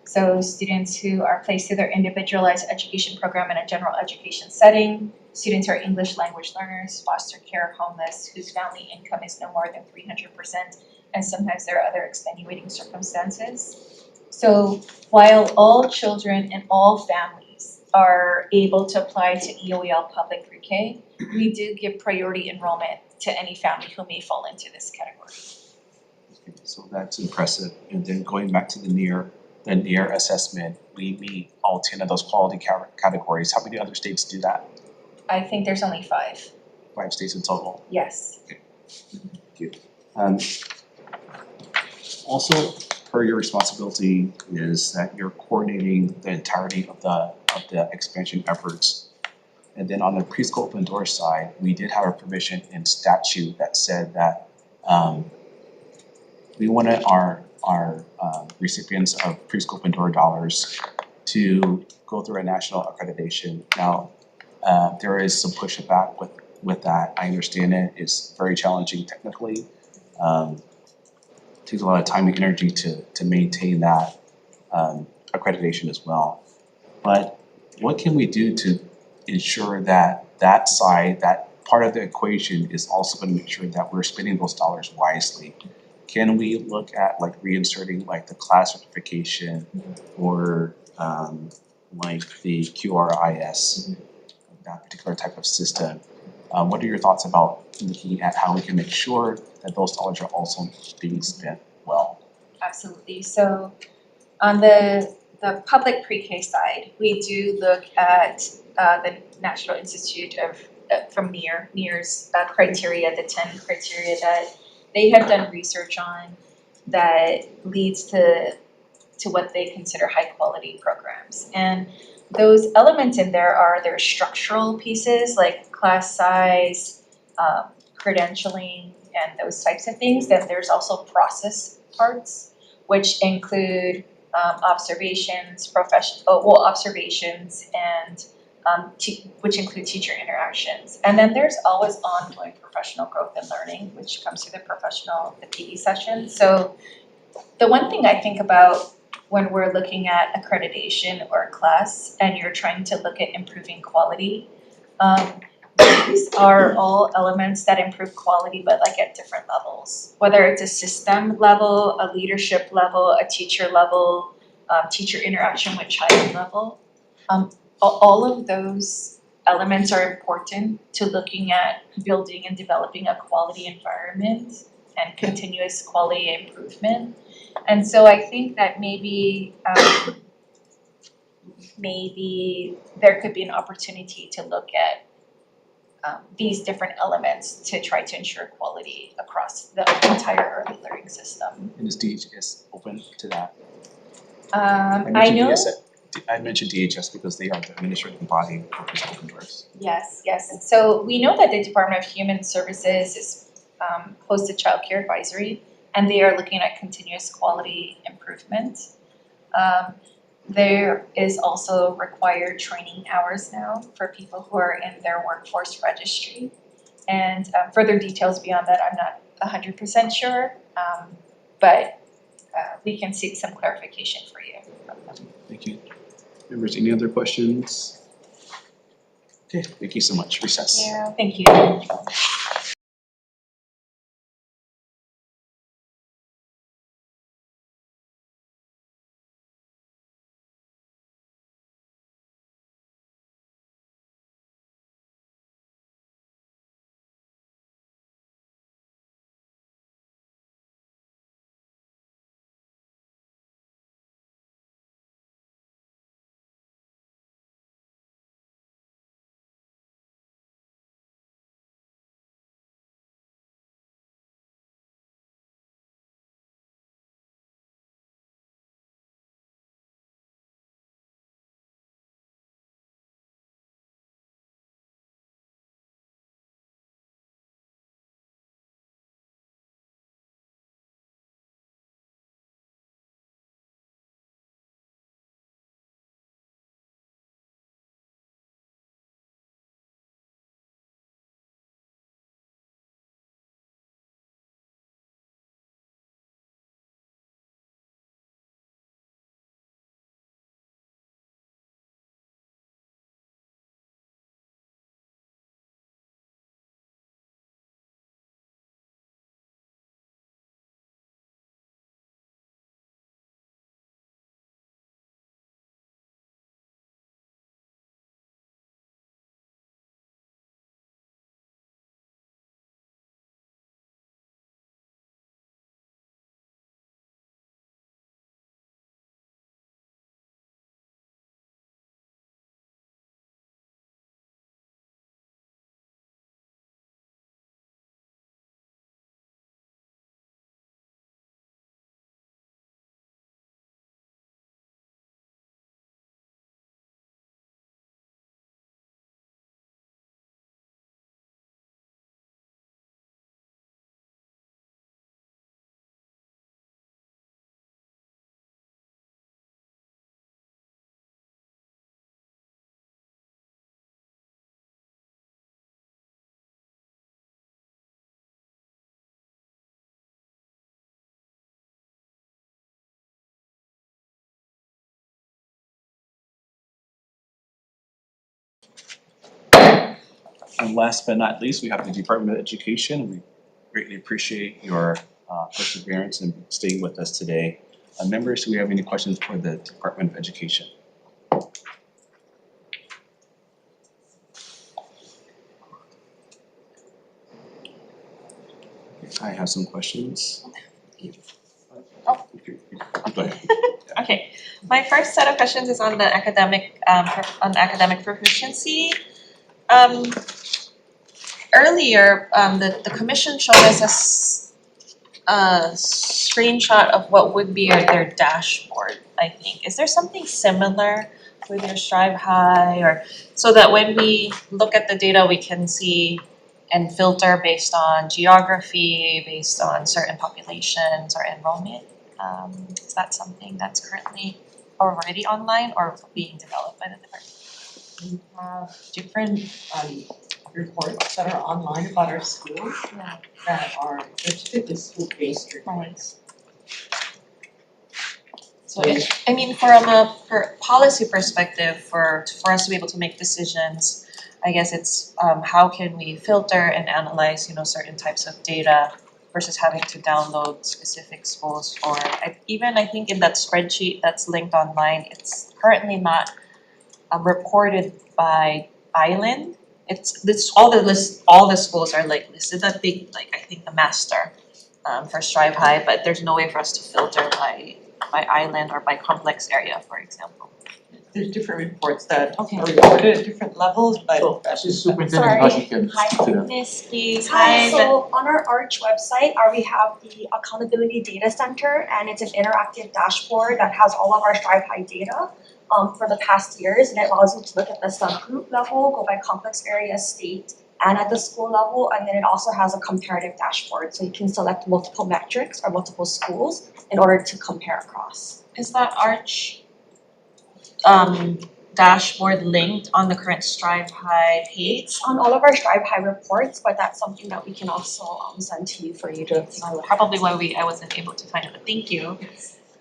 So students who are placed through their individualized education program in a general education setting, students who are English language learners, foster care, homeless, whose family income is no more than 300%, and sometimes there are other extenuating circumstances. So while all children and all families are able to apply to EOEL public pre-K, we do give priority enrollment to any family who may fall into this category. Okay, so that's impressive. And then going back to the near assessment, we meet all 10 of those quality categories. How many other states do that? I think there's only 5. 5 states in total. Yes. Thank you. Also, per your responsibility is that you're coordinating the entirety of the expansion efforts. And then on the preschool open door side, we did have a provision in statute that said that we wanted our recipients of preschool open door dollars to go through a national accreditation. Now, there is some pushback with that. I understand it. It's very challenging technically. Takes a lot of time and energy to maintain that accreditation as well. But what can we do to ensure that that side, that part of the equation is also going to make sure that we're spending those dollars wisely? Can we look at like reinserting like the class certification or like the QRIS, that particular type of system? What are your thoughts about looking at how we can make sure that those dollars are also being spent well? Absolutely. So on the public pre-K side, we do look at the National Institute of from NEAR's criteria, the 10 criteria that they have done research on that leads to what they consider high quality programs. And those elements in there are their structural pieces like class size, credentialing, and those types of things. Then there's also process parts, which include observations, observations, and which include teacher interactions. And then there's always ongoing professional growth and learning, which comes through the PE session. So the one thing I think about when we're looking at accreditation or a class and you're trying to look at improving quality, these are all elements that improve quality, but like at different levels. Whether it's a system level, a leadership level, a teacher level, teacher interaction with child level. All of those elements are important to looking at building and developing a quality environment and continuous quality improvement. And so I think that maybe there could be an opportunity to look at these different elements to try to ensure quality across the entire early learning system. And is DHS open to that? I know. I mentioned DHS because they are the administrative body for preschool open doors. Yes. So we know that the Department of Human Services is hosts a child care advisory, and they are looking at continuous quality improvement. There is also required training hours now for people who are in their workforce registry. And further details beyond that, I'm not 100% sure, but we can seek some clarification for you from them. Thank you. Members, any other questions? Okay, thank you so much. Recess. Yeah, thank you. And last but not least, we have the Department of Education. We greatly appreciate your perseverance and staying with us today. Members, do we have any questions for the Department of Education? I have some questions. Oh. Go ahead. Okay, my first set of questions is on the academic proficiency. Earlier, the commission showed us a screenshot of what would be their dashboard, I think. Is there something similar with your Strive High, or so that when we look at the data, we can see and filter based on geography, based on certain populations or enrollment? Is that something that's currently already online or being developed by the department? We have different reports that are online about our schools that are typically school-based reports. So I mean, from a policy perspective, for us to be able to make decisions, I guess it's how can we filter and analyze, certain types of data versus having to download specific schools for, I think in that spreadsheet that's linked online, it's currently not reported by island. It's all the schools are listed that big, I think the master for Strive High, but there's no way for us to filter by island or by complex area, for example. There's different reports that Okay. are reported at different levels, but So, as Superintendent Hashi can speak to that. Miss, please, Hi, so on our ARCH website, we have the Accountability Data Center, and it's an interactive dashboard that has all of our Strive High data for the past years, and it allows you to look at the subgroup level, go by complex area, state, and at the school level, and then it also has a comparative dashboard, so you can select multiple metrics or multiple schools in order to compare across. Is that ARCH dashboard linked on the current Strive High page? It's on all of our Strive High reports, but that's something that we can also send to you for you to take a look at. Probably why I wasn't able to find it, but thank you.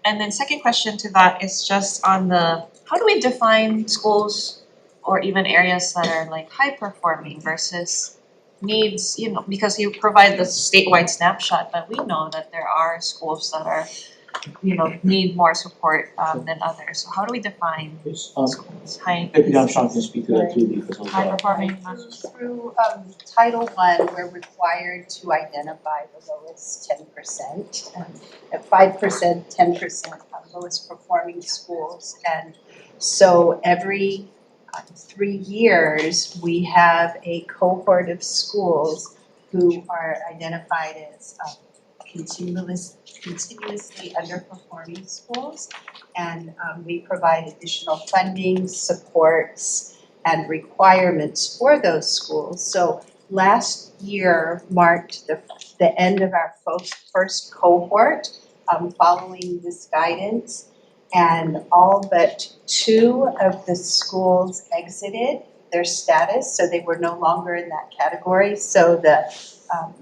And then second question to that is just on how do we define schools or even areas that are high performing versus needs, because you provide the statewide snapshot, but we know that there are schools that are, need more support than others. So how do we define schools? Deputy Armstrong can speak to that too because of High performing. Through Title I, we're required to identify the lowest 10%, at 5%, 10% of lowest performing schools. And so every 3 years, we have a cohort of schools who are identified as continuously underperforming schools, and we provide additional funding, supports, and requirements for those schools. So last year marked the end of our first cohort following this guidance, and all but 2 of the schools exited their status, so they were no longer in that category. So the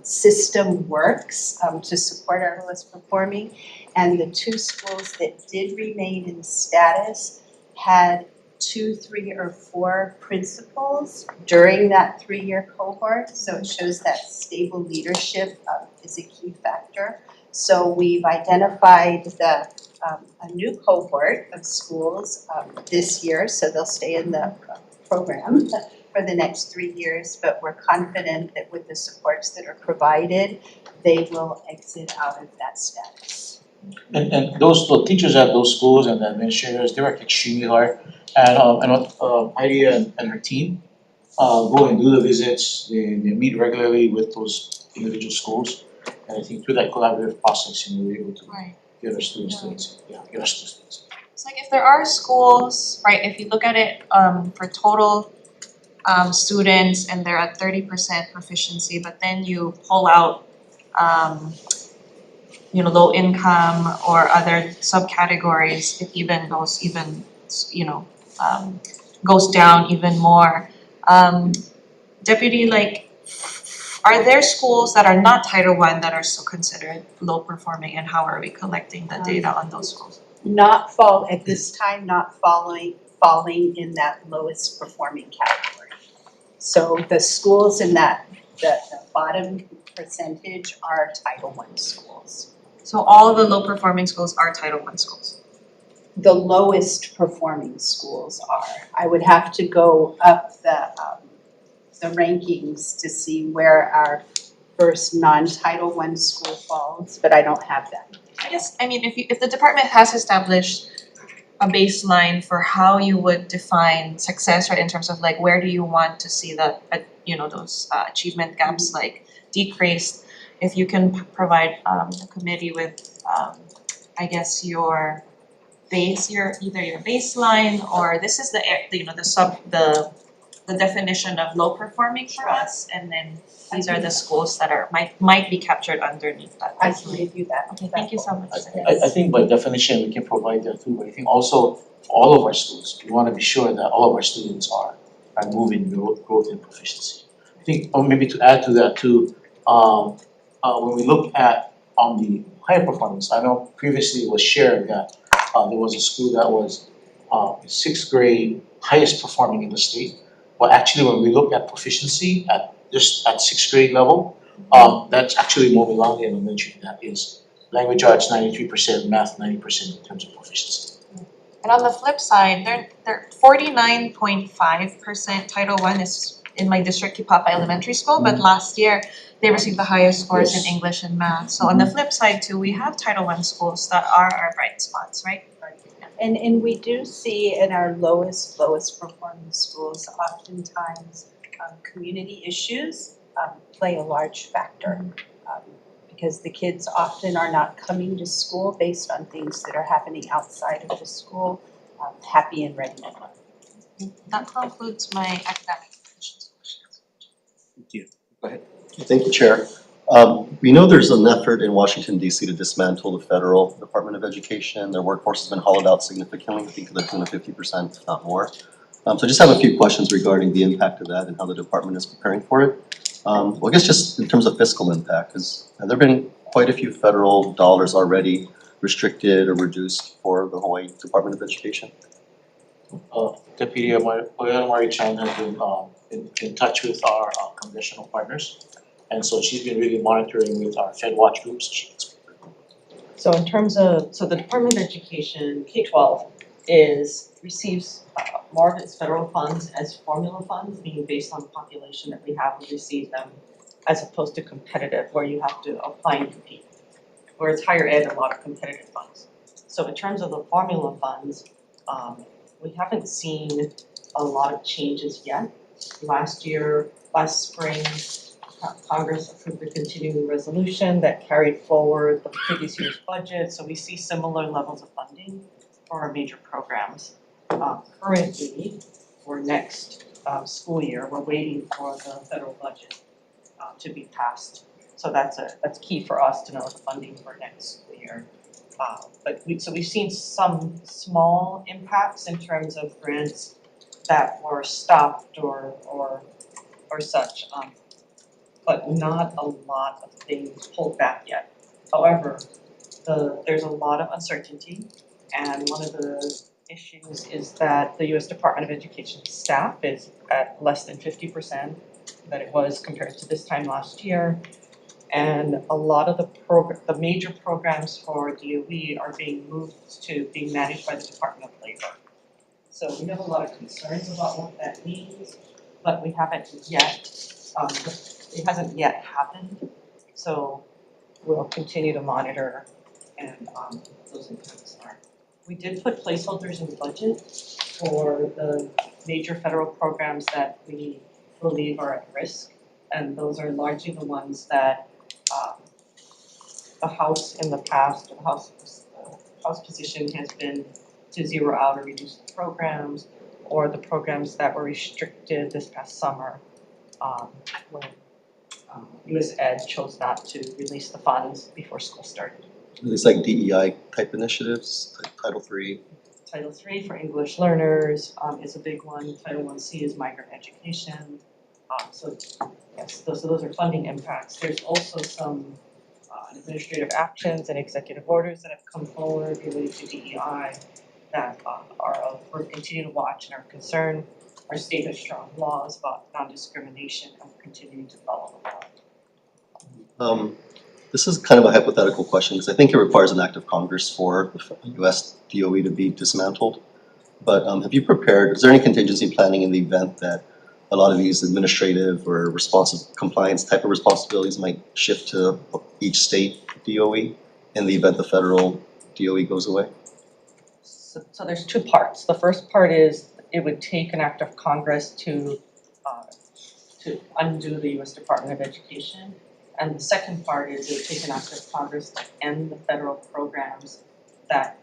system works to support our lowest performing, and the 2 schools that did remain in status had 2, 3, or 4 principals during that 3-year cohort, so it shows that stable leadership is a key factor. So we've identified a new cohort of schools this year, so they'll stay in the program for the next 3 years, but we're confident that with the supports that are provided, they will exit out of that status. And the teachers at those schools and the administrators, they work extremely hard. And Heidi and her team go and do the visits, they meet regularly with those individual schools. And I think through that collaborative process, we're able to get our students to get our students. It's if there are schools, if you look at it for total students and they're at 30% proficiency, but then you pull out low income or other subcategories, it even goes down even more. Deputy, are there schools that are not Title I that are still considered low performing, and how are we collecting the data on those schools? At this time, not falling in that lowest performing category. So the schools in that, the bottom percentage are Title I schools. So all the low performing schools are Title I schools. The lowest performing schools are. I would have to go up the rankings to see where our first non-Title I school falls, but I don't have that. I guess, I mean, if the department has established a baseline for how you would define success, right, in terms of like where do you want to see the, those achievement gaps like decreased, if you can provide the committee with, I guess your either your baseline or this is the definition of low performing for us, and then these are the schools that are might be captured underneath that. I can give you that. Okay, thank you so much. I think by definition, we can provide that too, but I think also all of our schools, we wanna be sure that all of our students are moving growth and proficiency. I think, or maybe to add to that too, when we look at on the higher performance, I know previously it was shared that there was a school that was sixth grade highest performing in the state. But actually, when we look at proficiency at sixth grade level, that's actually moving along in elementary. That is language arts 93%, math 90% in terms of proficiency. And on the flip side, they're 49.5% Title I is in my district, Kipapa Elementary School, but last year they received the highest scores in English and math. So on the flip side too, we have Title I schools that are our bright spots, right? And we do see in our lowest performing schools, oftentimes community issues play a large factor. Because the kids often are not coming to school based on things that are happening outside of the school, happy and ready to learn. That concludes my academic questions. Thank you. Go ahead. Thank you, Chair. We know there's an effort in Washington DC to dismantle the federal Department of Education. Their workforce has been hollowed out significantly, I think to the tune of 50%, if not more. So I just have a few questions regarding the impact of that and how the department is preparing for it. Well, I guess just in terms of fiscal impact, has there been quite a few federal dollars already restricted or reduced for the Hawaii Department of Education? Deputy Mari Chan has been in touch with our congressional partners. And so she's been really monitoring with our Fed Watch groups. So in terms of, so the Department of Education, K-12, receives more of its federal funds as formula funds, meaning based on the population that we have, we receive them, as opposed to competitive, where you have to apply and compete. Whereas higher ed, a lot of competitive funds. So in terms of the formula funds, we haven't seen a lot of changes yet. Last spring, Congress approved a continuing resolution that carried forward the previous year's budget, so we see similar levels of funding for our major programs. Currently, for next school year, we're waiting for the federal budget to be passed. So that's key for us to know the funding for next school year. But we've seen some small impacts in terms of grants that were stopped or such. But not a lot of things pulled back yet. However, there's a lot of uncertainty, and one of the issues is that the US Department of Education staff is at less than 50% that it was compared to this time last year. And a lot of the major programs for DOE are being moved to being managed by the Department of Labor. So we have a lot of concerns about what that means, but we haven't yet, it hasn't yet happened. So we'll continue to monitor and those impacts are. We did put placeholders in the budget for the major federal programs that we believe are at risk. And those are largely the ones that the House in the past, the House position has been to zero out or reduce the programs, or the programs that were restricted this past summer when US Ed chose not to release the funds before school started. It's like DEI type initiatives, like Title III. Title III for English learners is a big one. Title IC is migrant education. So yes, those are funding impacts. There's also some administrative actions and executive orders that have come forward related to DEI that we're continue to watch and are concerned. our state has strong laws about non-discrimination and we're continuing to follow the law. This is kind of a hypothetical question because I think it requires an act of Congress for the US DOE to be dismantled. But have you prepared, is there any contingency planning in the event that a lot of these administrative or responsive compliance type of responsibilities might shift to each state DOE in the event the federal DOE goes away? So there's two parts. The first part is it would take an act of Congress to undo the US Department of Education. And the second part is it would take an act of Congress to end the federal programs that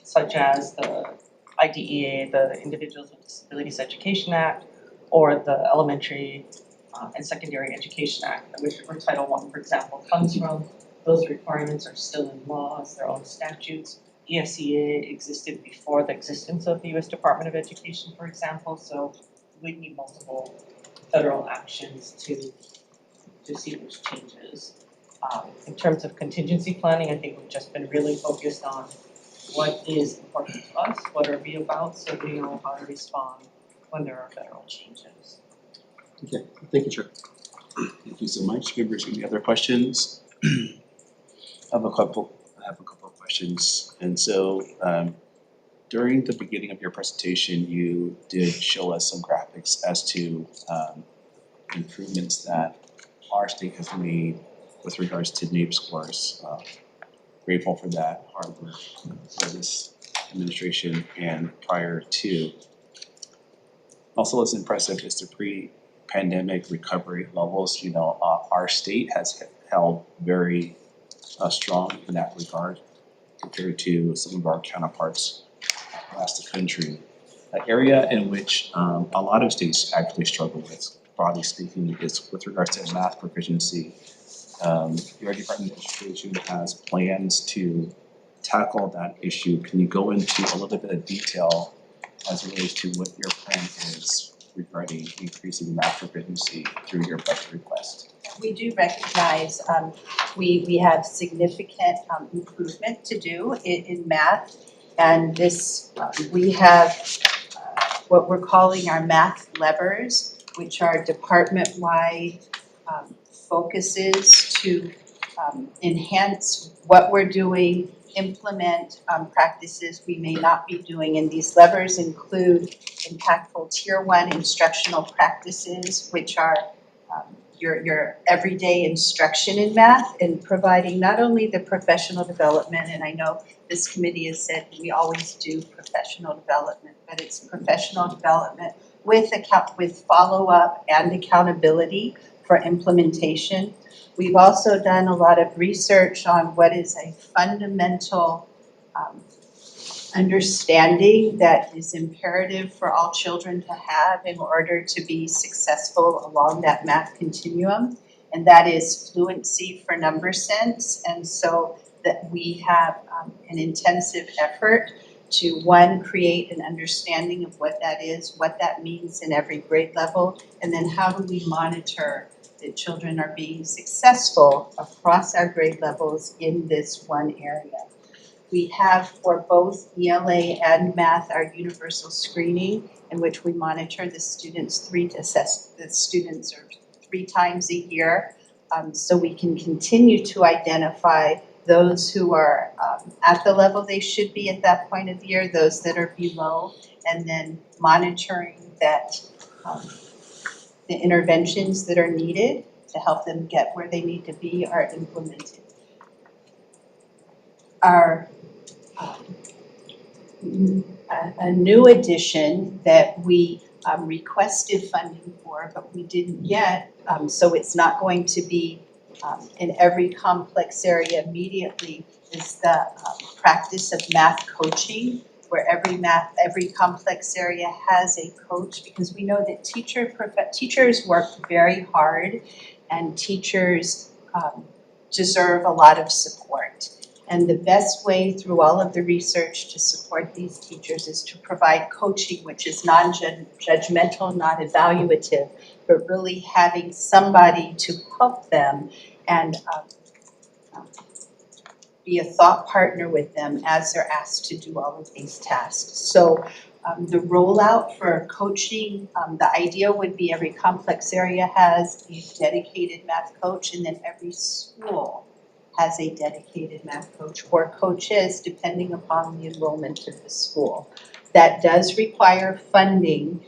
such as the IDEA, the Individuals with Disabilities Education Act, or the Elementary and Secondary Education Act, which where Title I, for example, comes from. Those requirements are still in law as their own statutes. ESEA existed before the existence of the US Department of Education, for example, so we need multiple federal actions to see those changes. In terms of contingency planning, I think we've just been really focused on what is important to us, what are we about, so we know how to respond when there are federal changes. Okay, thank you, Chair. Thank you so much. Members, any other questions? I have a couple of questions. And so during the beginning of your presentation, you did show us some graphics as to improvements that our state has made with regards to NAEP scores. Grateful for that hard work for this administration and prior to. Also, what's impressive is the pre-pandemic recovery levels. You know, our state has held very strong in that regard compared to some of our counterparts across the country. An area in which a lot of states actually struggle with, broadly speaking, is with regards to math proficiency. Your Department of Education has plans to tackle that issue. Can you go into a little bit of detail as it relates to what your plan is regarding increasing math proficiency through your budget request? We do recognize we have significant improvement to do in math, and this we have what we're calling our math levers, which are department-wide focuses to enhance what we're doing, implement practices we may not be doing, and these levers include impactful Tier 1 instructional practices, which are your everyday instruction in math, and providing not only the professional development, and I know this committee has said we always do professional development, but it's professional development with follow-up and accountability for implementation. We've also done a lot of research on what is a fundamental understanding that is imperative for all children to have in order to be successful along that math continuum, and that is fluency for number sense. And so that we have an intensive effort to, one, create an understanding of what that is, what that means in every grade level, and then how do we monitor that children are being successful across our grade levels in this one area. We have for both ELA and math our universal screening, in which we monitor the students three times a year, so we can continue to identify those who are at the level they should be at that point of the year, those that are below, and then monitoring that the interventions that are needed to help them get where they need to be are implemented. Our a new addition that we requested funding for, but we didn't get, so it's not going to be in every complex area immediately, is the practice of math coaching, where every complex area has a coach, because we know that teachers work very hard, and teachers deserve a lot of support. And the best way through all of the research to support these teachers is to provide coaching, which is non-judgmental, not evaluative, but really having somebody to help them and be a thought partner with them as they're asked to do all of these tasks. So The rollout for coaching, the idea would be every complex area has a dedicated math coach, and then every school has a dedicated math coach or coaches, depending upon the enrollment of the school. That does require funding.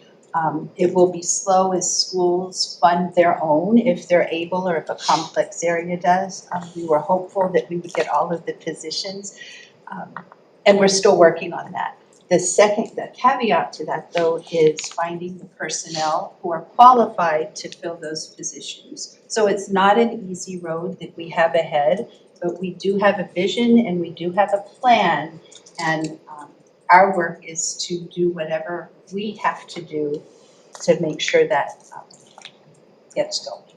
It will be slow as schools fund their own if they're able, or if a complex area does. We were hopeful that we would get all of the positions, and we're still working on that. The caveat to that though is finding the personnel who are qualified to fill those positions. So it's not an easy road that we have ahead, but we do have a vision and we do have a plan, and our work is to do whatever we have to do to make sure that gets going.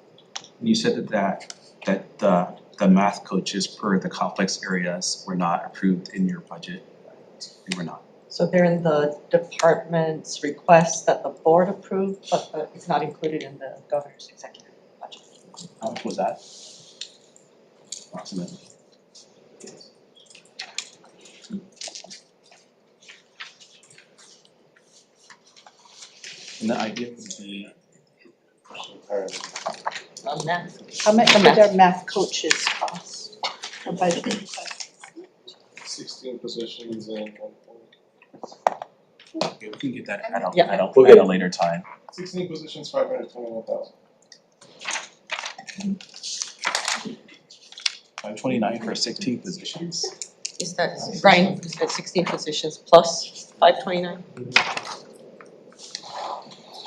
You said that the math coaches per the complex areas were not approved in your budget. They were not. So they're in the department's request that the board approved, but it's not included in the governor's executive budget. How much was that? Approximately. And the idea would be Math. How much did our math coaches cost? Our budget request? 16 positions and okay, we can get that at Yeah, a we'll get at a it. later time. 16 positions, 521,000. 529 for 16 positions. Is that, Brian, is that 16 positions plus 529?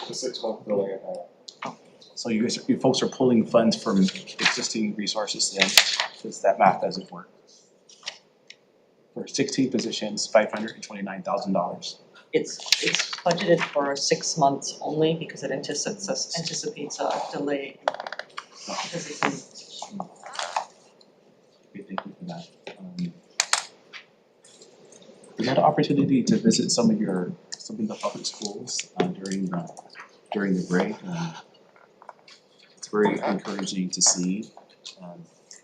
The 6-month billing and So you folks are pulling funds from existing resources then, because that math doesn't work. For 16 positions, $529,000. It's budgeted for 6 months only because it anticipates a delay. Because it can, Okay, thank you for that. We had an opportunity to visit some of the public schools during the break. It's very encouraging to see.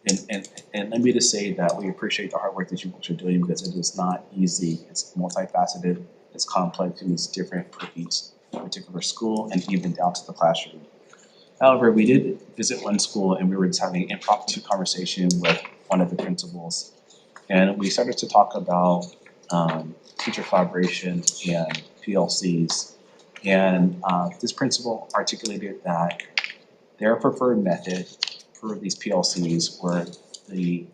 And let me just say that we appreciate the hard work that you folks are doing, because it is not easy. It's multifaceted, it's complex, and it's different for each particular school and even down to the classroom. However, we did visit one school and we were just having an impromptu conversation with one of the principals. And we started to talk about teacher collaboration and PLCs. And this principal articulated that their preferred method for these PLCs were the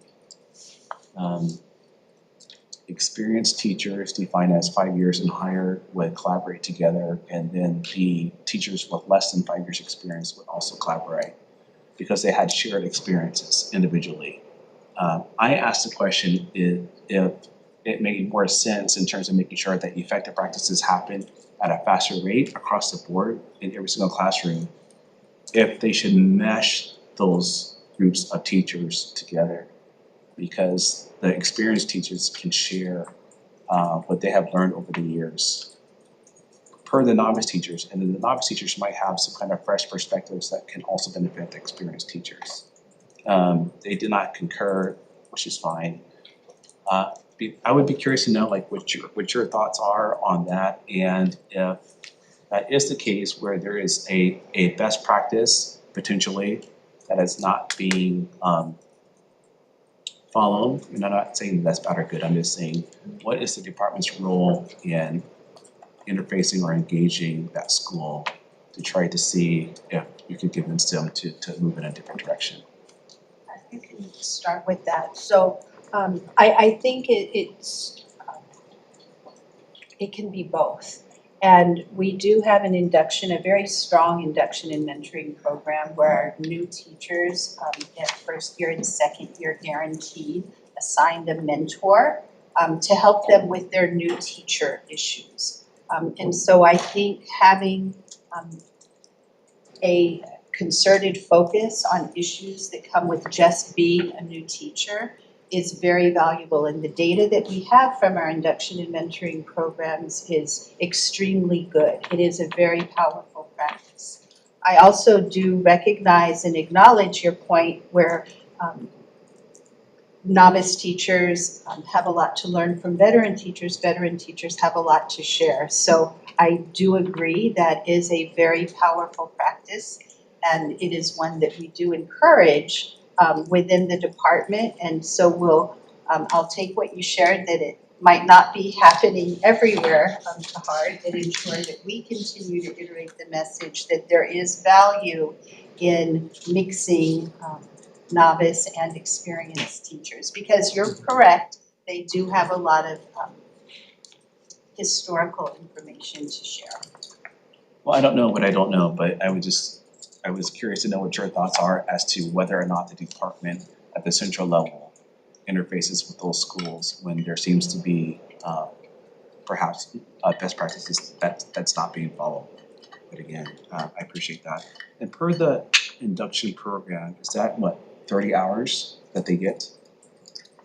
experienced teachers defined as 5 years and higher would collaborate together, and then the teachers with less than 5 years experience would also collaborate because they had shared experiences individually. I asked the question if it made more sense in terms of making sure that effective practices happen at a faster rate across the board in every single classroom, if they should mesh those groups of teachers together, because the experienced teachers can share what they have learned over the years per the novice teachers, and then the novice teachers might have some kind of fresh perspectives that can also benefit the experienced teachers. They did not concur, which is fine. I would be curious to know like what your thoughts are on that, and if that is the case where there is a best practice potentially that is not being followed. And I'm not saying that's bad or good, I'm just saying what is the department's role in interfacing or engaging that school to try to see if you can convince them to move in a different direction. I can start with that. So I think it can be both. And we do have an induction, a very strong induction and mentoring program where our new teachers at first year and second year guaranteed assigned a mentor to help them with their new teacher issues. And so I think having a concerted focus on issues that come with just being a new teacher is very valuable, and the data that we have from our induction and mentoring programs is extremely good. It is a very powerful practice. I also do recognize and acknowledge your point where novice teachers have a lot to learn from veteran teachers have a lot to share. So I do agree that is a very powerful practice, and it is one that we do encourage within the department. And so I'll take what you shared, that it might not be happening everywhere to heart, and ensure that we continue to iterate the message that there is value in mixing novice and experienced teachers, because you're correct, they do have a lot of historical information to share. Well, I don't know what I don't know, but I was curious to know what your thoughts are as to whether or not the department at the central level interfaces with those schools when there seems to be perhaps best practices that's not being followed. But again, I appreciate that. And per the induction program, is that what, 30 hours that they get?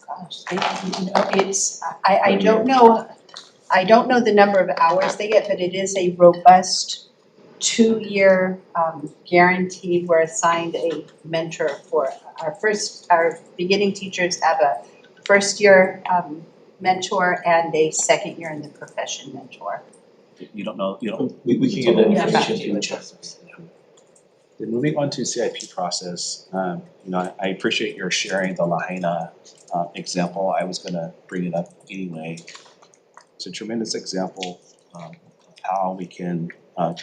Gosh, it's, I don't know, the number of hours they get, but it is a robust 2-year guaranteed. We're assigned a mentor for our beginning teachers have a first year mentor and a second year in the profession mentor. You don't know, We can get that information to each other. Then moving on to CIP process, I appreciate your sharing the Lahaina example. I was gonna bring it up anyway. It's a tremendous example of how we can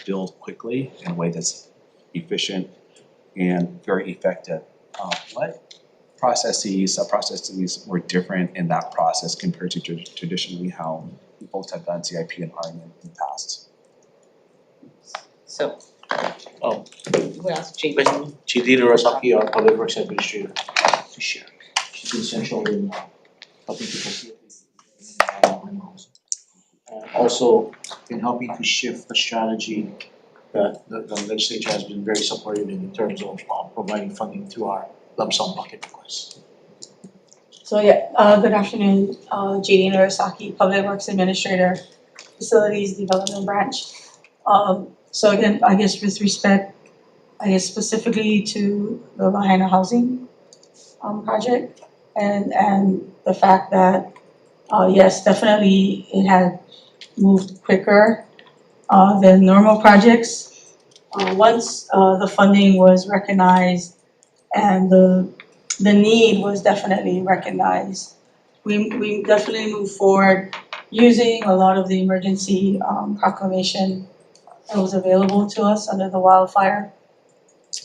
build quickly in a way that's efficient and very effective. What processes were different in that process compared to traditionally how folks have done CIP and RN in the past? So, who asked Jake? Chidina Rosaki, our Public Works Administrator, to share. She's been essential in helping to facilitate and also in helping to shift the strategy that the legislature has been very supportive in terms of providing funding through our lump sum bucket requests. So good afternoon, JD Narasaki, Public Works Administrator, Facilities Development Branch. So again, I guess with respect, specifically to the Lahaina housing project and the fact that yes, definitely it had moved quicker than normal projects. Once the funding was recognized and the need was definitely recognized, we definitely moved forward using a lot of the emergency proclamation that was available to us under the wildfire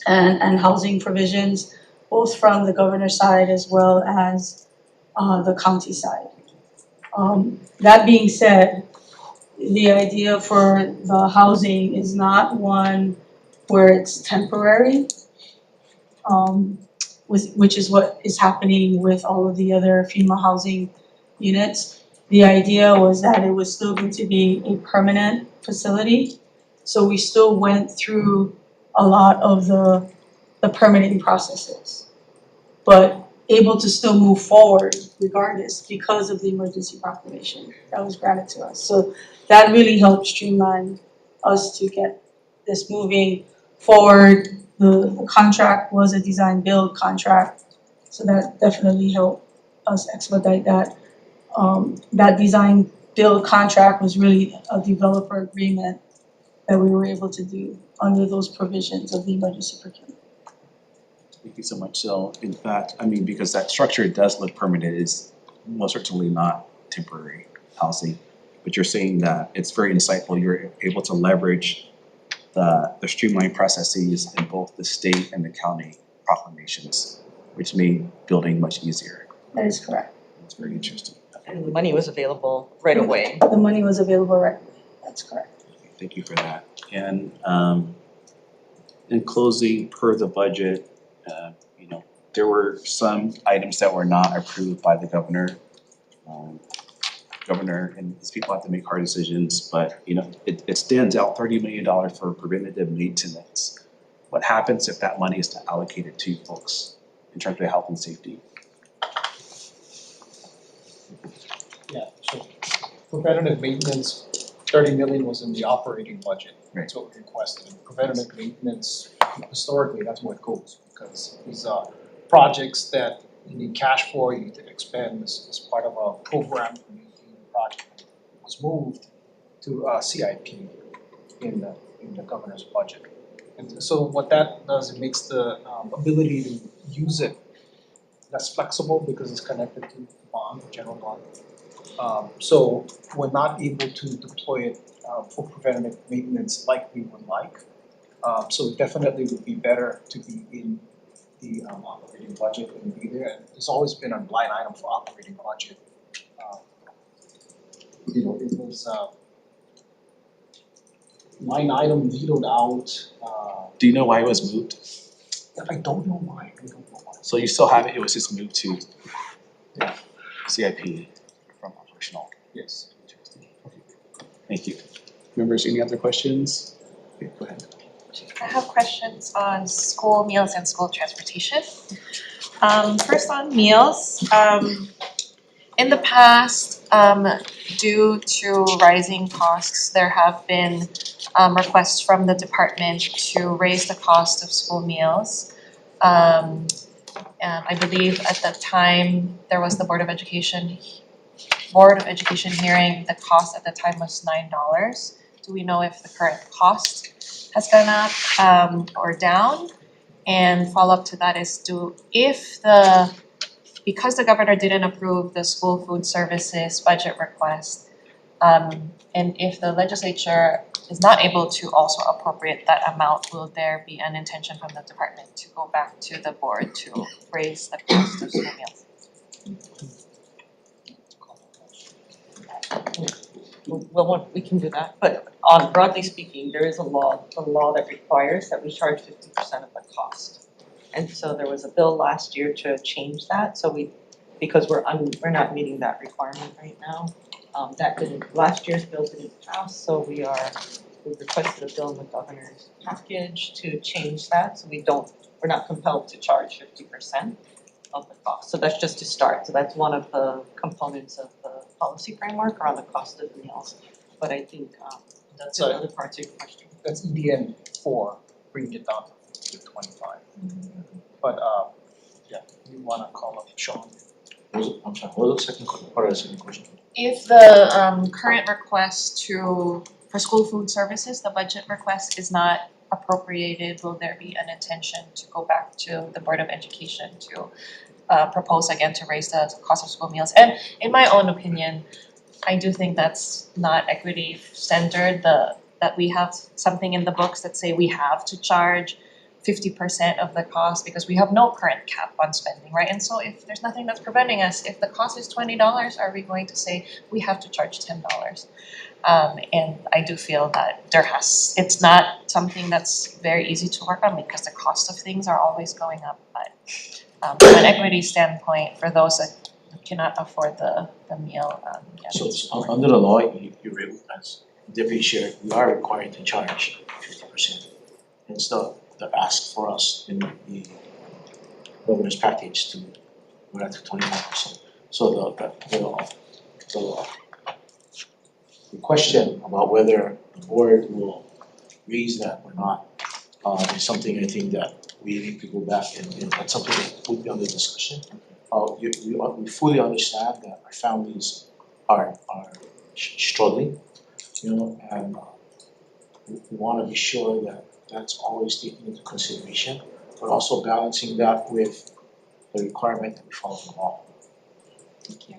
and housing provisions, both from the governor's side as well as the county side. That being said, the idea for the housing is not one where it's temporary, which is what is happening with all of the other FEMA housing units. The idea was that it was still going to be a permanent facility. So we still went through a lot of the permitting processes, but able to still move forward regardless because of the emergency proclamation that was granted to us. So that really helped streamline us to get this moving forward. The contract was a design build contract, so that definitely helped us expedite that. That design build contract was really a developer agreement that we were able to do under those provisions of the emergency procurement. Thank you so much. So in fact, because that structure does look permanent, it's most certainly not temporary housing. But you're saying that it's very insightful, you're able to leverage the streamlined processes in both the state and the county proclamations, which made building much easier. That is correct. That's very interesting. And the money was available right away. The money was available right away, that's correct. Thank you for that. And in closing, per the budget, there were some items that were not approved by the governor. Governor and his people have to make hard decisions, but it stands out, $30 million for preventative maintenance. What happens if that money is not allocated to folks in terms of health and safety? Yeah, so preventative maintenance, 30 million was in the operating budget. That's what we requested. And preventative maintenance, historically, that's what it goes, because these are projects that you need cash for, you need to expend as part of a program, project, was moved to CIP in the governor's budget. And so what that does, it makes the ability to use it less flexible because it's connected to bond, general bond. So we're not able to deploy it for preventative maintenance like we would like. So it definitely would be better to be in the operating budget and be there. And there's always been a line item for operating budget. It was line item vetoed out. Do you know why it was moved? I don't know why. So you still have it, it was just moved to CIP from operational. Yes. Thank you. Members, any other questions? Okay, go ahead. I have questions on school meals and school transportation. First on meals, in the past, due to rising costs, there have been requests from the department to raise the cost of school meals. I believe at that time, there was the Board of Education hearing, the cost at the time was $9. Do we know if the current cost has gone up or down? And follow-up to that is because the governor didn't approve the school food services budget request, and if the legislature is not able to also appropriate that amount, will there be an intention from the department to go back to the board to raise the cost of school meals? Well, we can do that, but broadly speaking, there is a law that requires that we charge 50% of the cost. And so there was a bill last year to change that, so because we're not meeting that requirement right now. Last year's bill didn't pass, so we requested a bill in the governor's package to change that, so we're not compelled to charge 50% of the cost. So that's just to start, so that's one of the components of the policy framework around the cost of meals. But I think that's the other parts of your question. That's EDN 4, bringing it down to 25. But yeah, you wanna call up Sean? I'm sorry, what was the second part of the second question? If the current request for school food services, the budget request is not appropriated, will there be an intention to go back to the Board of Education to propose again to raise the cost of school meals? And in my own opinion, I do think that's not equity centered, that we have something in the books that say we have to charge 50% of the cost because we have no current cap on spending, right? And so if there's nothing that's preventing us, if the cost is $20, are we going to say we have to charge $10? And I do feel that it's not something that's very easy to work on because the cost of things are always going up. But from an equity standpoint, for those that cannot afford the meal, So under the law, as Deputy Chair, we are required to charge 50%. It's the ask for us in the governor's package to go back to 25%. So the question about whether the board will raise that or not is something I think that we need to go back and that's something that will be under discussion. We fully understand that our families are struggling, and we want to be sure that that's always taken into consideration, but also balancing that with the requirement that we follow the law. Thank you.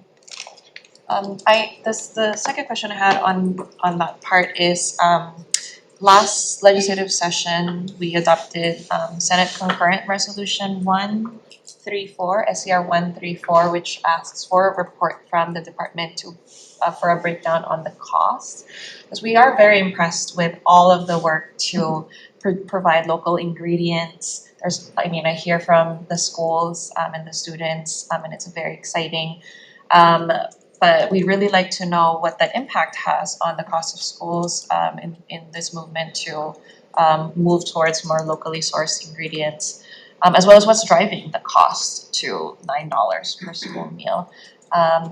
The second question I had on that part is last legislative session we adopted Senate Concurrent Resolution 134, SCR 134, which asks for a report from the department for a breakdown on the cost. Because we are very impressed with all of the work to provide local ingredients. I hear from the schools and the students, and it's very exciting. But we'd really like to know what the impact has on the cost of schools in this movement to move towards more locally sourced ingredients, as well as what's driving the cost to $9 per school meal.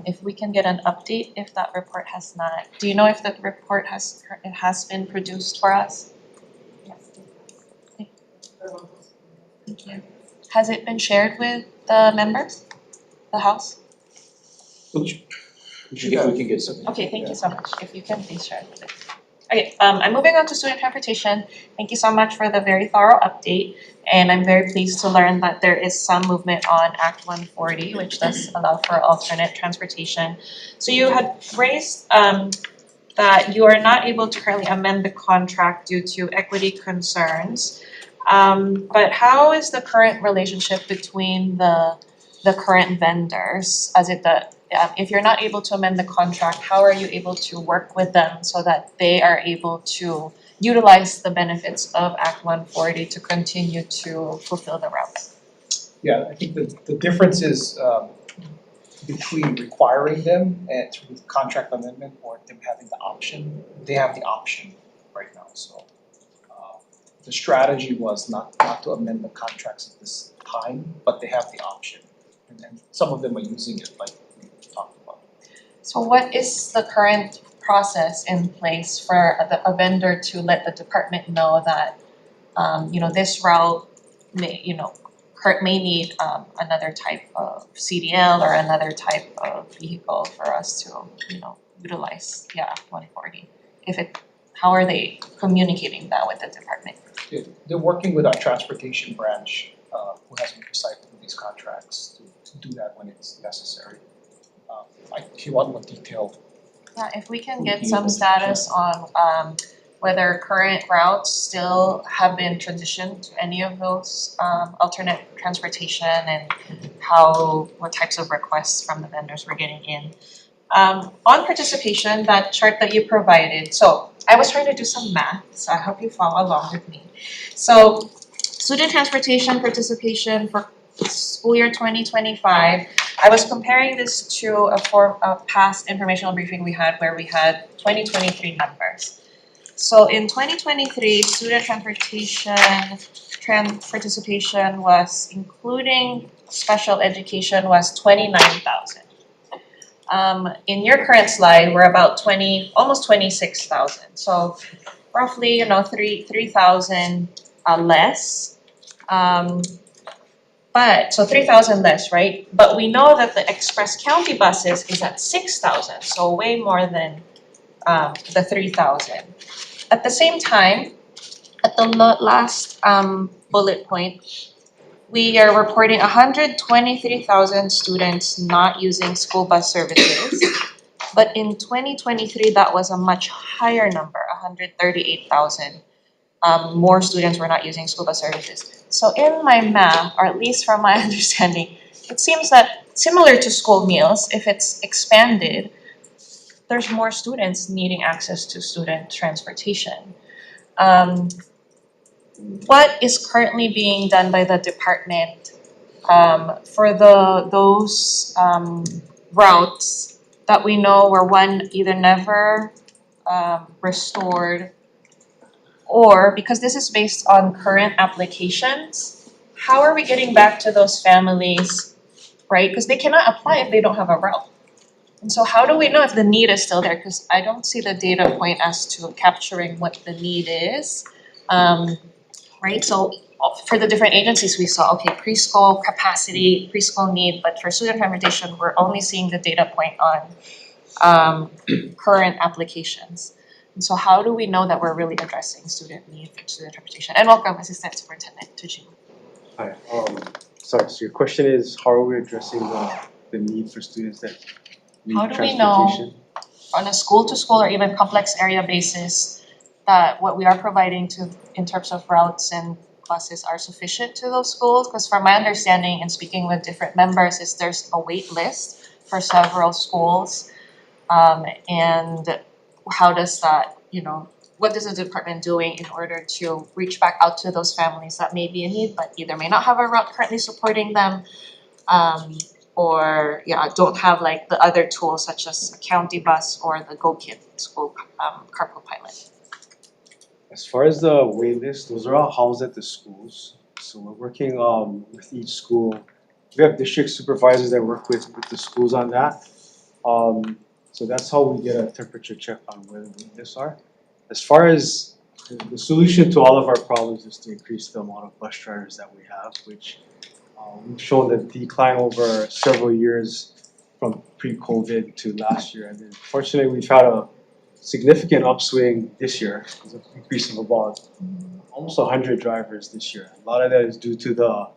If we can get an update if that report has not, do you know if the report has been produced for us? Thank you. Has it been shared with the members? the House? We can get something. Okay, thank you so much. If you can please share with us. Okay, I'm moving on to student transportation. Thank you so much for the very thorough update. And I'm very pleased to learn that there is some movement on Act 140, which does allow for alternate transportation. So you had raised that you are not able to currently amend the contract due to equity concerns. But how is the current relationship between the current vendors as if you're not able to amend the contract, how are you able to work with them so that they are able to utilize the benefits of Act 140 to continue to fulfill the routes? Yeah, I think the difference is between requiring them and through contract amendment or them having the option. They have the option right now, so the strategy was not to amend the contracts at this time, but they have the option. And then some of them are using it like we talked about. So what is the current process in place for a vendor to let the department know that this route may need another type of CDL or another type of vehicle for us to utilize 140? How are they communicating that with the department? They're working with our transportation branch who has oversight over these contracts to do that when it's necessary. If you want more detail. Yeah, if we can get some status on whether current routes still have been transitioned to any of those alternate transportation and what types of requests from the vendors we're getting in. On participation, that chart that you provided, so I was trying to do some math, so I hope you follow along with me. So student transportation participation for school year 2025, I was comparing this to a past informational briefing we had where we had 2023 numbers. So in 2023, student transportation participation was, including special education, was 29,000. In your current slide, we're about almost 26,000. So roughly, 3,000 less. So 3,000 less, right? But we know that the Express County buses is at 6,000, so way more than the 3,000. At the same time, at the last bullet point, we are reporting 123,000 students not using school bus services. But in 2023, that was a much higher number, 138,000. More students were not using school bus services. So in my math, or at least from my understanding, it seems that similar to school meals, if it's expanded, there's more students needing access to student transportation. What is currently being done by the department for those routes that we know were either never restored, or because this is based on current applications, how are we getting back to those families, right? Because they cannot apply if they don't have a route. And so how do we know if the need is still there? Because I don't see the data point as to capturing what the need is, right? So for the different agencies we saw, okay, preschool capacity, preschool need, but for student transportation, we're only seeing the data point on current applications. And so how do we know that we're really addressing student need for student transportation? And welcome, Assistant Superintendent Tujima. Hi, so your question is, how are we addressing the need for students that need How do we transportation? know on a school-to-school or even complex area basis that what we are providing in terms of routes and buses are sufficient to those schools? Because from my understanding and speaking with different members is there's a wait list for several schools. And how does that, what is the department doing in order to reach back out to those families that may be in need but either may not have a route currently supporting them, or don't have like the other tools such as a county bus or the Go Kid school carpool pilot? As far as the wait list, those are all housed at the schools. So we're working with each school. We have district supervisors that work with the schools on that. So that's how we get a temperature check on where the wait lists are. As far as the solution to all of our problems is to increase the amount of bus drivers that we have, which We've shown a decline over several years from pre-COVID to last year. And then fortunately, we've had a significant upswing this year, with an increase of about almost 100 drivers this year. A lot of that is due to the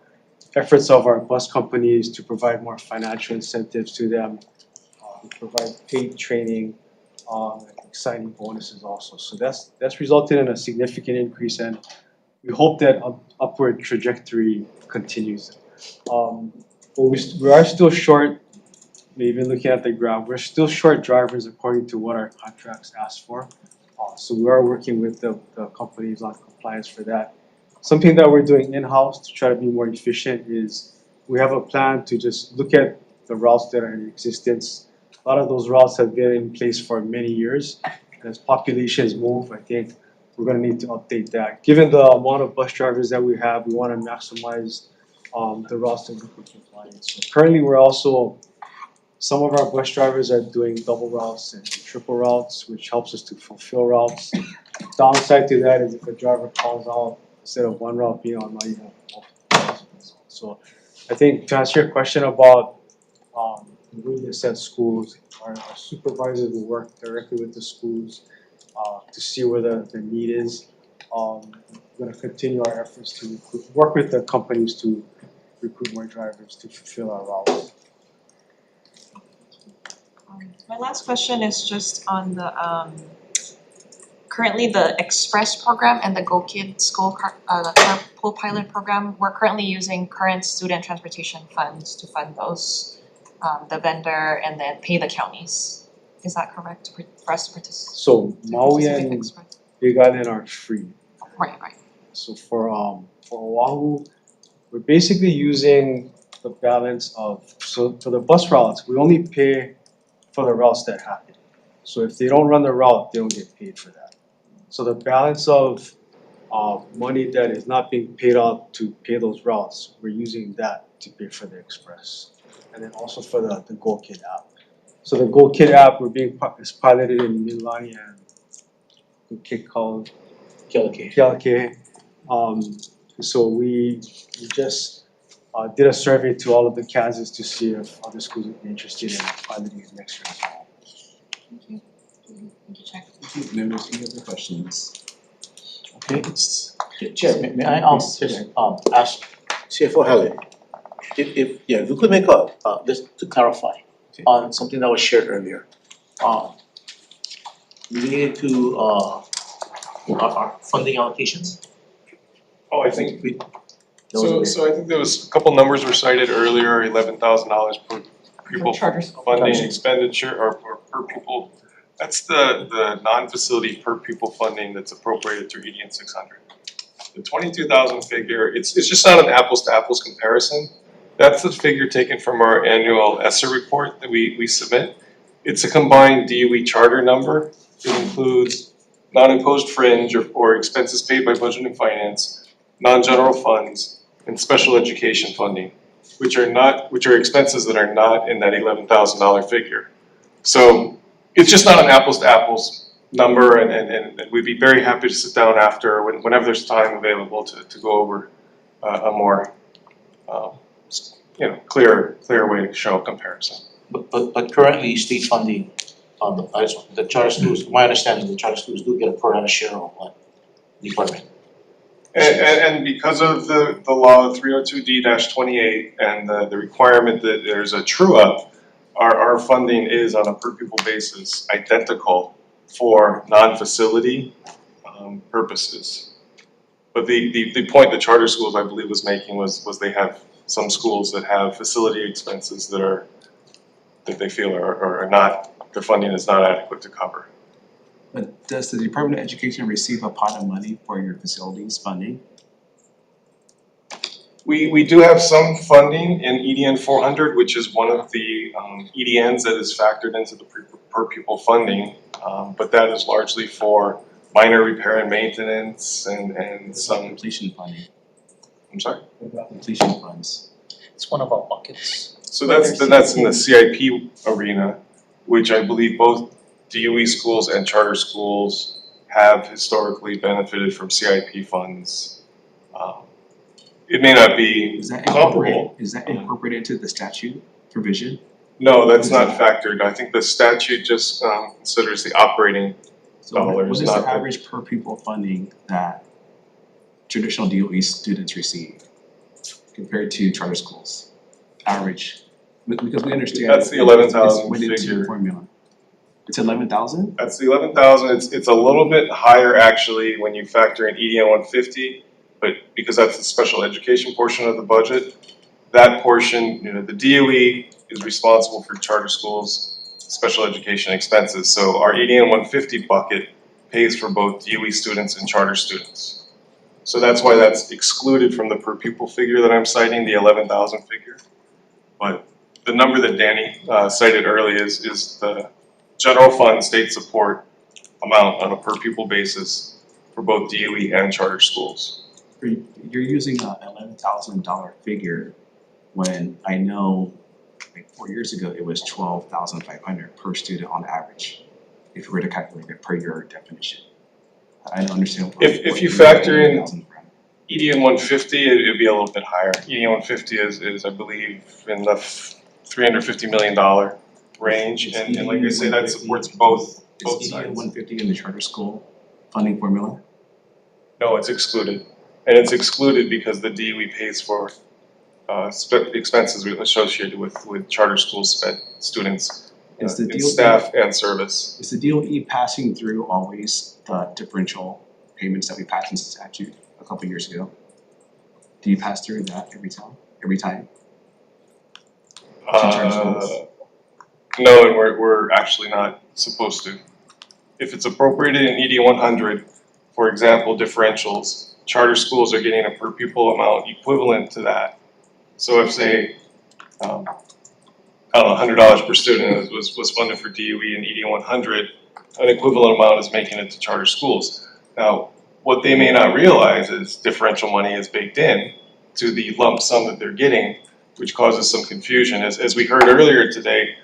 efforts of our bus companies to provide more financial incentives to them, provide paid training, and exciting bonuses also. So that's resulted in a significant increase, and we hope that upward trajectory continues. But we are still short, maybe looking at the graph, we're still short drivers according to what our contracts ask for. So we are working with the companies on compliance for that. Something that we're doing in-house to try to be more efficient is we have a plan to just look at the routes that are in existence. A lot of those routes have been in place for many years. And as populations move, I think we're gonna need to update that. Given the amount of bus drivers that we have, we wanna maximize the routes that we can compliance. So currently, we're also, some of our bus drivers are doing double routes and triple routes, which helps us to fulfill routes. Downside to that is if a driver calls out, instead of one route being on, now you have multiple routes. So I think to answer your question about newness at schools, our supervisors will work directly with the schools to see where the need is. We're gonna continue our efforts to work with the companies to recruit more drivers to fulfill our routes. My last question is just on the currently the Express program and the Go Kid School the carpool pilot program. We're currently using current student transportation funds to fund those, the vendor, and then pay the counties. Is that correct for us to participate? So Maui and Big Island are free. Right. So for Oahu, we're basically using the balance of, so for the bus routes, we only pay for the routes that happen. So if they don't run the route, they don't get paid for that. So the balance of money that is not being paid out to pay those routes, we're using that to pay for the Express. And then also for the Go Kid app. So the Go Kid app is piloted in Mililani and a kid called Kealakekee. So we just did a survey to all of the Kansas to see if other schools would be interested in piloting it next year as well. Thank you. Thank you, Chair. Thank you. Members, any other questions? Okay, Chair, may I ask CFO Haley, if we could make just to clarify on something that was shared earlier, related to our funding allocations. Oh, I think so I think there was a couple numbers were cited earlier, $11,000 per pupil funding expenditure or per pupil. That's the non-facility per pupil funding that's appropriated through EDN 600. The 22,000 figure, it's just not an apples to apples comparison. That's the figure taken from our annual ESSER report that we submit. It's a combined DOE charter number. It includes non-imposed fringe or expenses paid by budget and finance, non-general funds, and special education funding, which are expenses that are not in that $11,000 figure. So it's just not an apples to apples number, and we'd be very happy to sit down after, whenever there's time available, to go over a more clear way to show a comparison. But currently state funding, the charter schools, my understanding, the charter schools do get a pro rata share of what department? And because of the law 302D-28 and the requirement that there's a true up, our funding is on a per pupil basis identical for non-facility purposes. But the point the charter schools, I believe, was making was they have some schools that have facility expenses that they feel are not, their funding is not adequate to cover. But does the Department of Education receive a pot of money for your facilities funding? We do have some funding in EDN 400, which is one of the EDNs that is factored into the per pupil funding, but that is largely for minor repair and maintenance and some completion funding. I'm sorry? Completion funds. It's one of our buckets. So that's in the CIP arena, which I believe both DOE schools and charter schools have historically benefited from CIP funds. it may not be Is that comparable. incorporated into the statute provision? No, that's not factored. I think the statute just considers the operating dollars, What is not the average per pupil funding that traditional DOE students receive compared to charter schools? Average, because we understand. That's the 11,000 it's within figure. the formula. It's 11,000? That's the 11,000. It's a little bit higher actually when you factor in EDN 150, but because that's the special education portion of the budget, that portion, the DOE is responsible for charter schools' special education expenses. So our EDN 150 bucket pays for both DOE students and charter students. So that's why that's excluded from the per pupil figure that I'm citing, the 11,000 figure. But the number that Danny cited earlier is the general fund state support amount on a per pupil basis for both DOE and charter schools. You're using a $11,000 figure when I know like 4 years ago it was 12,500 per student on average, if you were to calculate it per your definition. I don't understand. If you factor in EDN 150, it would be a little bit higher. EDN 150 is I believe in the $350 million range, and like I say, that supports both Is EDN sides. 150 in the charter school funding formula? No, it's excluded, and it's excluded because the DOE pays for expenses associated with charter school students, in staff and service. Is the DOE passing through always the differential payments that we passed in statute a couple years ago? Do you pass through that every time? No, and we're actually not supposed to. If it's appropriated in ED 100, for example, differentials, charter schools are getting a per pupil amount equivalent to that. So if say, I don't know, $100 per student was funded for DOE in ED 100, an equivalent amount is making it to charter schools. Now, what they may not realize is differential money is baked in to the lump sum that they're getting, which causes some confusion. As we heard earlier today,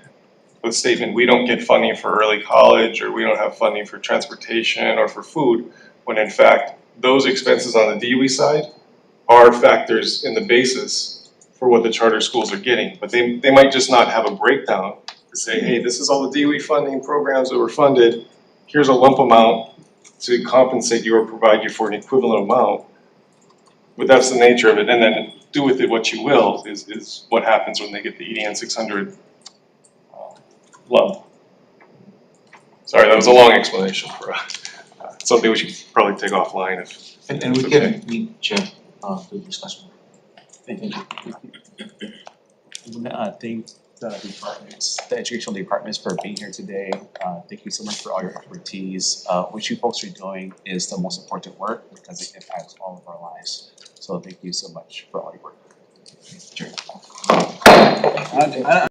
with the statement, we don't get funding for early college, or we don't have funding for transportation or for food, when in fact, those expenses on the DOE side are factors in the basis for what the charter schools are getting. But they might just not have a breakdown to say, hey, this is all the DOE funding programs that were funded, here's a lump amount to compensate you or provide you for an equivalent amount. But that's the nature of it, and then do with it what you will is what happens when they get the EDN 600 lump. Sorry, that was a long explanation for something we should probably take offline if. And we can meet Chair to discuss more. Thank you. I want to thank the departments, the educational departments for being here today. Thank you so much for all your expertise. What you folks are doing is the most important work because it impacts all of our lives. So thank you so much for all your work. Sure. I